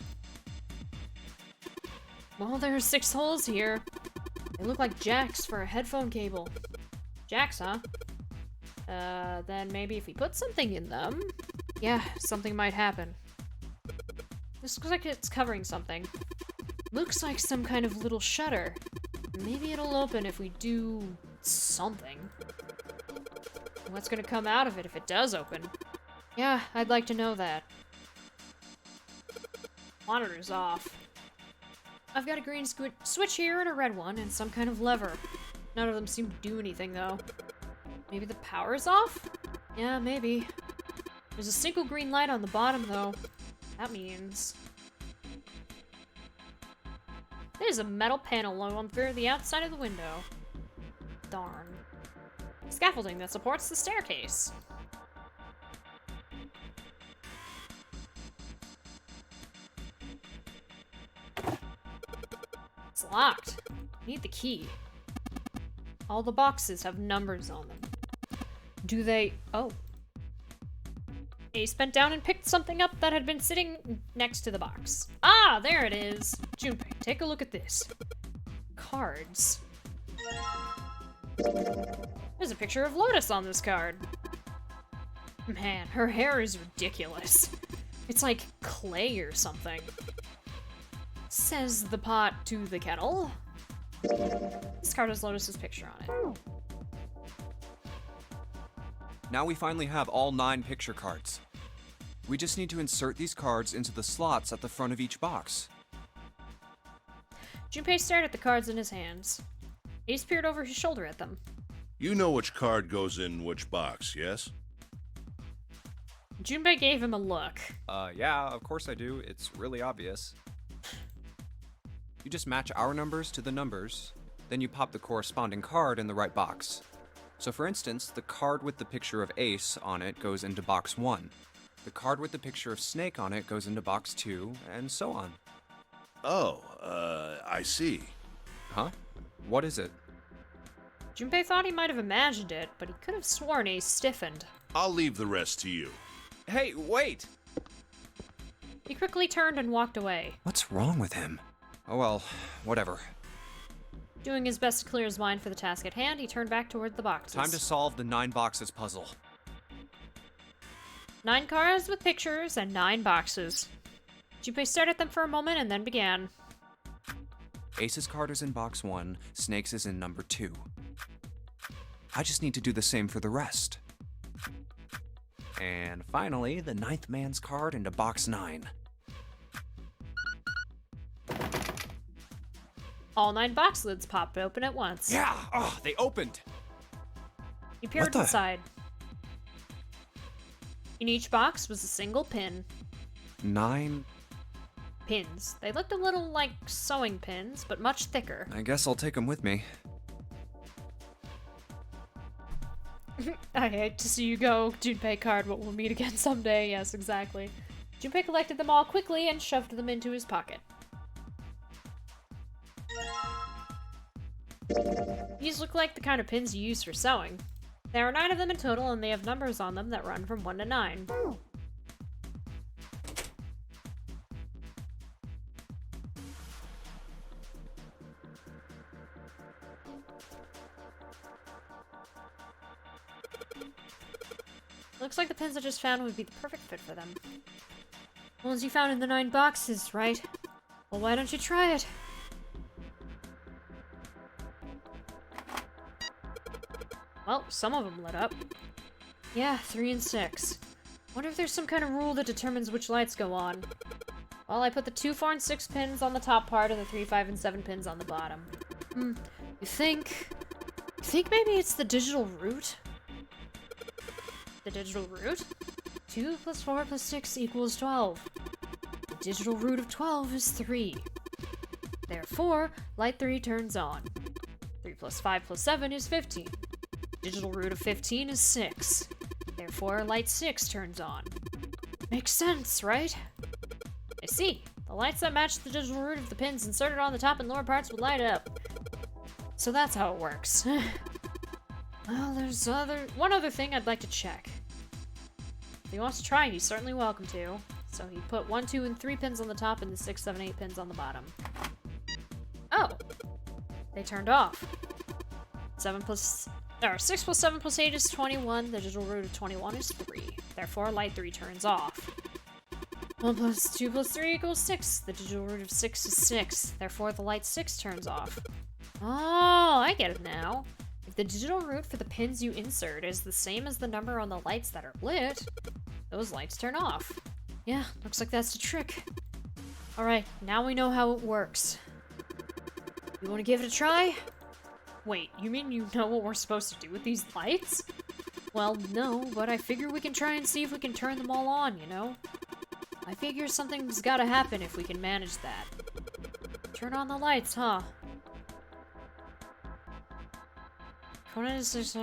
Well, there are 6 holes here. They look like jacks for a headphone cable. Jacks, huh? Then maybe if we put something in them... Yeah, something might happen. This looks like it's covering something. Looks like some kind of little shutter. Maybe it'll open if we do... something. What's gonna come out of it if it does open? Yeah, I'd like to know that. Monitor's off. I've got a green switch here and a red one, and some kind of lever. None of them seem to do anything, though. Maybe the power's off? Yeah, maybe. There's a single green light on the bottom, though. That means... There's a metal panel on through the outside of the window. Darn. Scaffolding that supports the staircase. It's locked. Need the key. All the boxes have numbers on them. Do they... Oh. Ace bent down and picked something up that had been sitting next to the box. Ah, there it is. Junpei, take a look at this. Cards. There's a picture of Lotus on this card. Man, her hair is ridiculous. It's like clay or something. Says the pot to the kettle. This card has Lotus's picture on it. Now we finally have all 9 picture cards. We just need to insert these cards into the slots at the front of each box. Junpei stared at the cards in his hands. Ace peered over his shoulder at them. You know which card goes in which box, yes? Junpei gave him a look. Yeah, of course I do. It's really obvious. You just match our numbers to the numbers, then you pop the corresponding card in the right box. So for instance, the card with the picture of Ace on it goes into box 1. The card with the picture of Snake on it goes into box 2, and so on. Oh, I see. Huh? What is it? Junpei thought he might have imagined it, but he could have sworn Ace stiffened. I'll leave the rest to you. Hey, wait! He quickly turned and walked away. What's wrong with him? Oh well, whatever. Doing his best to clear his mind for the task at hand, he turned back toward the boxes. Time to solve the 9 boxes puzzle. 9 cards with pictures and 9 boxes. Junpei stared at them for a moment and then began. Ace's card is in box 1, Snake's is in number 2. I just need to do the same for the rest. And finally, the 9th man's card into box 9. All 9 box lids popped open at once. Yeah! Oh, they opened! He peered What the- inside. In each box was a single pin. 9? Pins. They looked a little like sewing pins, but much thicker. I guess I'll take them with me. I hate to see you go, Junpei card, but we'll meet again someday. Yes, exactly. Junpei collected them all quickly and shoved them into his pocket. These look like the kind of pins you use for sewing. There are 9 of them in total, and they have numbers on them that run from 1 to 9. Looks like the pins I just found would be the perfect fit for them. The ones you found in the 9 boxes, right? Well, why don't you try it? Well, some of them lit up. Yeah, 3 and 6. Wonder if there's some kind of rule that determines which lights go on. Well, I put the 2, 4, and 6 pins on the top part and the 3, 5, and 7 pins on the bottom. You think... You think maybe it's the digital root? The digital root? 2 plus 4 plus 6 equals 12. The digital root of 12 is 3. Therefore, light 3 turns on. 3 plus 5 plus 7 is 15. Digital root of 15 is 6. Therefore, light 6 turns on. Makes sense, right? I see. The lights that match the digital root of the pins inserted on the top and lower parts would light up. So that's how it works. Well, there's one other thing I'd like to check. If he wants to try, he's certainly welcome to. So he put 1, 2, and 3 pins on the top and the 6, 7, 8 pins on the bottom. Oh! They turned off. 6 plus 7 plus 8 is 21. The digital root of 21 is 3. Therefore, light 3 turns off. 1 plus 2 plus 3 equals 6. The digital root of 6 is 6. Therefore, the light 6 turns off. Oh, I get it now. If the digital root for the pins you insert is the same as the number on the lights that are lit, those lights turn off. Yeah, looks like that's the trick. Alright, now we know how it works. You want to give it a try? Wait, you mean you know what we're supposed to do with these lights? Well, no, but I figure we can try and see if we can turn them all on, you know? I figure something's gotta happen if we can manage that. Turn on the lights, huh? 26.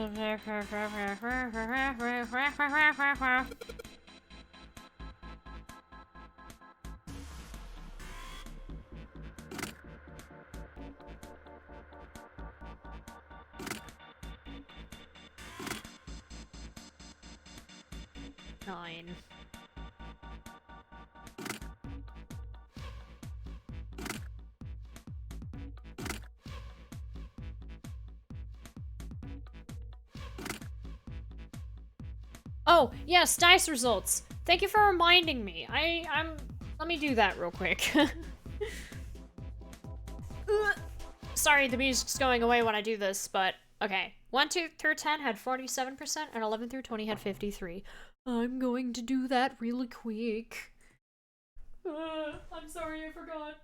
9. Oh, yes, dice results. Thank you for reminding me. Let me do that real quick. Sorry, the music's going away when I do this, but okay. 1 2 through 10 had 47%, and 11 through 20 had 53. I'm going to do that really quick. I'm sorry, I forgot.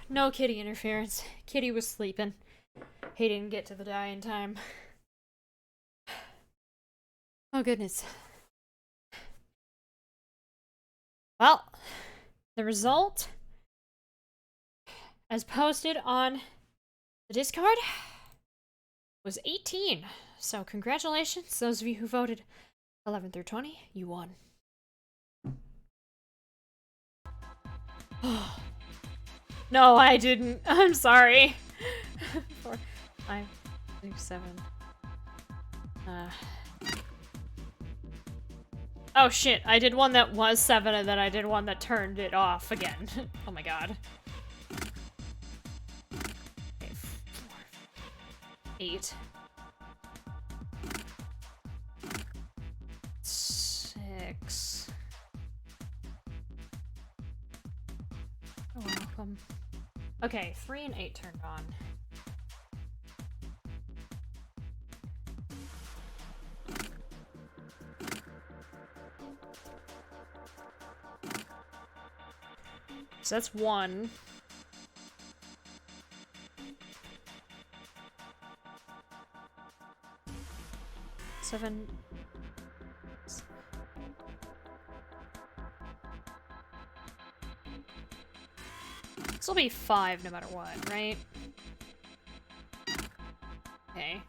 no kitty interference. Kitty was sleeping. He didn't get to the die in time. Oh, goodness. Well, the result, as posted on the Discord, was 18. So congratulations, those of you who voted 11 through 20, you won. No, I didn't. I'm sorry. 4, 5, 6, 7. Oh shit, I did one that was 7 and then I did one that turned it off again. Oh my god. Okay, 4, 8. 6. You're welcome. Okay, 3 and 8 turned on. So that's 1. Seven. This will be 5 no matter what, right? Okay.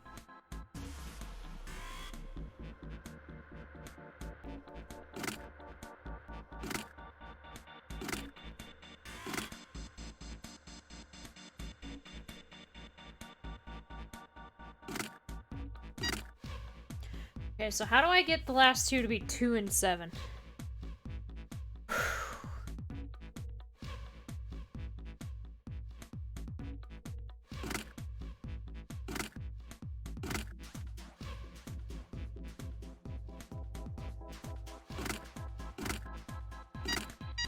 Okay, so how do I get the last 2 to be 2 and 7?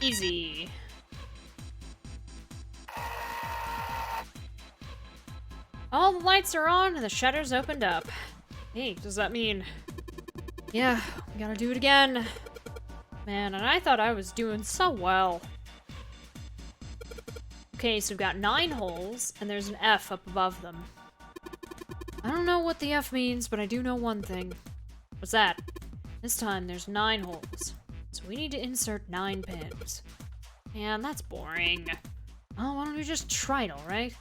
Easy. All the lights are on and the shutters opened up. Hey, does that mean... Yeah, we gotta do it again. Man, and I thought I was doing so well. Okay, so we've got 9 holes, and there's an F up above them. I don't know what the F means, but I do know one thing. What's that? This time there's 9 holes. So we need to insert 9 pins. Man, that's boring. Oh, why don't we just try it, alright?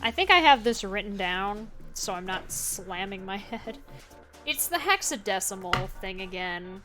I think I have this written down, so I'm not slamming my head. It's the hexadecimal thing again.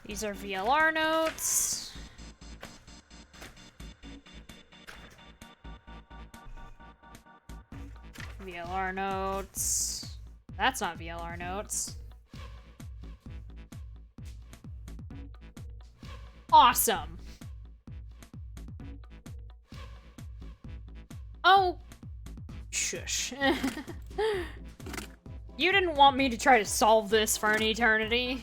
These are VLR notes. VLR notes. That's not VLR notes. Awesome. Oh. Shush. You didn't want me to try to solve this for an eternity.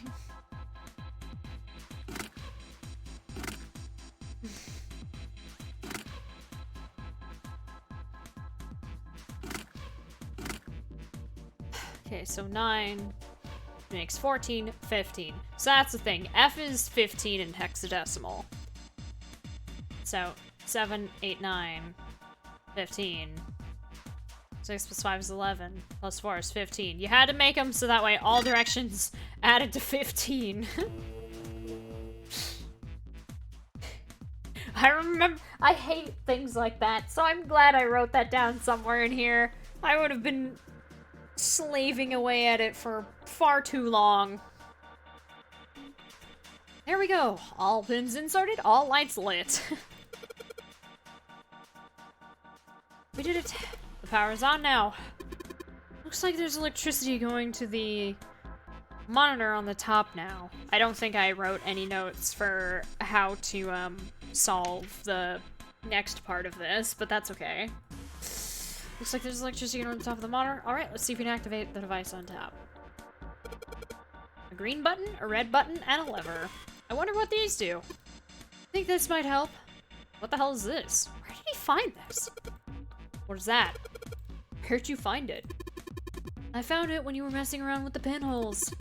Okay, so 9 makes 14, 15. So that's the thing. F is 15 in hexadecimal. So 7, 8, 9, 15. 6 plus 5 is 11. Plus 4 is 15. You had to make them so that way all directions added to 15. I remember, I hate things like that, so I'm glad I wrote that down somewhere in here. I would have been slaving away at it for far too long. There we go. All pins inserted, all lights lit. We did it. The power's on now. Looks like there's electricity going to the monitor on the top now. I don't think I wrote any notes for how to solve the next part of this, but that's okay. Looks like there's electricity on the top of the monitor. Alright, let's see if we can activate the device on top. A green button, a red button, and a lever. I wonder what these do. I think this might help. What the hell is this? Where did he find this? What is that? Where'd you find it? I found it when you were messing around with the pinholes.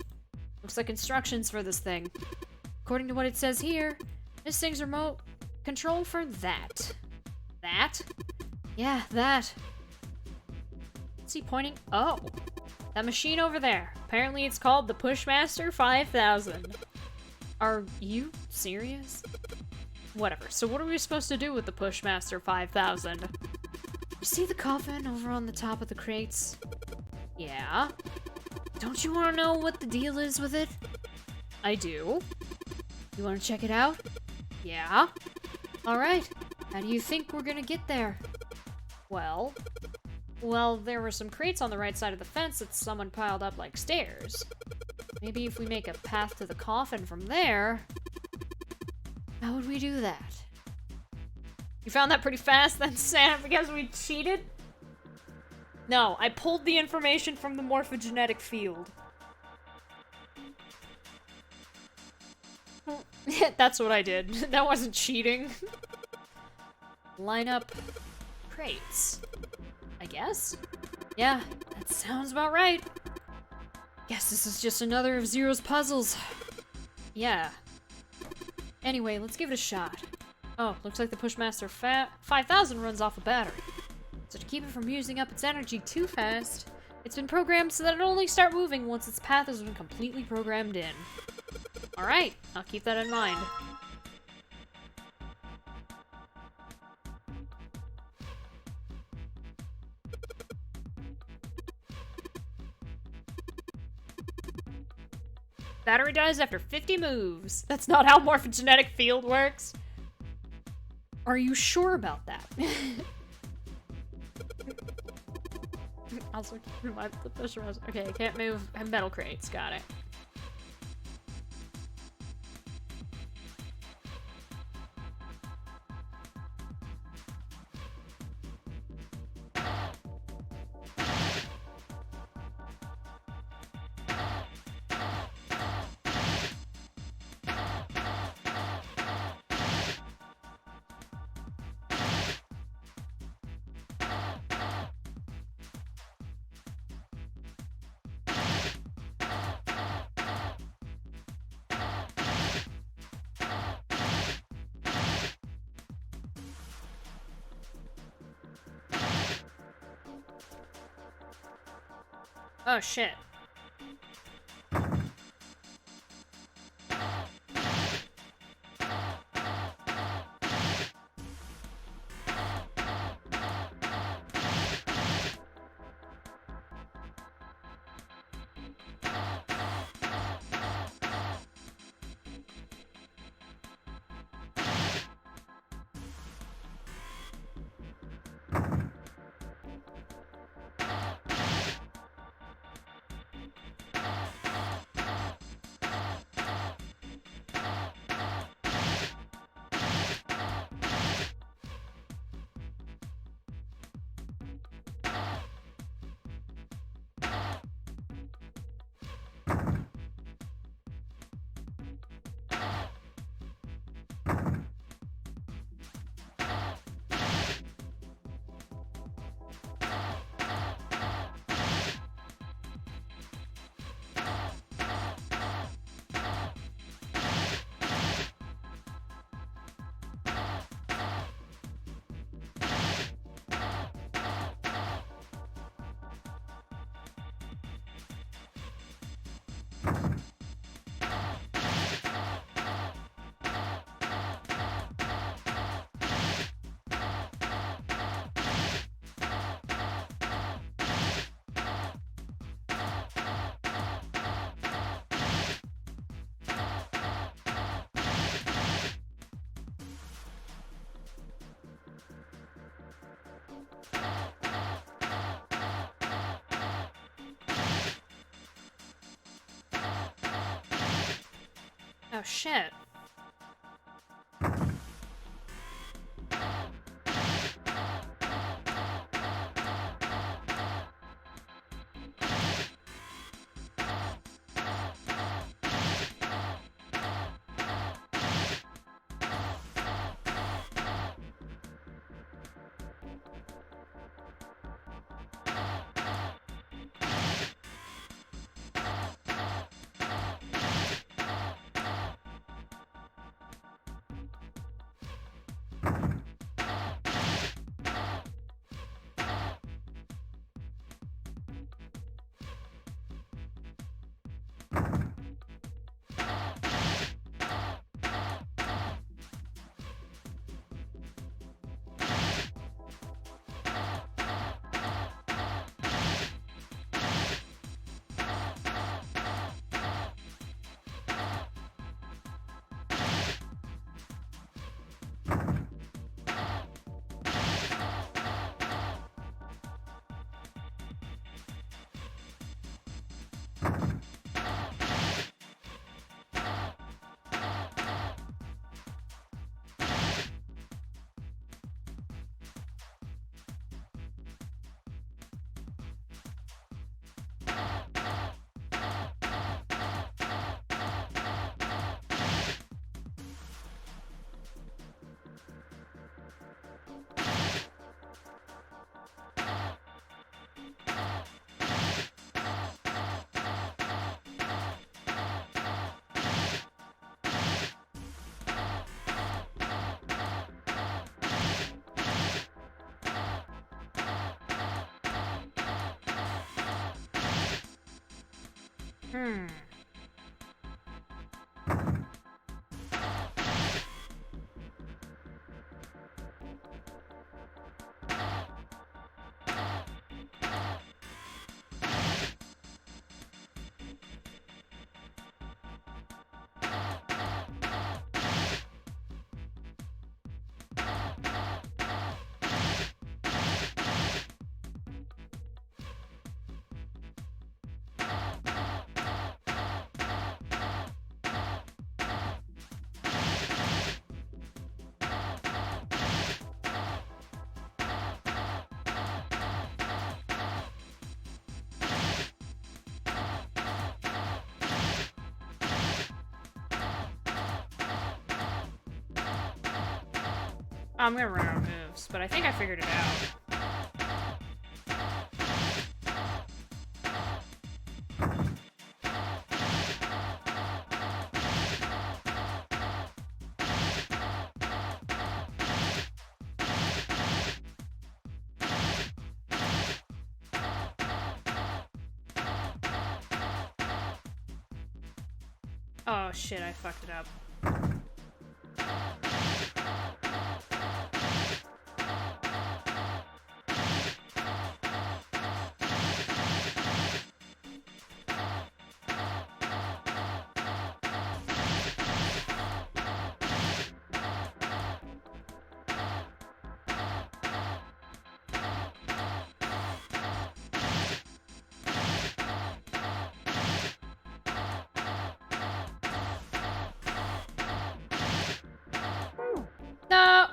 Looks like instructions for this thing. According to what it says here, this thing's remote control for that. That? Yeah, that. What's he pointing? Oh, that machine over there. Apparently it's called the Pushmaster 5000. Are you serious? Whatever. So what are we supposed to do with the Pushmaster 5000? You see the coffin over on the top of the crates? Yeah. Don't you want to know what the deal is with it? I do. You want to check it out? Yeah. Alright. How do you think we're gonna get there? Well, there were some crates on the right side of the fence that someone piled up like stairs. Maybe if we make a path to the coffin from there... How would we do that? You found that pretty fast then, Sam, because we cheated? No, I pulled the information from the morphogenetic field. That's what I did. That wasn't cheating. Line up crates, I guess? Yeah, that sounds about right. Guess this is just another of Zero's puzzles. Yeah. Anyway, let's give it a shot. Oh, looks like the Pushmaster 5000 runs off a battery. So to keep it from using up its energy too fast, it's been programmed so that it'll only start moving once its path has been completely programmed in. Alright, I'll keep that in mind. Battery dies after 50 moves. That's not how morphogenetic field works. Are you sure about that? Also, keep in mind the pusher was... Okay, I can't move metal crates. Got it. Oh shit. Oh shit. I'm gonna run out of moves, but I think I figured it out. Oh shit, I fucked it up. No!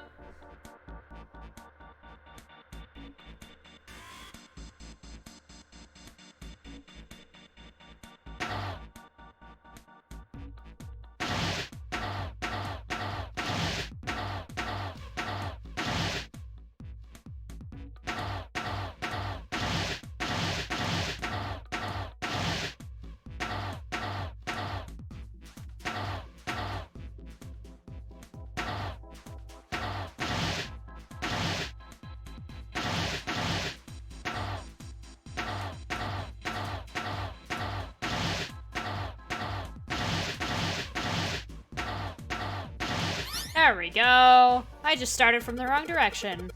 There we go. I just started from the wrong direction.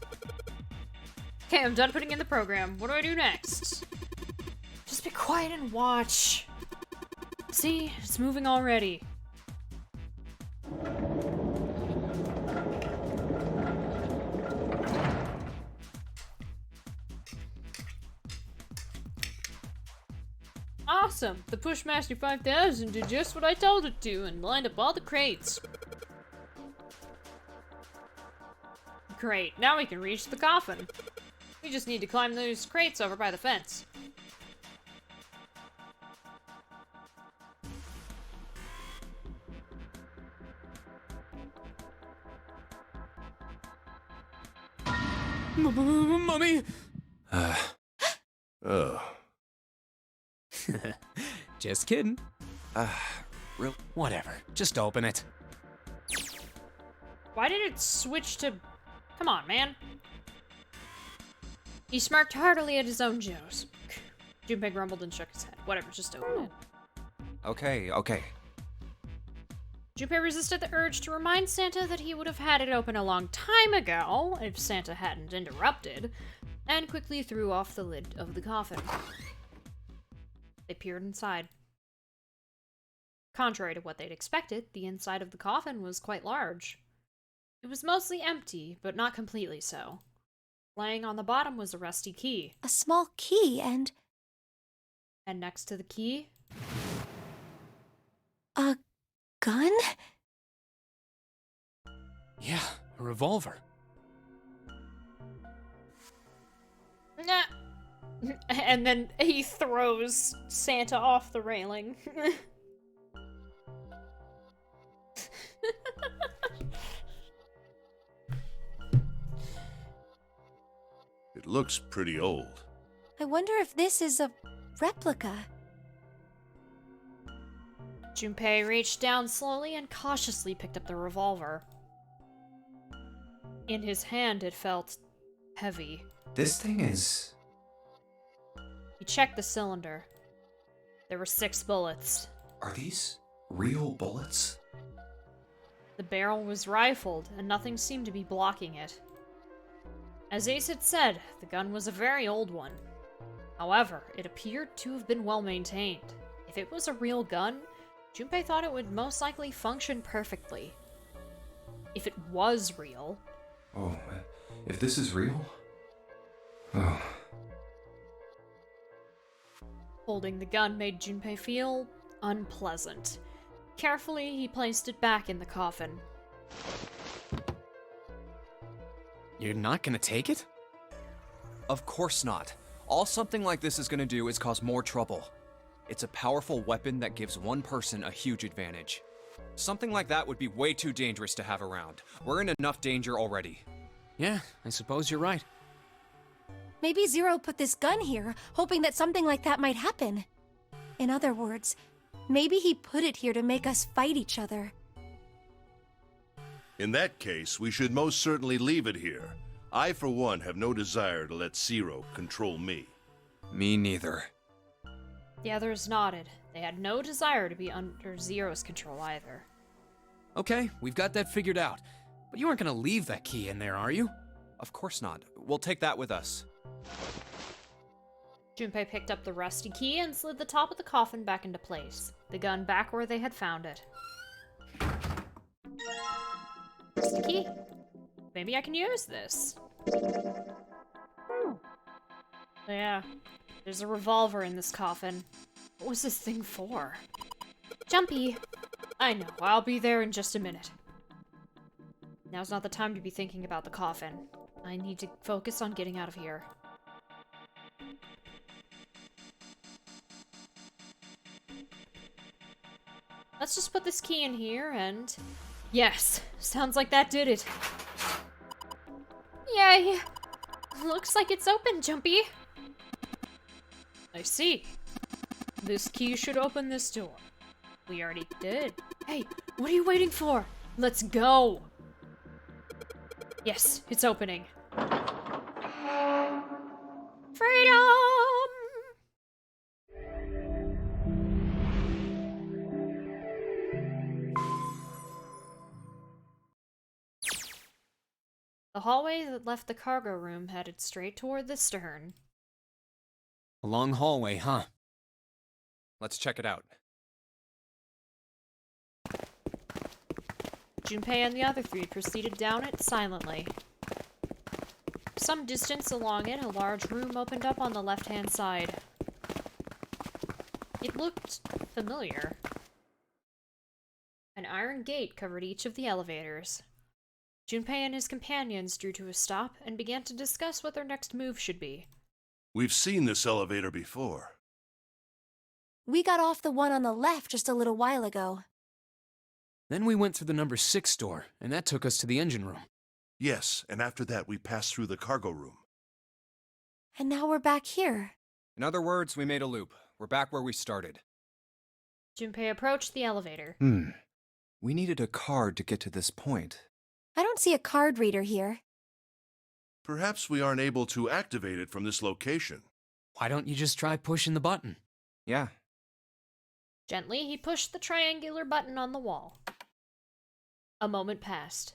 Okay, I'm done putting in the program. What do I do next? Just be quiet and watch. See? It's moving already. Awesome! The Pushmaster 5000 did just what I told it to and lined up all the crates. Great, now we can reach the coffin. We just need to climb those crates over by the fence. Mummy! Oh. Just kidding. Real. Whatever. Just open it. Why did it switch to... Come on, man. He smirked heartily at his own jokes. Junpei grumbled and shook his head. Whatever, just open it. Okay. Junpei resisted the urge to remind Santa that he would have had it open a long time ago if Santa hadn't interrupted, and quickly threw off the lid of the coffin. They peered inside. Contrary to what they'd expected, the inside of the coffin was quite large. It was mostly empty, but not completely so. Laying on the bottom was a rusty key. A small key and next to the key, a gun? Yeah, a revolver. nah. And then he throws Santa off the railing. It looks pretty old. I wonder if this is a replica. Junpei reached down slowly and cautiously picked up the revolver. In his hand, it felt heavy. This thing is... He checked the cylinder. There were 6 bullets. Are these real bullets? The barrel was rifled, and nothing seemed to be blocking it. As Ace had said, the gun was a very old one. However, it appeared to have been well maintained. If it was a real gun, Junpei thought it would most likely function perfectly. If it was real... Oh, if this is real? Oh. Holding the gun made Junpei feel unpleasant. Carefully, he placed it back in the coffin. You're not gonna take it? Of course not. All something like this is gonna do is cause more trouble. It's a powerful weapon that gives one person a huge advantage. Something like that would be way too dangerous to have around. We're in enough danger already. Yeah, I suppose you're right. Maybe Zero put this gun here, hoping that something like that might happen. In other words, maybe he put it here to make us fight each other. In that case, we should most certainly leave it here. I, for one, have no desire to let Zero control me. Me neither. The others nodded. They had no desire to be under Zero's control either. Okay, we've got that figured out. But you aren't gonna leave that key in there, are you? Of course not. We'll take that with us. Junpei picked up the rusty key and slid the top of the coffin back into place, the gun back where they had found it. Rusty key. Maybe I can use this. Yeah, there's a revolver in this coffin. What was this thing for? Jumpy! I know, I'll be there in just a minute. Now's not the time to be thinking about the coffin. I need to focus on getting out of here. Let's just put this key in here and... Yes! Sounds like that did it. Yay! Looks like it's open, Jumpy. I see. This key should open this door. We already did. Hey, what are you waiting for? Let's go! Yes, it's opening. Freedom! The hallway that left the cargo room headed straight toward the stern. A long hallway, huh? Let's check it out. Junpei and the other 3 proceeded down it silently. Some distance along it, a large room opened up on the left-hand side. It looked familiar. An iron gate covered each of the elevators. Junpei and his companions drew to a stop and began to discuss what their next move should be. We've seen this elevator before. We got off the one on the left just a little while ago. Then we went through the number 6 door, and that took us to the engine room. Yes, and after that we passed through the cargo room. And now we're back here. In other words, we made a loop. We're back where we started. Junpei approached the elevator. We needed a card to get to this point. I don't see a card reader here. Perhaps we aren't able to activate it from this location. Why don't you just try pushing the button? Yeah. Gently, he pushed the triangular button on the wall. A moment passed.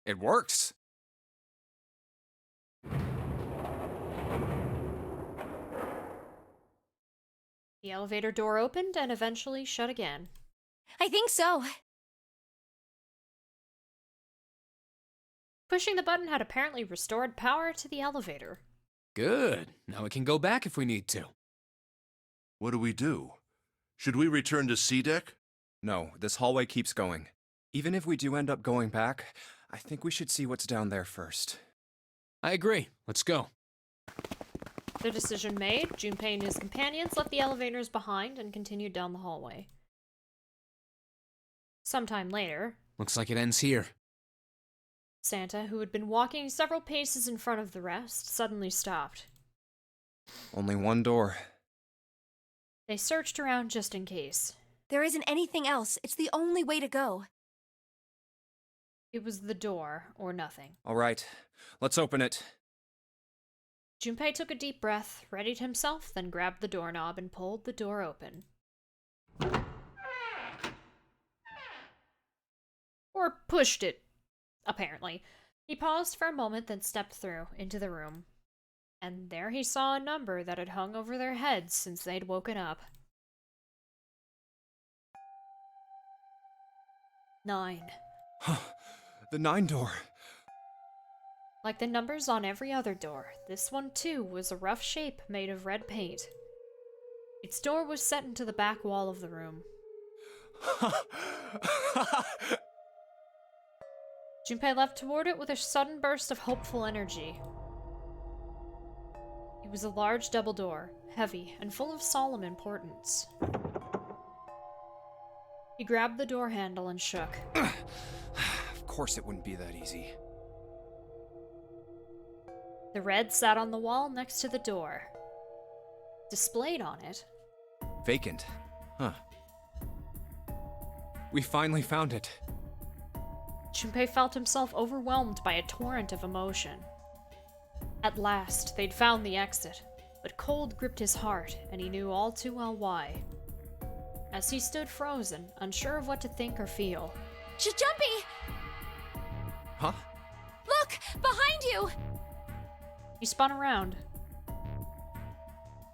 It works! The elevator door opened and eventually shut again. I think so. Pushing the button had apparently restored power to the elevator. Good. Now we can go back if we need to. What do we do? Should we return to C deck? No, this hallway keeps going. Even if we do end up going back, I think we should see what's down there first. I agree. Let's go. Their decision made, Junpei and his companions left the elevators behind and continued down the hallway. Sometime later, Looks like it ends here. Santa, who had been walking several paces in front of the rest, suddenly stopped. Only one door. They searched around just in case. There isn't anything else. It's the only way to go. It was the door, or nothing. All right, let's open it. Junpei took a deep breath, readied himself, then grabbed the doorknob and pulled the door open. Or pushed it, apparently. He paused for a moment, then stepped through, into the room. And there he saw a number that had hung over their heads since they'd woken up. 9. The 9 door. Like the numbers on every other door, this one too was a rough shape made of red paint. Its door was set into the back wall of the room. Junpei leapt toward it with a sudden burst of hopeful energy. It was a large double door, heavy and full of solemn importance. He grabbed the door handle and shook. Of course it wouldn't be that easy. The red sat on the wall next to the door. Displayed on it. Vacant. Huh. We finally found it. Junpei felt himself overwhelmed by a torrent of emotion. At last, they'd found the exit, but cold gripped his heart, and he knew all too well why. As he stood frozen, unsure of what to think or feel. Junpei! Huh? Look! Behind you! He spun around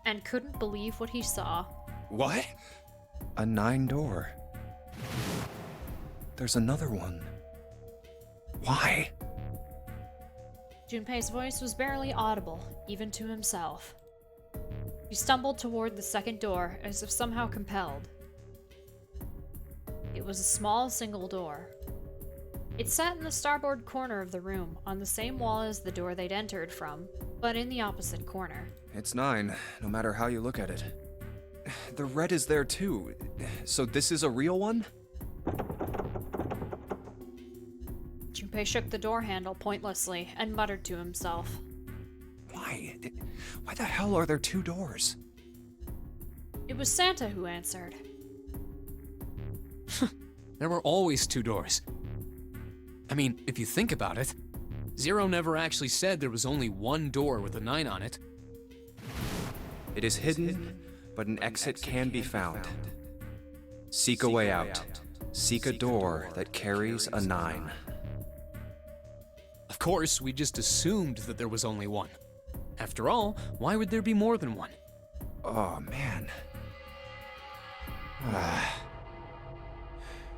and couldn't believe what he saw. What? A 9 door. There's another one. Why? Junpei's voice was barely audible, even to himself. He stumbled toward the second door, as if somehow compelled. It was a small single door. It sat in the starboard corner of the room, on the same wall as the door they'd entered from, but in the opposite corner. It's 9, no matter how you look at it. The red is there too. So this is a real one? Junpei shook the door handle pointlessly and muttered to himself. Why? Why the hell are there 2 doors? It was Santa who answered. There were always 2 doors. I mean, if you think about it, Zero never actually said there was only one door with a 9 on it. It is hidden, but an exit can be found. Seek a way out. Seek a door that carries a 9. Of course, we just assumed that there was only one. After all, why would there be more than one? Oh, man.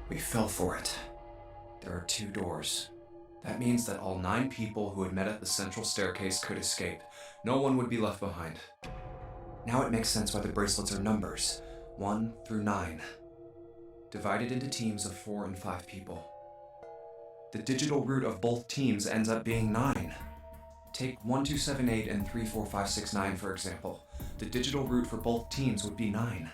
We fell for it. There are 2 doors. That means that all 9 people who had met at the central staircase could escape. No one would be left behind. Now it makes sense why the bracelets are numbers, 1 through 9, divided into teams of 4 and 5 people. The digital root of both teams ends up being 9. Take 1278 and 34569 for example. The digital root for both teams would be 9.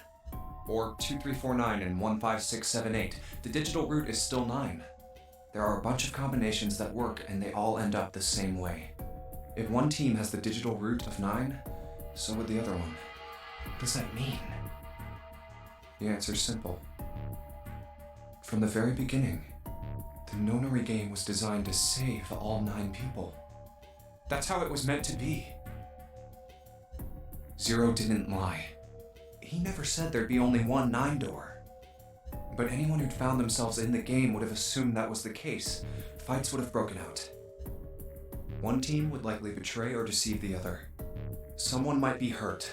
Or 2349 and 15678. The digital root is still 9. There are a bunch of combinations that work and they all end up the same way. If one team has the digital root of 9, so would the other one. What does that mean? The answer's simple. From the very beginning, the Nonary game was designed to save all 9 people. That's how it was meant to be. Zero didn't lie. He never said there'd be only one 9 door. But anyone who'd found themselves in the game would have assumed that was the case. Fights would have broken out. One team would likely betray or deceive the other. Someone might be hurt.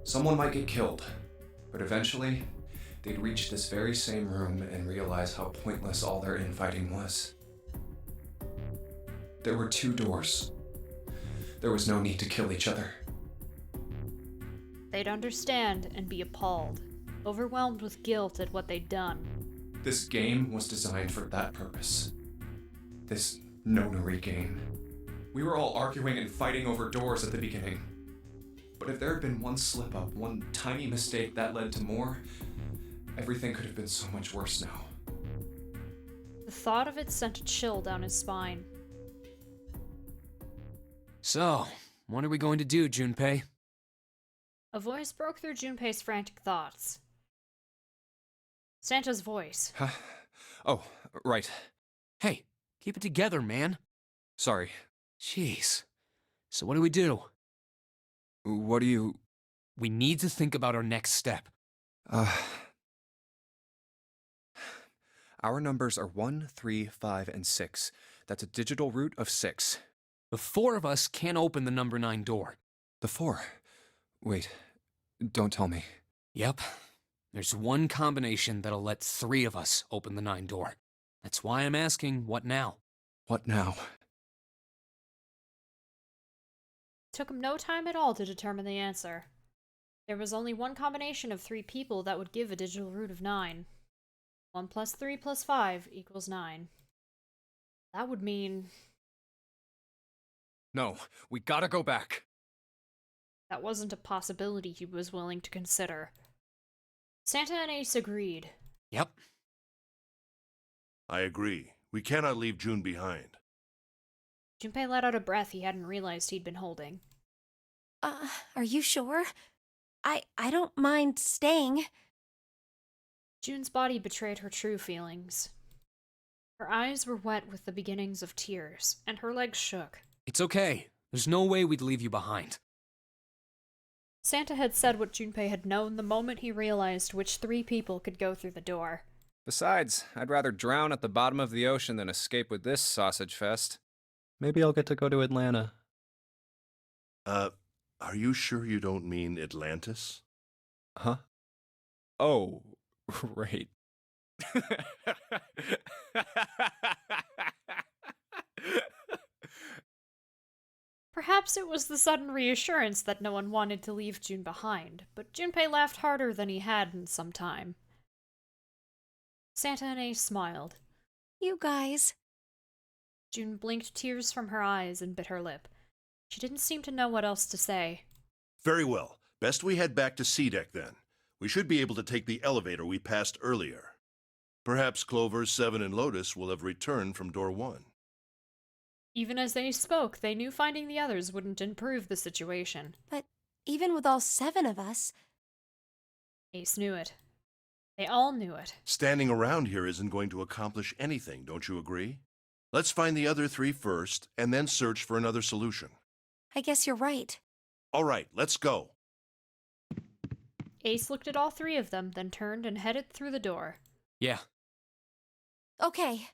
Someone might get killed. But eventually, they'd reach this very same room and realize how pointless all their infighting was. There were 2 doors. There was no need to kill each other. They'd understand and be appalled, overwhelmed with guilt at what they'd done. This game was designed for that purpose. This Nonary game. We were all arguing and fighting over doors at the beginning. But if there had been one slip-up, one tiny mistake that led to more, everything could have been so much worse now. The thought of it sent a chill down his spine. So, what are we going to do, Junpei? A voice broke through Junpei's frantic thoughts. Santa's voice. Oh, right. Hey, Keep it together, man. Sorry. Jeez. So what do we do? What do you... We need to think about our next step. Our numbers are 1, 3, 5, and 6. That's a digital root of 6. The 4 of us can't open the number 9 door. The 4. Wait, don't tell me. Yep. There's one combination that'll let 3 of us open the 9 door. That's why I'm asking, what now? What now? Took him no time at all to determine the answer. There was only one combination of 3 people that would give a digital root of 9. 1 plus 3 plus 5 equals 9. That would mean... No, we gotta go back. that wasn't a possibility he was willing to consider. Santa and Ace agreed. Yep. I agree. We cannot leave June behind. Junpei let out a breath he hadn't realized he'd been holding. Are you sure? I don't mind staying. June's body betrayed her true feelings. Her eyes were wet with the beginnings of tears, and her legs shook. It's okay. There's no way we'd leave you behind. Santa had said what Junpei had known the moment he realized which 3 people could go through the door. Besides, I'd rather drown at the bottom of the ocean than escape with this sausage fest. Maybe I'll get to go to Atlanta. Are you sure you don't mean Atlantis? Huh? Oh, right. Perhaps it was the sudden reassurance that no one wanted to leave June behind, but Junpei laughed harder than he had in some time. Santa and Ace smiled. You guys. June blinked tears from her eyes and bit her lip. She didn't seem to know what else to say. Very well. Best we head back to C-Deck then. We should be able to take the elevator we passed earlier. Perhaps Clover, 7, and Lotus will have returned from door 1. Even as they spoke, they knew finding the others wouldn't improve the situation. But even with all 7 of us... Ace knew it. They all knew it. Standing around here isn't going to accomplish anything, don't you agree? Let's find the other 3 first, and then search for another solution. I guess you're right. All right, let's go. Ace looked at all 3 of them, then turned and headed through the door. Yeah. Okay.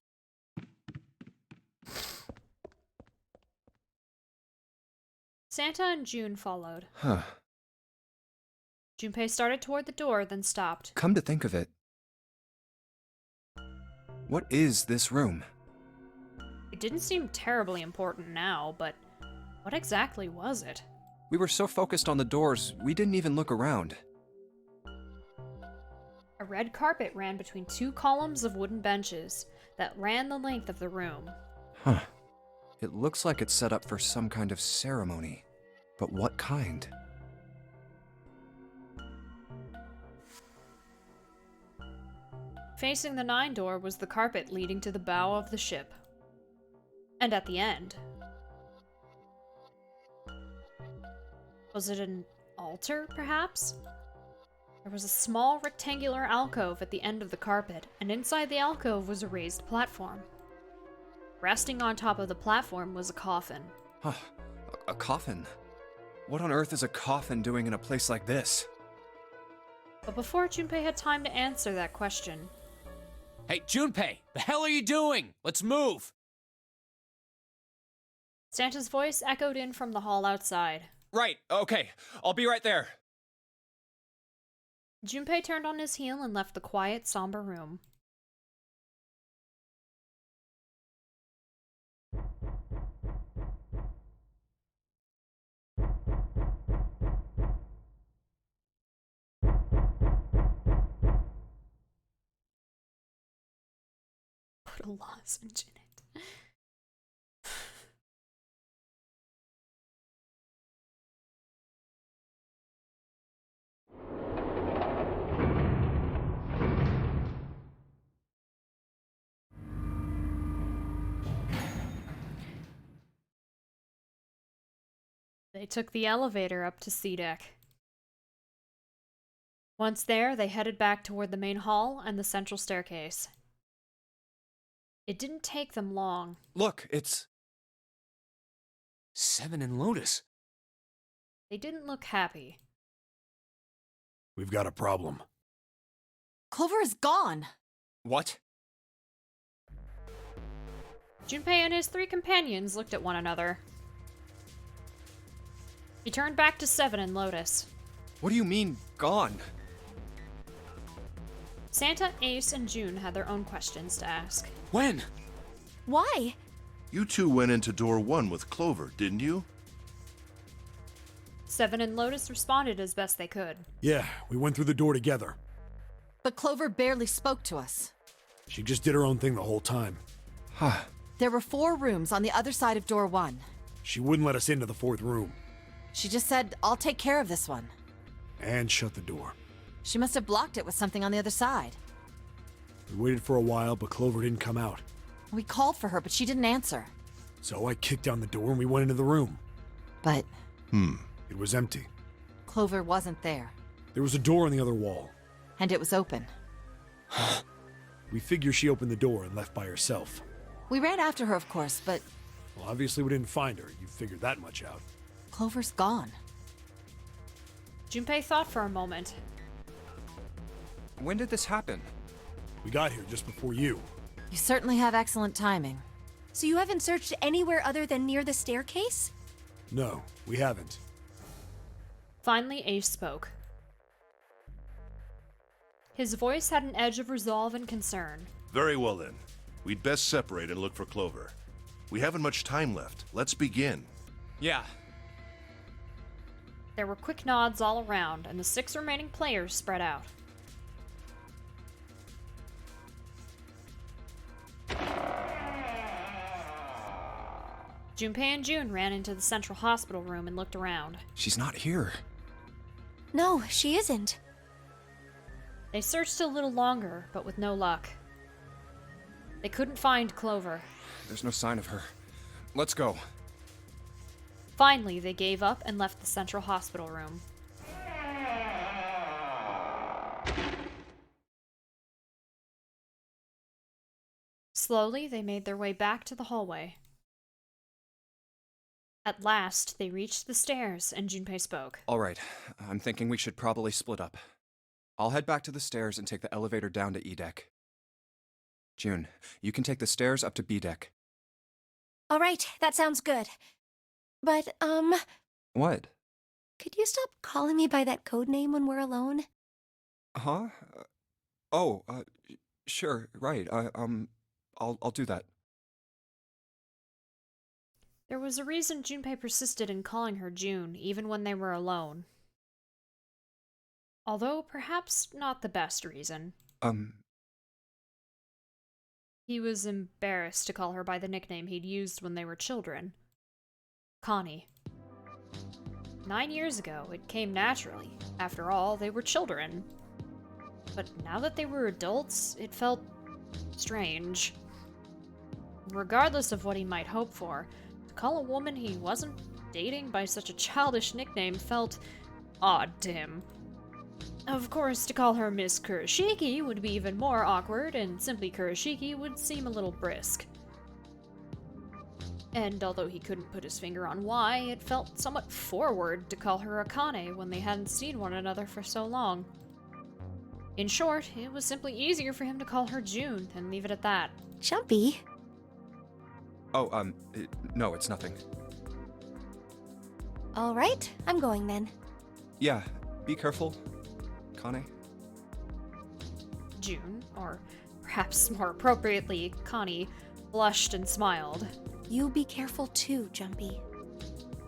Santa and June followed. Huh. Junpei started toward the door, then stopped. Come to think of it. What is this room? It didn't seem terribly important now, but what exactly was it? We were so focused on the doors, we didn't even look around. A red carpet ran between 2 columns of wooden benches that ran the length of the room. Huh. It looks like it's set up for some kind of ceremony. But what kind? Facing the 9 door was the carpet leading to the bow of the ship. And at the end... was it an altar, perhaps? There was a small rectangular alcove at the end of the carpet, and inside the alcove was a raised platform. Resting on top of the platform was a coffin. Huh. A coffin? What on earth is a coffin doing in a place like this? But before Junpei had time to answer that question... Hey, Junpei! The hell are you doing? Let's move! Santa's voice echoed in from the hall outside. Right, okay. I'll be right there. Junpei turned on his heel and left the quiet, somber room. Put a lozenge in it. They took the elevator up to C-Deck. Once there, they headed back toward the main hall and the central staircase. It didn't take them long. Look, it's... 7 and Lotus. They didn't look happy. We've got a problem. Clover is gone. What? Junpei and his 3 companions looked at one another. He turned back to 7 and Lotus. What do you mean, gone? Santa, Ace, and June had their own questions to ask. When? Why? You two went into door 1 with Clover, didn't you? 7 and Lotus responded as best they could. Yeah, we went through the door together. But Clover barely spoke to us. She just did her own thing the whole time. Huh. There were 4 rooms on the other side of door 1. She wouldn't let us into the 4th room. She just said, I'll take care of this one. And shut the door. She must have blocked it with something on the other side. We waited for a while, but Clover didn't come out. We called for her, but she didn't answer. So I kicked down the door and we went into the room. But It was empty. Clover wasn't there. There was a door on the other wall. And it was open. We figure she opened the door and left by herself. We ran after her, of course, but Well, obviously we didn't find her. You figured that much out. Clover's gone. Junpei thought for a moment. When did this happen? We got here just before you. You certainly have excellent timing. So you haven't searched anywhere other than near the staircase? No, we haven't. Finally, Ace spoke. His voice had an edge of resolve and concern. Very well then. We'd best separate and look for Clover. We haven't much time left. Let's begin. Yeah. There were quick nods all around, and the 6 remaining players spread out. Junpei and June ran into the central hospital room and looked around. She's not here. No, she isn't. They searched a little longer, but with no luck. They couldn't find Clover. There's no sign of her. Let's go. Finally, they gave up and left the central hospital room. Slowly, they made their way back to the hallway. At last, they reached the stairs, and Junpei spoke. All right, I'm thinking we should probably split up. I'll head back to the stairs and take the elevator down to E deck. June, you can take the stairs up to B deck. All right, that sounds good. But, What? could you stop calling me by that code name when we're alone? Huh? Sure, right. I'll do that. There was a reason Junpei persisted in calling her June, even when they were alone. Although perhaps not the best reason. He was embarrassed to call her by the nickname he'd used when they were children. Connie. 9 years ago, it came naturally. After all, they were children. But now that they were adults, it felt strange. Regardless of what he might hope for, to call a woman he wasn't dating by such a childish nickname felt odd to him. Of course, to call her Miss Kurashiki would be even more awkward, and simply Kurashiki would seem a little brisk. And although he couldn't put his finger on why, it felt somewhat forward to call her Akane when they hadn't seen one another for so long. In short, it was simply easier for him to call her June and leave it at that. Jumpy. No, it's nothing. All right, I'm going then. Yeah, be careful, Kane. June, or perhaps more appropriately, Connie, blushed and smiled. You be careful too, Jumpy.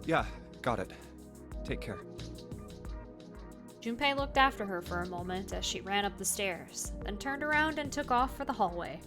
Yeah, got it. Take care. Junpei looked after her for a moment as she ran up the stairs, then turned around and took off for the hallway.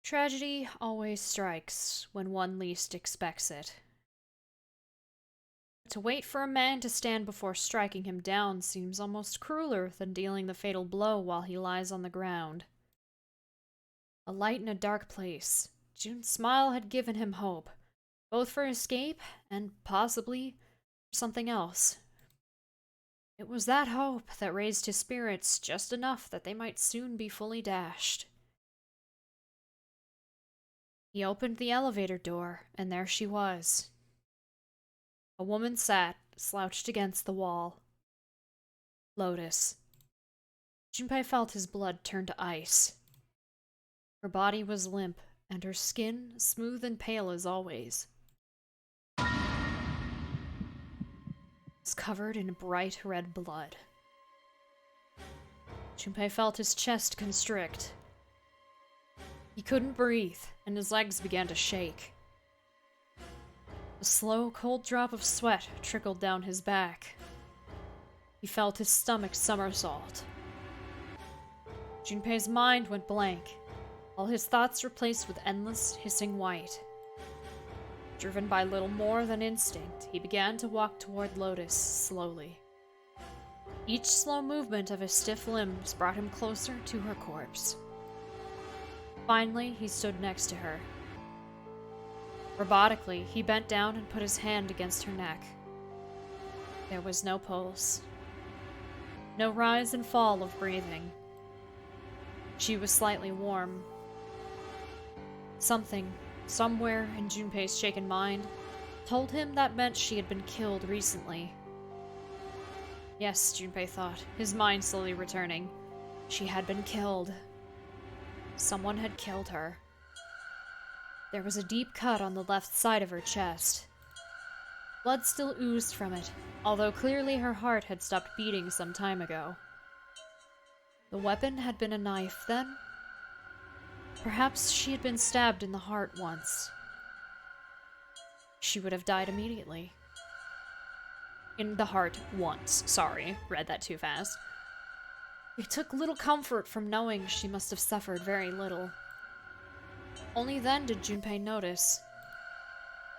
Tragedy always strikes when one least expects it. To wait for a man to stand before striking him down seems almost crueler than dealing the fatal blow while he lies on the ground. A light in a dark place, June's smile had given him hope, both for escape and possibly for something else. It was that hope that raised his spirits just enough that they might soon be fully dashed. He opened the elevator door, and there she was. A woman sat, slouched against the wall. Lotus. Junpei felt his blood turn to ice. Her body was limp, and her skin smooth and pale as always. It was covered in bright red blood. Junpei felt his chest constrict. He couldn't breathe, and his legs began to shake. A slow, cold drop of sweat trickled down his back. He felt his stomach somersault. Junpei's mind went blank, all his thoughts replaced with endless, hissing white. Driven by little more than instinct, he began to walk toward Lotus slowly. Each slow movement of his stiff limbs brought him closer to her corpse. Finally, he stood next to her. Robotically, he bent down and put his hand against her neck. There was no pulse. No rise and fall of breathing. She was slightly warm. Something, somewhere in Junpei's shaken mind, told him that meant she had been killed recently. Yes, Junpei thought, his mind slowly returning. She had been killed. Someone had killed her. There was a deep cut on the left side of her chest. Blood still oozed from it, although clearly her heart had stopped beating some time ago. The weapon had been a knife, then? Perhaps she had been stabbed in the heart once. She would have died immediately. In the heart once, sorry, read that too fast. He took little comfort from knowing she must have suffered very little. Only then did Junpei notice.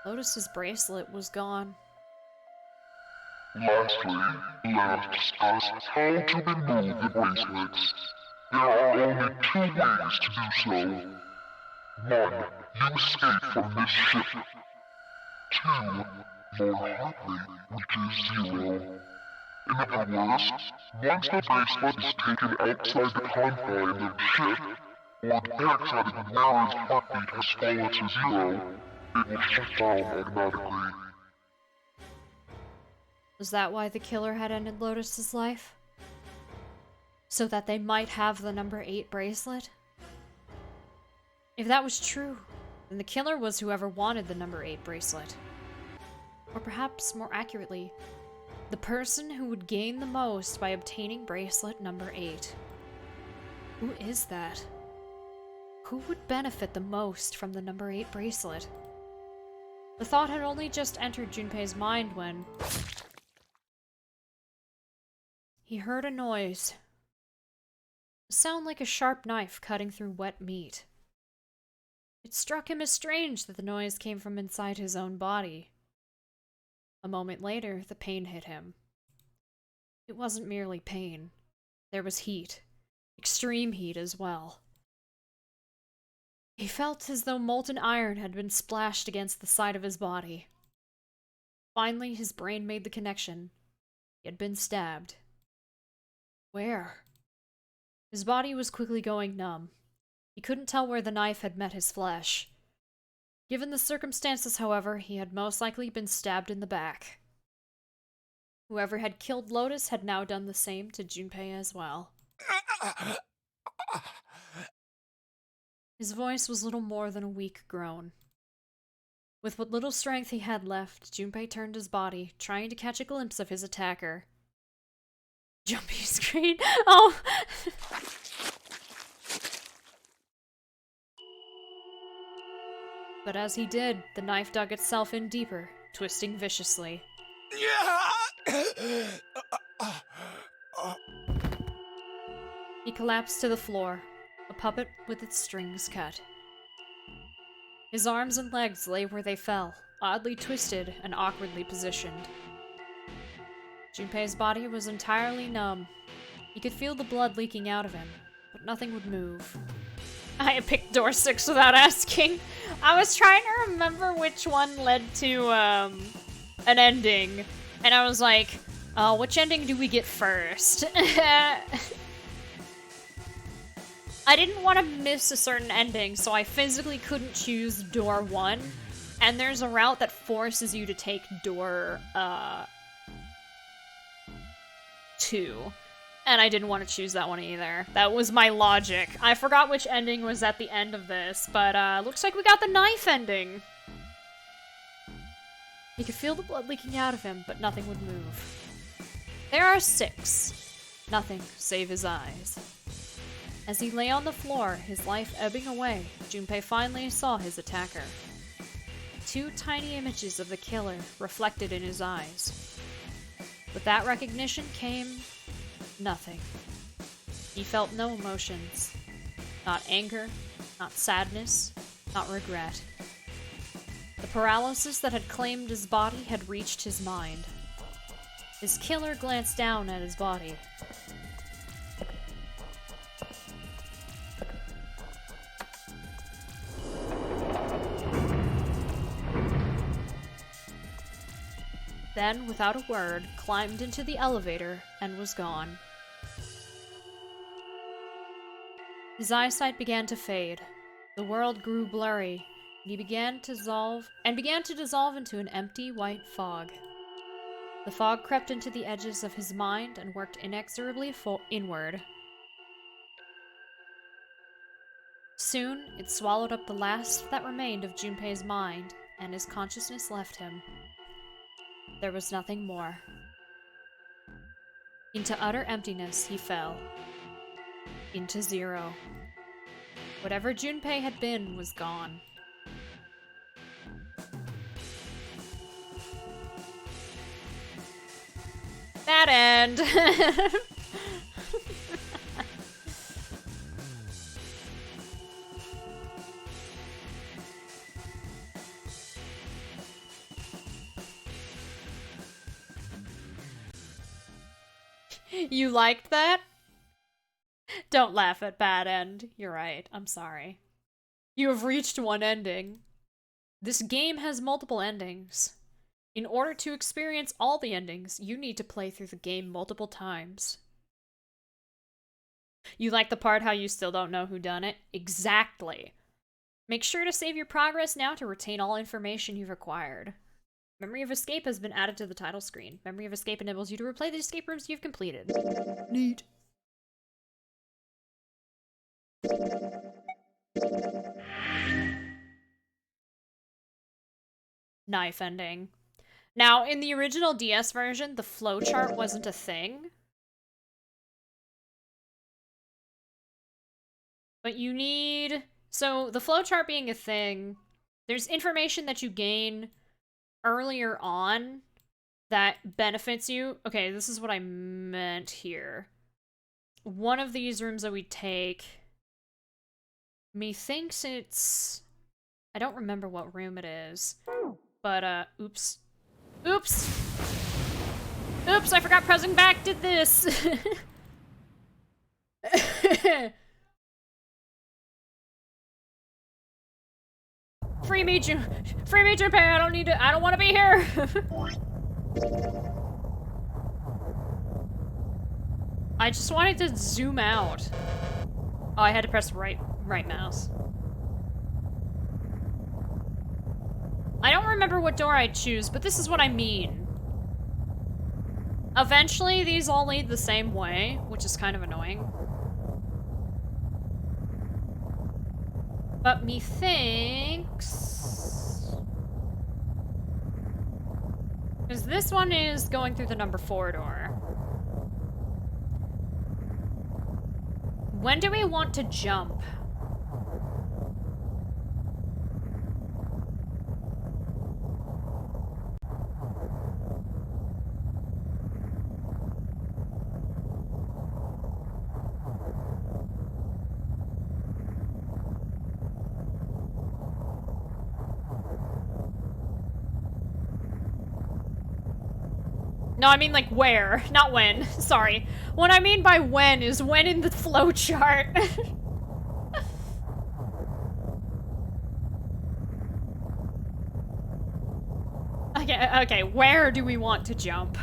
Lotus's bracelet was gone. Lastly, let us discuss how to remove the bracelets. There are only two ways to do so. 1. You escape from this ship. 2. Your heart rate reaches 0. In other words, once the bracelet is taken outside the confines of the ship, or the backside of the wearer's heartbeat has fallen to 0, it will shut down automatically. Was that why the killer had ended Lotus's life? So that they might have the number 8 bracelet? If that was true, then the killer was whoever wanted the number 8 bracelet. Or perhaps, more accurately, the person who would gain the most by obtaining bracelet number 8. Who is that? Who would benefit the most from the number 8 bracelet? The thought had only just entered Junpei's mind when he heard a noise. A sound like a sharp knife cutting through wet meat. It struck him as strange that the noise came from inside his own body. A moment later, the pain hit him. It wasn't merely pain. There was heat. Extreme heat as well. He felt as though molten iron had been splashed against the side of his body. Finally, his brain made the connection. He had been stabbed. Where? His body was quickly going numb. He couldn't tell where the knife had met his flesh. Given the circumstances, however, he had most likely been stabbed in the back. Whoever had killed Lotus had now done the same to Junpei as well. His voice was little more than a weak groan. With what little strength he had left, Junpei turned his body, trying to catch a glimpse of his attacker. Jumpy screen! Oh! But as he did, the knife dug itself in deeper, twisting viciously. He collapsed to the floor, a puppet with its strings cut. His arms and legs lay where they fell, oddly twisted and awkwardly positioned. Junpei's body was entirely numb. He could feel the blood leaking out of him, but nothing would move. I picked door 6 without asking. I was trying to remember which one led to, an ending. And I was like, which ending do we get first? I didn't want to miss a certain ending, so I physically couldn't choose door 1. And there's a route that forces you to take door, 2. And I didn't want to choose that one either. That was my logic. I forgot which ending was at the end of this, but looks like we got the knife ending. He could feel the blood leaking out of him, but nothing would move. There are 6. Nothing save his eyes. As he lay on the floor, his life ebbing away, Junpei finally saw his attacker. 2 tiny images of the killer reflected in his eyes. With that recognition came nothing. He felt no emotions. Not anger, not sadness, not regret. The paralysis that had claimed his body had reached his mind. His killer glanced down at his body. Then, without a word, climbed into the elevator and was gone. His eyesight began to fade. The world grew blurry, and he began to dissolve into an empty white fog. The fog crept into the edges of his mind and worked inexorably inward. Soon, it swallowed up the last that remained of Junpei's mind, and his consciousness left him. There was nothing more. Into utter emptiness he fell. Into zero. Whatever Junpei had been was gone. That end! You liked that? Don't laugh at bad end. You're right. I'm sorry. You have reached one ending. This game has multiple endings. In order to experience all the endings, you need to play through the game multiple times. You like the part how you still don't know who done it? Exactly. Make sure to save your progress now to retain all information you've acquired. Memory of Escape has been added to the title screen. Memory of Escape enables you to replay the escape rooms you've completed. Neat. Knife ending. Now, in the original DS version, the flowchart wasn't a thing. But you need... So, the flowchart being a thing, there's information that you gain earlier on that benefits you. Okay, this is what I meant here. One of these rooms that we take... Methinks it's... I don't remember what room it is. But, oops. Oops! Oops, I forgot pressing back did this! Free me, Junpei, I don't want to be here! I just wanted to zoom out. Oh, I had to press right mouse. I don't remember what door I'd choose, but this is what I mean. Eventually, these all lead the same way, which is kind of annoying. But methinks... Because this one is going through the number 4 door. When do we want to jump? No, I mean like where, not when. Sorry. What I mean by when is when in the flowchart. Okay, where do we want to jump?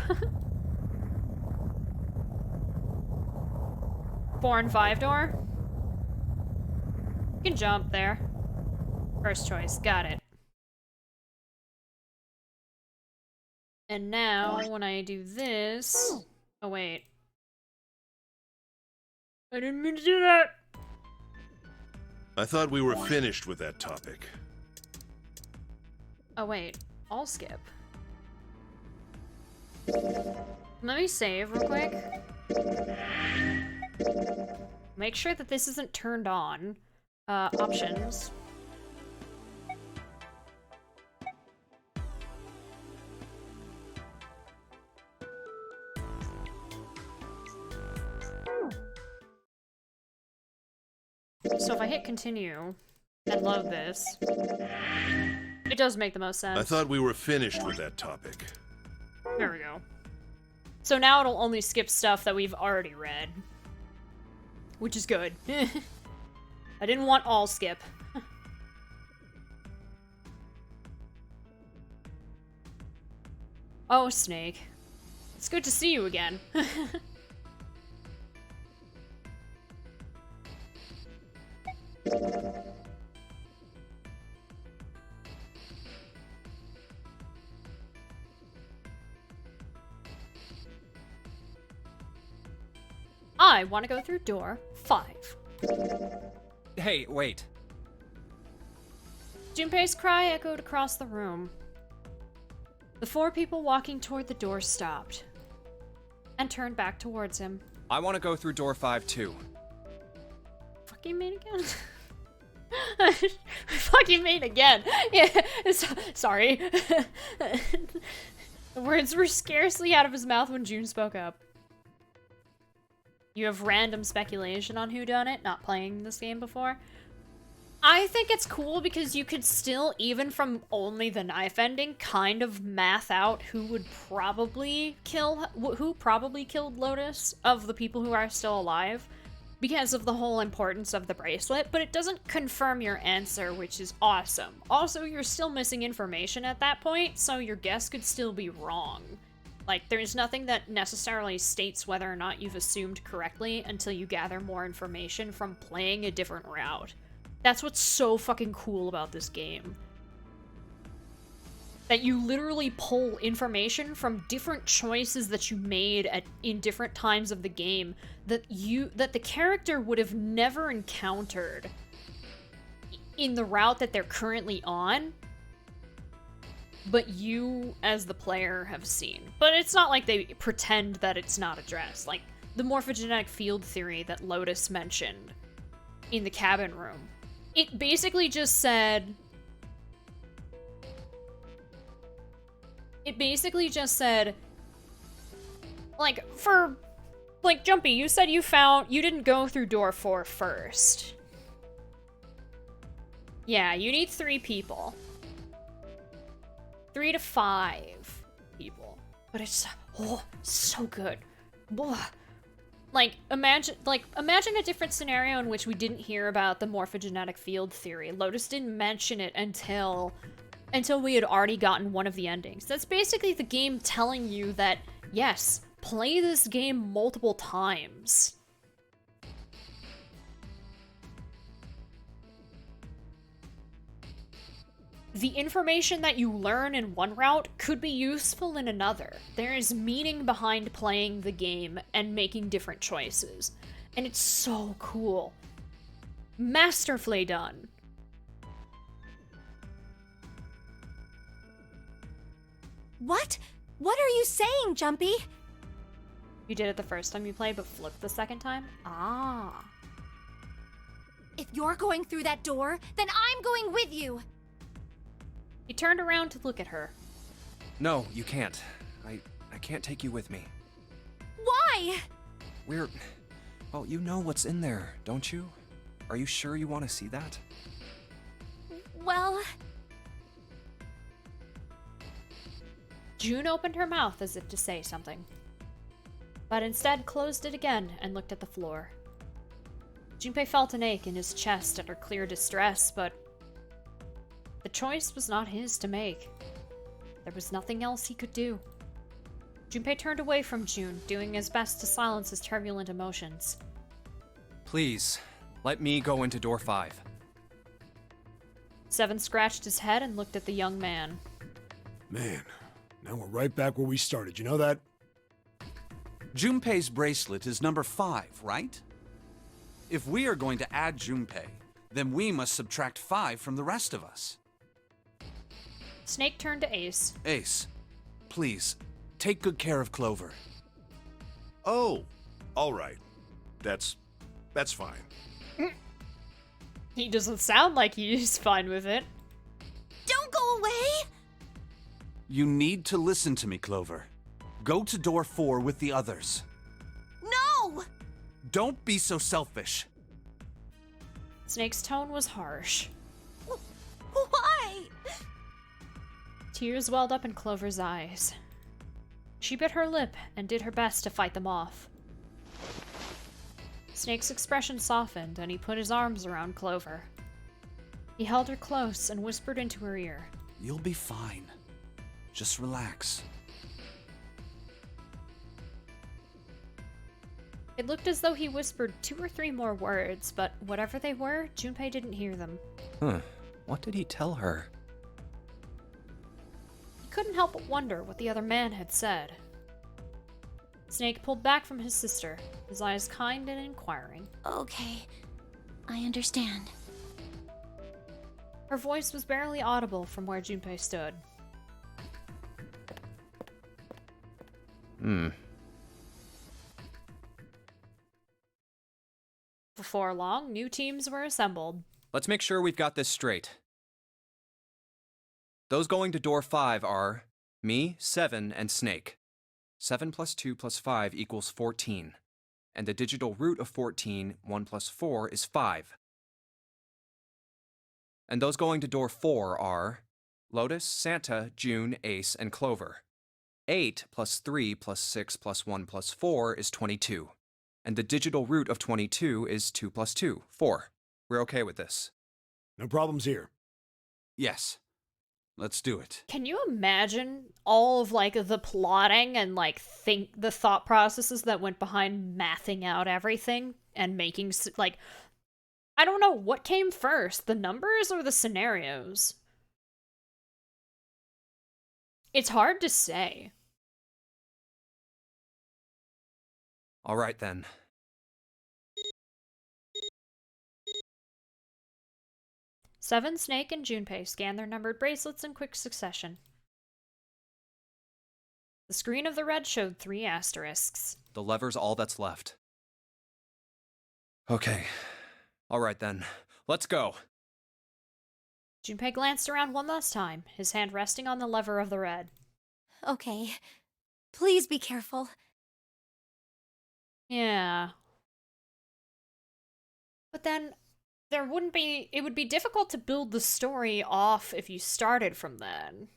4 and 5 door? You can jump there. First choice, got it. And now, when I do this... Oh, wait. I didn't mean to do that! I thought we were finished with that topic. Oh, wait. I'll skip. Let me save real quick. Make sure that this isn't turned on. Options. So if I hit continue and load this, it does make the most sense. I thought we were finished with that topic. There we go. So now it'll only skip stuff that we've already read. Which is good. I didn't want all skip. Oh, Snake. It's good to see you again. I want to go through door 5. Hey, wait. Junpei's cry echoed across the room. The 4 people walking toward the door stopped and turned back towards him. I want to go through door 5 too. Fucking mean again? Fucking mean again. Yeah, sorry. The words were scarcely out of his mouth when June spoke up. You have random speculation on whodunit, not playing this game before. I think it's cool because you could still, even from only the knife ending, kind of math out who probably killed Lotus of the people who are still alive because of the whole importance of the bracelet, but it doesn't confirm your answer, which is awesome. Also, you're still missing information at that point, so your guess could still be wrong. Like, there's nothing that necessarily states whether or not you've assumed correctly until you gather more information from playing a different route. That's what's so fucking cool about this game. That you literally pull information from different choices that you made in different times of the game that the character would have never encountered in the route that they're currently on, but you, as the player, have seen. But it's not like they pretend that it's not addressed. Like, the morphogenetic field theory that Lotus mentioned in the cabin room. It basically just said... like, for... like, Junpei, you said you didn't go through door 4 first. Yeah, you need 3 people. 3 to 5 people. But it's, oh, so good. Blah. Like, imagine a different scenario in which we didn't hear about the morphogenetic field theory. Lotus didn't mention it until we had already gotten one of the endings. That's basically the game telling you that, yes, play this game multiple times. The information that you learn in one route could be useful in another. There is meaning behind playing the game and making different choices. And it's so cool. Masterfully done. What? What are you saying, Junpei? You did it the first time you played, but flipped the second time? Ah. If you're going through that door, then I'm going with you. He turned around to look at her. No, you can't. I can't take you with me. Why? Well, you know what's in there, don't you? Are you sure you want to see that? Well... June opened her mouth as if to say something, but instead closed it again and looked at the floor. Junpei felt an ache in his chest at her clear distress, but the choice was not his to make. There was nothing else he could do. Junpei turned away from June, doing his best to silence his turbulent emotions. Please, let me go into door 5. Seven scratched his head and looked at the young man. Man, now we're right back where we started, you know that? Junpei's bracelet is number 5, right? If we are going to add Junpei, then we must subtract 5 from the rest of us. Snake turned to Ace. Ace, please, take good care of Clover. Oh, all right. That's fine. He doesn't sound like he's fine with it. Don't go away! You need to listen to me, Clover. Go to door 4 with the others. No! Don't be so selfish. Snake's tone was harsh. Why? Tears welled up in Clover's eyes. She bit her lip and did her best to fight them off. Snake's expression softened, and he put his arms around Clover. He held her close and whispered into her ear. You'll be fine. Just relax. It looked as though he whispered 2 or 3 more words, but whatever they were, Junpei didn't hear them. What did he tell her? He couldn't help but wonder what the other man had said. Snake pulled back from his sister, his eyes kind and inquiring. Okay, I understand. Her voice was barely audible from where Junpei stood. Before long, new teams were assembled. Let's make sure we've got this straight. Those going to door 5 are me, 7, and Snake. 7 plus 2 plus 5 equals 14. And the digital root of 14, 1 plus 4, is 5. And those going to door 4 are Lotus, Santa, June, Ace, and Clover. 8 plus 3 plus 6 plus 1 plus 4 is 22. And the digital root of 22 is 2 plus 2, 4. We're okay with this. No problems here. Yes. Let's do it. Can you imagine all of, like, the plotting and, like, the thought processes that went behind mathing out everything and making, like, I don't know, what came first, the numbers or the scenarios? It's hard to say. All right, then. Seven, Snake, and Junpei scanned their numbered bracelets in quick succession. The screen of the red showed 3 asterisks. The lever's all that's left. Okay. All right, then. Let's go. Junpei glanced around one last time, his hand resting on the lever of the red. Okay. Please be careful. Yeah. But then, it would be difficult to build the story off if you started from then.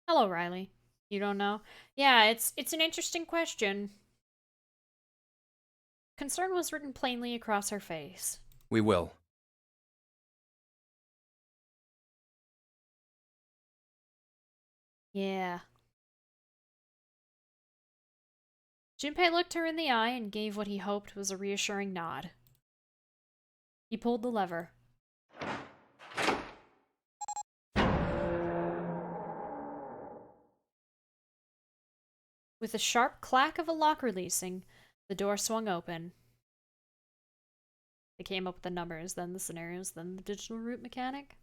Hello, Riley. You don't know? Yeah, it's an interesting question. Concern was written plainly across her face. We will. Yeah. Junpei looked her in the eye and gave what he hoped was a reassuring nod. He pulled the lever. With a sharp clack of a lock releasing, the door swung open. They came up with the numbers, then the scenarios, then the digital root mechanic?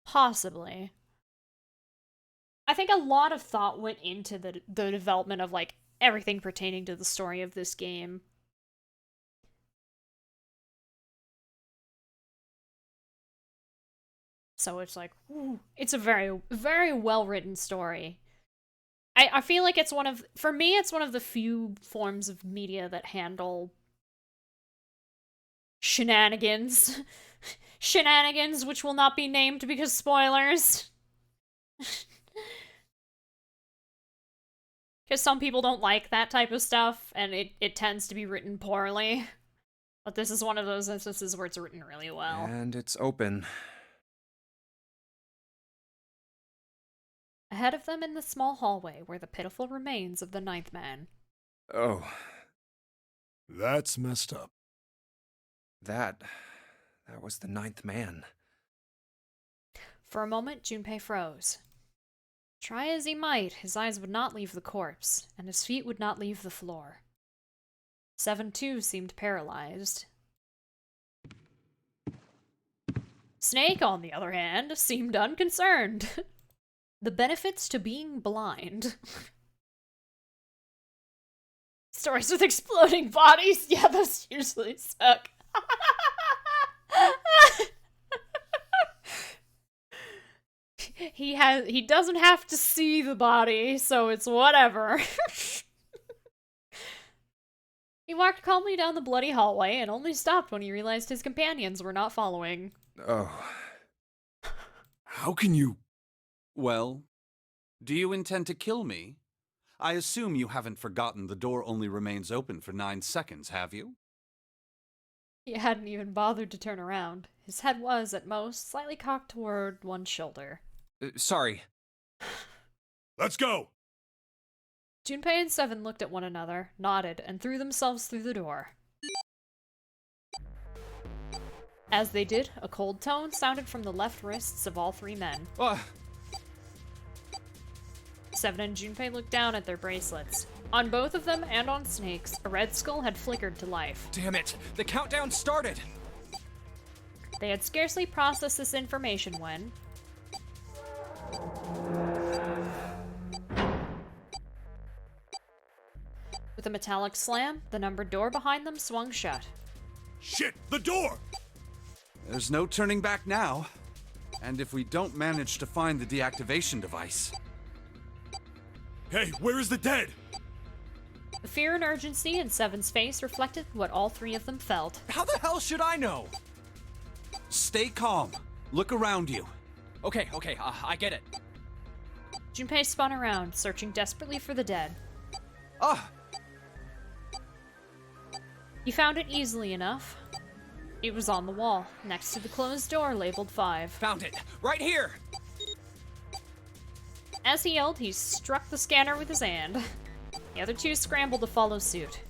Possibly. I think a lot of thought went into the development of, like, everything pertaining to the story of this game. So it's like, ooh, it's a very, very well-written story. I feel like it's for me, it's one of the few forms of media that handle shenanigans. Shenanigans, which will not be named because spoilers. Because some people don't like that type of stuff, and it tends to be written poorly. But this is one of those instances where it's written really well. And it's open. Ahead of them in the small hallway were the pitiful remains of the ninth man. Oh, That's messed up. that was the ninth man. For a moment, Junpei froze. Try as he might, his eyes would not leave the corpse, and his feet would not leave the floor. 7 too seemed paralyzed. Snake, on the other hand, seemed unconcerned. The benefits to being blind. Stories with exploding bodies? Yeah, those usually suck. He doesn't have to see the body, so it's whatever. He walked calmly down the bloody hallway and only stopped when he realized his companions were not following. Oh, How can you... Well, do you intend to kill me? I assume you haven't forgotten the door only remains open for 9 seconds, have you? He hadn't even bothered to turn around. His head was, at most, slightly cocked toward one shoulder. sorry. Let's go! Junpei and Seven looked at one another, nodded, and threw themselves through the door. As they did, a cold tone sounded from the left wrists of all 3 men. Seven and Junpei looked down at their bracelets. On both of them and on Snake's, a red skull had flickered to life. Damn it! The countdown started! They had scarcely processed this information when... With a metallic slam, the numbered door behind them swung shut. Shit! The door! There's no turning back now. And if we don't manage to find the deactivation device... Hey, where is the dead? The fear and urgency in Seven's face reflected what all 3 of them felt. How the hell should I know? Stay calm. Look around you. Okay, I get it. Junpei spun around, searching desperately for the dead. Ah! He found it easily enough. It was on the wall, next to the closed door labeled 5. Found it! Right here! As he yelled, he struck the scanner with his hand. The other 2 scrambled to follow suit.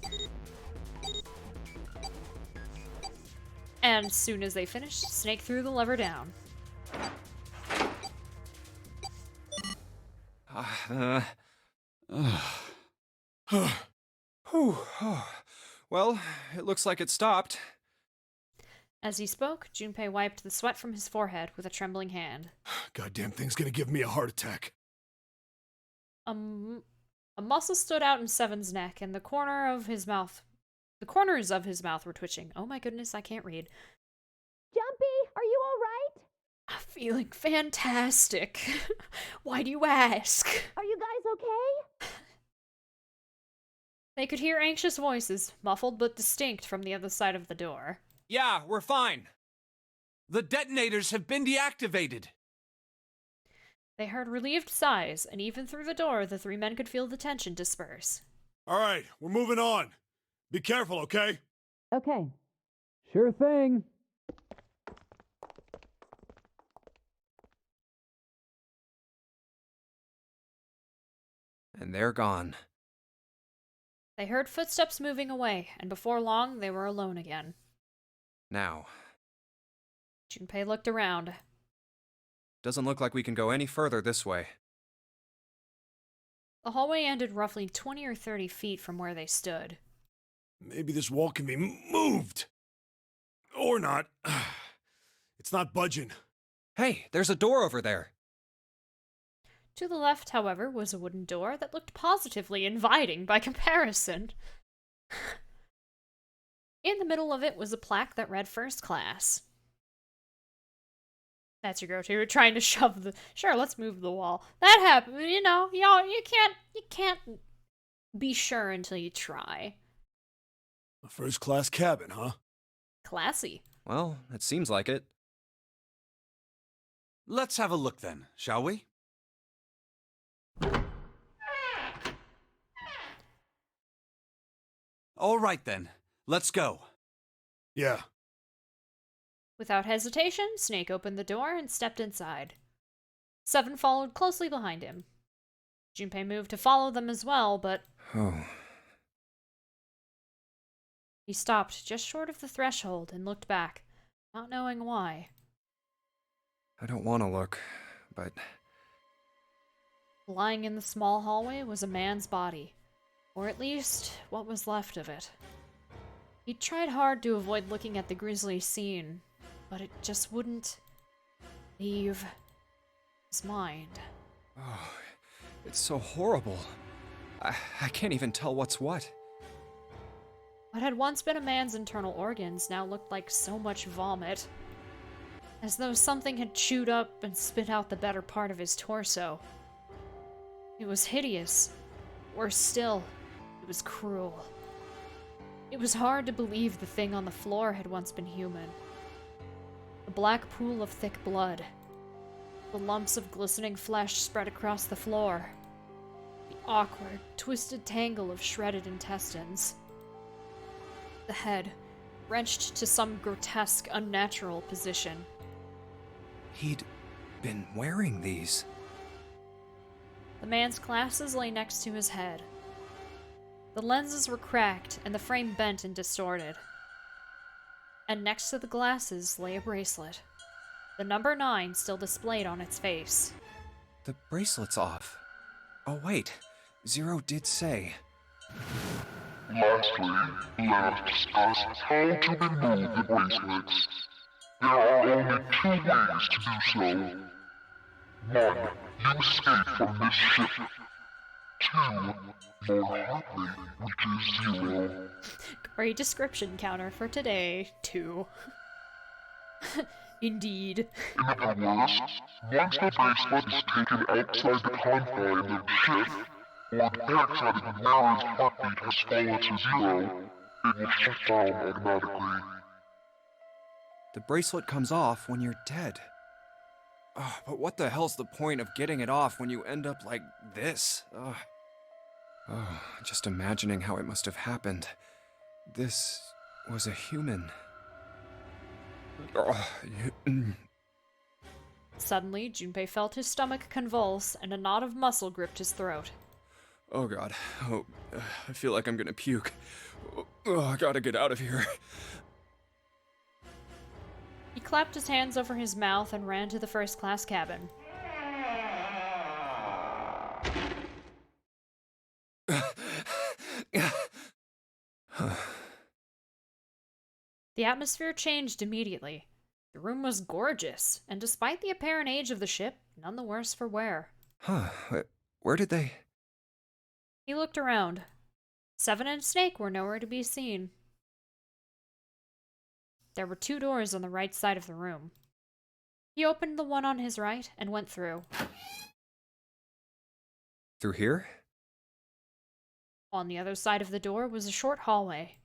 And soon as they finished, Snake threw the lever down. Whew. Well, it looks like it stopped. As he spoke, Junpei wiped the sweat from his forehead with a trembling hand. Goddamn thing's gonna give me a heart attack. A muscle stood out in Seven's neck, and the corners of his mouth were twitching. Oh my goodness, I can't read. Jumpy, are you alright? I'm feeling fantastic. Why do you ask? Are you guys okay? They could hear anxious voices, muffled but distinct from the other side of the door. Yeah, we're fine. The detonators have been deactivated. They heard relieved sighs, and even through the door, the 3 men could feel the tension disperse. Alright, we're moving on. Be careful, okay? Okay. Sure thing. And they're gone. They heard footsteps moving away, and before long, they were alone again. Now, Junpei looked around. doesn't look like we can go any further this way. The hallway ended roughly 20 or 30 feet from where they stood. Maybe this wall can be moved. Or not. It's not budging. Hey, there's a door over there. To the left, however, was a wooden door that looked positively inviting by comparison. In the middle of it was a plaque that read First Class. That's your go-to, trying to shove the... Sure, let's move the wall. That happened, you know, you can't be sure until you try. A first-class cabin, huh? Classy. Well, it seems like it. Let's have a look then, shall we? All right then, let's go. Yeah. Without hesitation, Snake opened the door and stepped inside. Seven followed closely behind him. Junpei moved to follow them as well, but Oh, he stopped just short of the threshold and looked back, not knowing why. I don't want to look, but Lying in the small hallway was a man's body, or at least what was left of it. He tried hard to avoid looking at the grisly scene, but it just wouldn't leave his mind. oh, it's so horrible. I can't even tell what's what. What had once been a man's internal organs now looked like so much vomit, as though something had chewed up and spit out the better part of his torso. It was hideous. Worse still, it was cruel. It was hard to believe the thing on the floor had once been human. A black pool of thick blood. The lumps of glistening flesh spread across the floor. The awkward, twisted tangle of shredded intestines. The head, wrenched to some grotesque, unnatural position. He'd been wearing these. The man's glasses lay next to his head. The lenses were cracked and the frame bent and distorted. And next to the glasses lay a bracelet. The number 9 still displayed on its face. The bracelet's off. Oh, wait. Zero did say. Lastly, let us discuss how to remove the bracelets. There are only 2 ways to do so. 1. You escape from this ship. 2. More hotly, which is 0. Great description counter for today, 2. Indeed. In other words, once the bracelet is taken outside the confines of the ship, or the parasitic wearer's heartbeat has fallen to 0, it will shut down automatically. The bracelet comes off when you're dead. Oh, but what the hell's the point of getting it off when you end up like this? Oh, just imagining how it must have happened. This was a human. Suddenly, Junpei felt his stomach convulse and a knot of muscle gripped his throat. Oh god. Oh, I feel like I'm gonna puke. Oh, I gotta get out of here. He clapped his hands over his mouth and ran to the first-class cabin. The atmosphere changed immediately. The room was gorgeous, and despite the apparent age of the ship, none the worse for wear. Huh. Where did they... He looked around. Seven and Snake were nowhere to be seen. There were 2 doors on the right side of the room. He opened the one on his right and went through. Through here? On the other side of the door was a short hallway.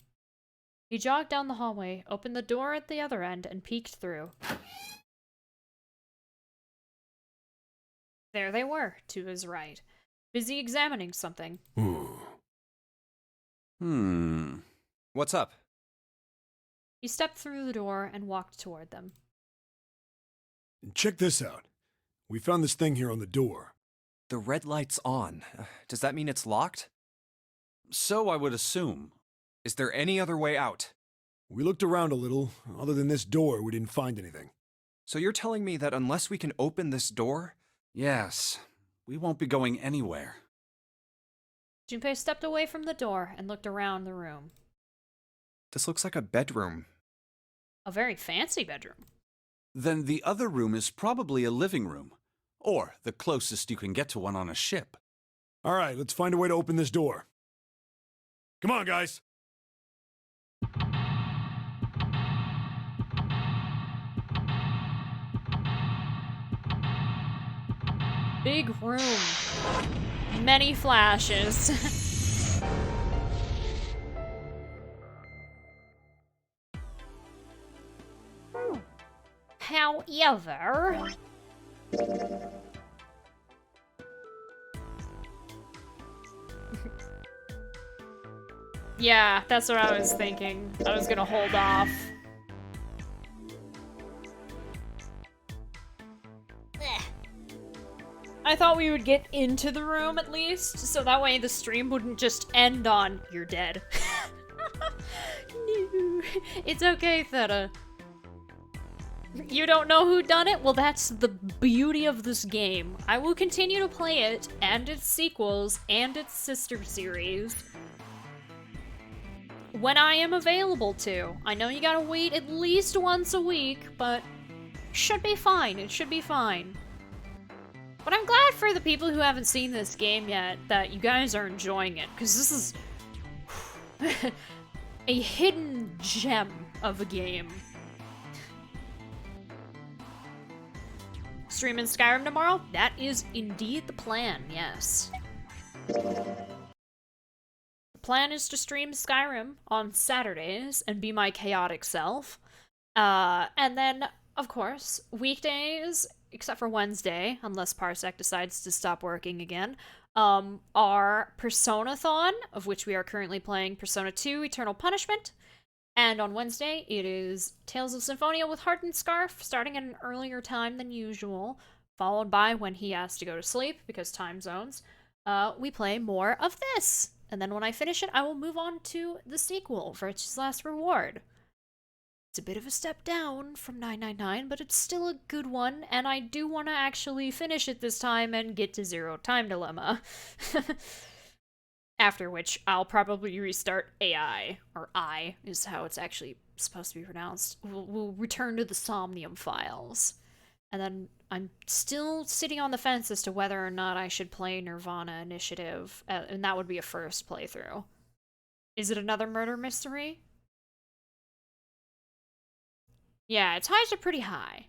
He jogged down the hallway, opened the door at the other end, and peeked through. There they were, to his right, busy examining something. What's up? He stepped through the door and walked toward them. Check this out. We found this thing here on the door. The red light's on. Does that mean it's locked? So I would assume. Is there any other way out? We looked around a little. Other than this door, we didn't find anything. So you're telling me that unless we can open this door... Yes, we won't be going anywhere. Junpei stepped away from the door and looked around the room. This looks like a bedroom. A very fancy bedroom. Then the other room is probably a living room, or the closest you can get to one on a ship. All right, let's find a way to open this door. Come on, guys. Big room. Many flashes. However... Yeah, that's what I was thinking. I was gonna hold off. I thought we would get into the room at least, so that way the stream wouldn't just end on, "You're dead." No. It's okay, Theta. You don't know who done it? Well, that's the beauty of this game. I will continue to play it, and its sequels, and its sister series, when I am available to. I know you gotta wait at least once a week, but should be fine. It should be fine. But I'm glad for the people who haven't seen this game yet that you guys are enjoying it, because this is a hidden gem of a game. Streaming Skyrim tomorrow? That is indeed the plan, yes. The plan is to stream Skyrim on Saturdays and be my chaotic self. And then, of course, weekdays, except for Wednesday, unless Parsec decides to stop working again, are Persona-thon, of which we are currently playing Persona 2 Eternal Punishment. And on Wednesday, it is Tales of Symphonia with Heart and Scarf, starting at an earlier time than usual, followed by when he has to go to sleep, because time zones. We play more of this. And then when I finish it, I will move on to the sequel, Virtue's Last Reward. It's a bit of a step down from 999, but it's still a good one, and I do want to actually finish it this time and get to Zero Time Dilemma. After which, I'll probably restart AI, or I is how it's actually supposed to be pronounced. We'll return to the Somnium files. And then I'm still sitting on the fence as to whether or not I should play Nirvana Initiative, and that would be a first playthrough. Is it another murder mystery? Yeah, its highs are pretty high.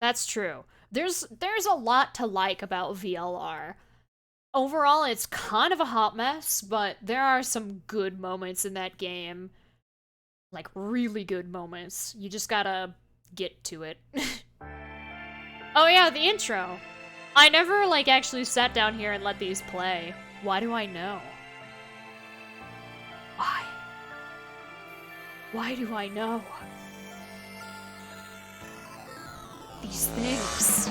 That's true. There's a lot to like about VLR. Overall, it's kind of a hot mess, but there are some good moments in that game. Like, really good moments. You just gotta get to it. Oh yeah, the intro. I never, like, actually sat down here and let these play. Why do I know? Why? Why do I know? These things.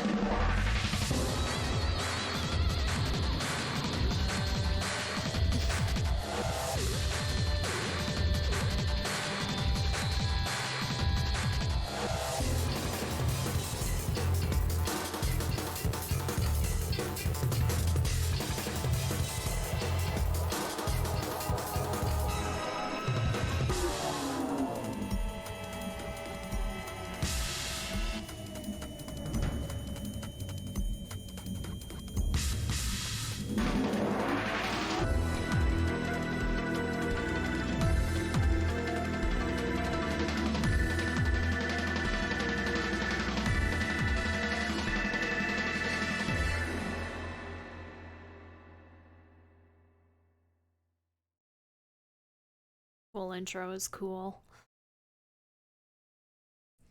Full intro is cool.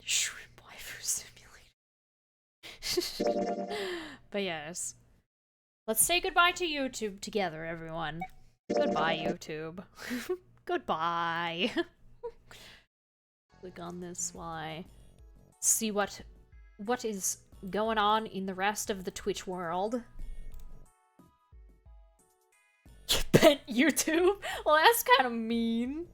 Shrimp waifu simulator. But yes. Let's say goodbye to YouTube together, everyone. Goodbye, YouTube. Goodbye. Click on this while I see what is going on in the rest of the Twitch world. You bet YouTube? Well, that's kind of mean.